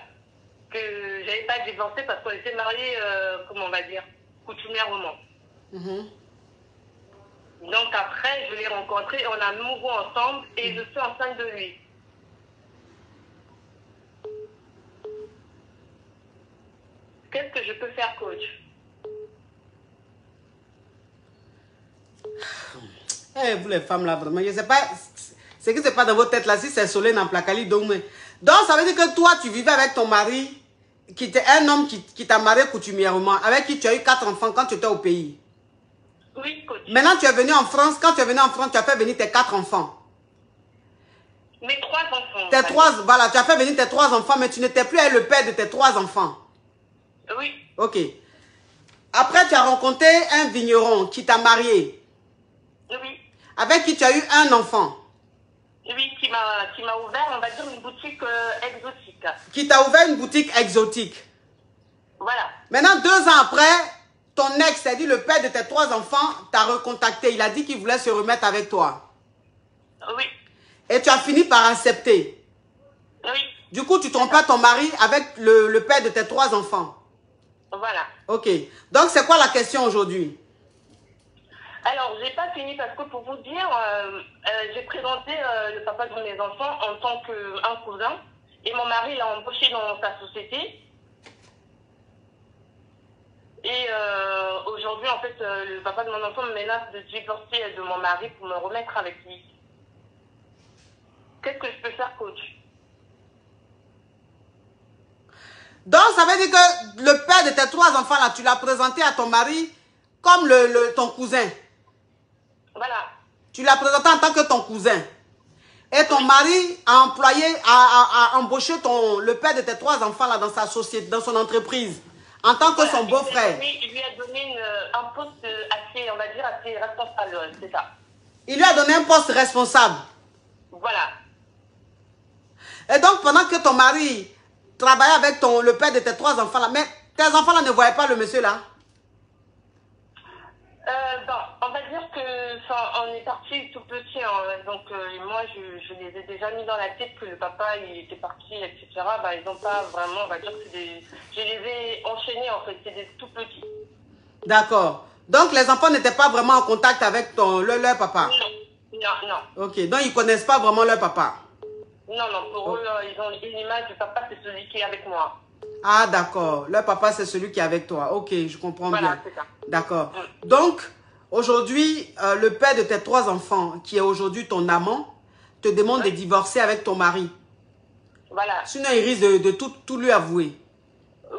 que j'avais pas divorcé parce qu'on était mariés, comment on va dire, coutumièrement. Donc après, je l'ai rencontré, on a mouru ensemble et je suis enceinte de lui. Qu'est-ce que je peux faire, coach? Eh, vous les femmes là, vraiment, je ne sais pas, c'est que c'est pas dans votre tête là, si c'est Solène en Placali, donc ça veut dire que toi, tu vivais avec ton mari, qui était un homme qui t'a marié coutumièrement, avec qui tu as eu 4 enfants quand tu étais au pays. Oui, coach. Maintenant, tu es venu en France, quand tu es venu en France, tu as fait venir tes 4 enfants. Mes 3 enfants. Tes 3, voilà, tu as fait venir tes 3 enfants, mais tu n'étais plus le père de tes 3 enfants. Oui. Ok. Après, tu as rencontré un vigneron qui t'a marié. Oui. Avec qui tu as eu un enfant. Oui, qui m'a ouvert, on va dire, une boutique exotique. Qui t'a ouvert une boutique exotique. Voilà. Maintenant, 2 ans après, ton ex, c'est-à-dire le père de tes 3 enfants, t'a recontacté. Il a dit qu'il voulait se remettre avec toi. Oui. Et tu as fini par accepter. Oui. Du coup, tu trompes pas ton mari avec le père de tes 3 enfants. Voilà. Ok. Donc, c'est quoi la question aujourd'hui? Alors, j'ai pas fini parce que pour vous dire, j'ai présenté le papa de mes enfants en tant qu'un cousin. Et mon mari l'a embauché dans sa société. Et aujourd'hui, en fait, le papa de mon enfant me menace de divorcer de mon mari pour me remettre avec lui. Qu'est-ce que je peux faire, coach? Donc, ça veut dire que le père de tes 3 enfants, là, tu l'as présenté à ton mari comme ton cousin. Voilà. Tu l'as présenté en tant que ton cousin. Et ton mari a embauché le père de tes 3 enfants, là, dans sa société, dans son entreprise, en tant que son beau-frère. Il lui a donné un poste assez, on va dire, assez responsable, c'est ça. Il lui a donné un poste responsable. Voilà. Et donc, pendant que ton mari travaillait avec le père de tes 3 enfants là, mais tes enfants là ne voyaient pas le monsieur là? On va dire que on est parti tout petit, hein, donc moi je les ai déjà mis dans la tête que le papa il était parti, etc. Ils n'ont pas vraiment, on va dire que je les ai enchaînés en fait, c'est des tout petits. D'accord. Donc les enfants n'étaient pas vraiment en contact avec leur papa? Non. Ok, donc ils ne connaissent pas vraiment leur papa? Non, pour eux, ils ont une image du papa, c'est celui qui est avec moi. Ah, d'accord. Leur papa, c'est celui qui est avec toi. Ok, je comprends bien. Voilà, c'est ça. D'accord. Donc, aujourd'hui, le père de tes 3 enfants, qui est aujourd'hui ton amant, te demande de divorcer avec ton mari. Voilà. Sinon, il risque de tout lui avouer.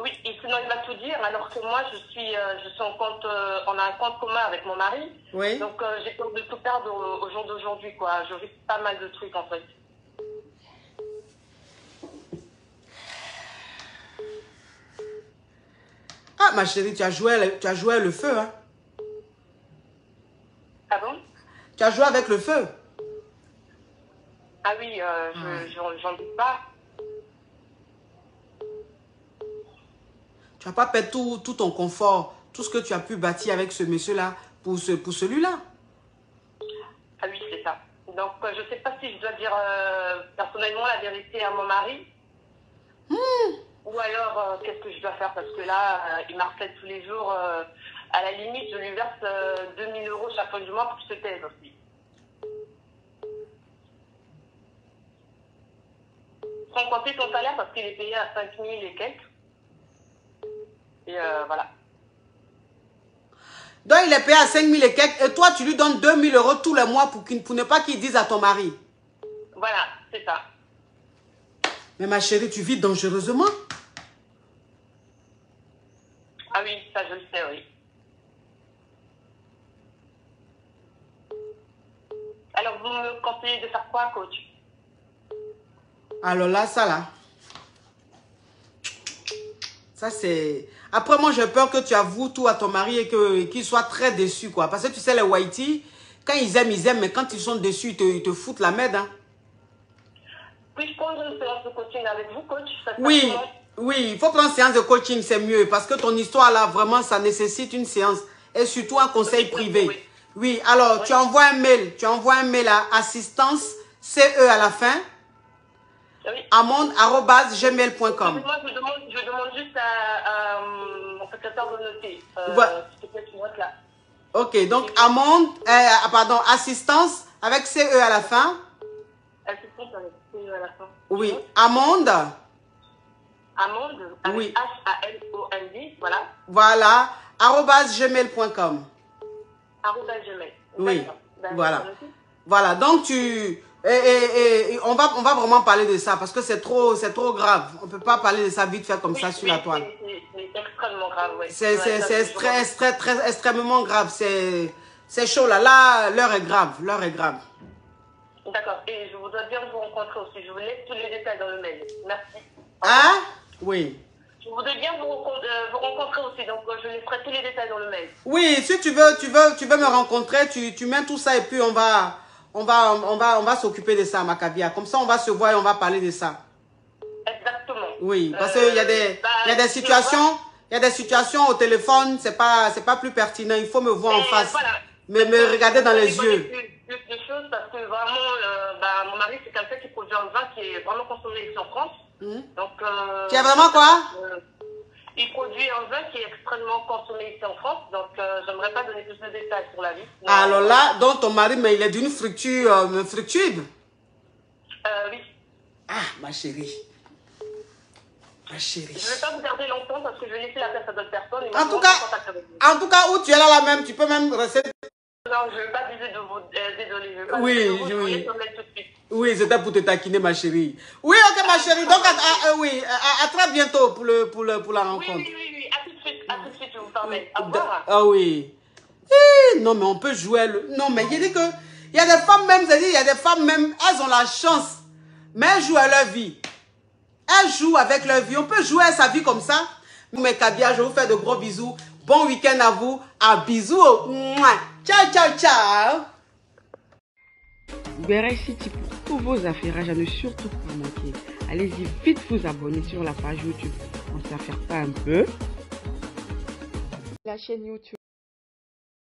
Oui, et sinon il va tout dire, alors que moi, je suis en compte, on a un compte commun avec mon mari. Oui. Donc, j'ai peur de tout perdre au jour d'aujourd'hui, quoi. Je risque pas mal de trucs, en fait. Ah, ma chérie, tu as joué le feu, hein? Ah bon? Tu as joué avec le feu? Ah oui, j'en doute pas. Tu n'as pas perdu tout ton confort, tout ce que tu as pu bâtir avec ce monsieur-là pour celui-là. Ah oui, c'est ça. Donc, je ne sais pas si je dois dire personnellement la vérité à mon mari. Ou alors, qu'est-ce que je dois faire? Parce que là, il m'harcèle tous les jours. À la limite, je lui verse 2000 € chaque fin du mois pour qu'il se taise aussi. Sans compter son salaire parce qu'il est payé à 5000 et quelques. Et voilà. Donc, il est payé à 5000 et quelques. Et toi, tu lui donnes 2000 € tous les mois pour ne pas qu'il dise à ton mari. Voilà, c'est ça. Mais ma chérie, tu vis dangereusement. Ah oui, ça je le sais, oui. Alors, vous me conseillez de faire quoi, coach? Alors là, ça c'est... Après, moi, j'ai peur que tu avoues tout à ton mari et qu'il soit très déçu, quoi. Parce que tu sais, les Whitey, quand ils aiment, mais quand ils sont déçus, ils te foutent la merde, hein. Puis-je prendre une séance de coaching avec vous, coach? Oui, il faut prendre une séance de coaching, c'est mieux. Parce que ton histoire, là, vraiment, ça nécessite une séance. Et surtout un conseil privé. Oui, alors, tu envoies un mail. Tu envoies un mail à assistance, CE à la fin. Oui. amande@gmail.com. Moi, je demande juste à mon secrétaire de noter. S'il te plaît, tu notes là. Ok, donc assistance avec CE à la fin. Assistance avec CE à la fin. Oui, Amande. Amande, avec oui. H-A-L-O-N-D, voilà. Voilà, @gmail.com. @gmail. Oui, voilà. Voilà, donc on va vraiment parler de ça parce que c'est trop grave. On ne peut pas parler de ça vite fait comme ça sur la toile. C'est extrêmement grave, oui. C'est extrêmement grave. C'est chaud là. Là, l'heure est grave. D'accord. Et je voudrais bien vous rencontrer aussi. Je vous laisse tous les détails dans le mail. Merci. Hein? Oui. Je voudrais bien vous rencontrer aussi. Donc, je laisserai tous les détails dans le mail. Oui, si tu veux me rencontrer, tu mets tout ça et puis on va s'occuper de ça, Macavia. Comme ça, on va se voir et on va parler de ça. Exactement. Oui, parce qu'il y a des situations, au téléphone, c'est pas plus pertinent. Il faut me voir en face. Voilà. Me regarder dans les yeux. Plus de choses parce que vraiment, mon mari, c'est quelqu'un qui produit un vin qui est vraiment consommé ici en France. Donc, tu as vraiment quoi? Il produit un vin qui est extrêmement consommé ici en France. Donc, j'aimerais pas donner plus de détails sur la vie. Alors là, donc ton mari, mais il est d'une fructude. Oui. Ah, ma chérie. Ma chérie. Je ne vais pas vous garder longtemps parce que je vais laisser la place à d'autres personnes. En tout cas, où tu es là même, tu peux même rester. Non, je ne vais pas abuser de vous. Désolée, je vais pas oui, abuser de vous. Oui. Je vais tout de suite. Oui, c'était pour te taquiner, ma chérie. Oui, ok, ma chérie. Donc, à très bientôt pour la rencontre. Oui. À tout de suite, je vous permets. Au revoir. Ah oui. Non, mais on peut jouer. Non, mais il dit que il y a des femmes même, il y a des femmes même, elles ont la chance, mais elles jouent à leur vie. Elles jouent avec leur vie. On peut jouer à sa vie comme ça. Mes Kabia, je vous fais de gros bisous. Bon week-end à vous. À bisous. Ciao, ciao, ciao. Béret City pour tous vos affairages à ne surtout pas manquer. Allez-y vite vous abonner sur la page YouTube. On ne s'affaire pas un peu. La chaîne YouTube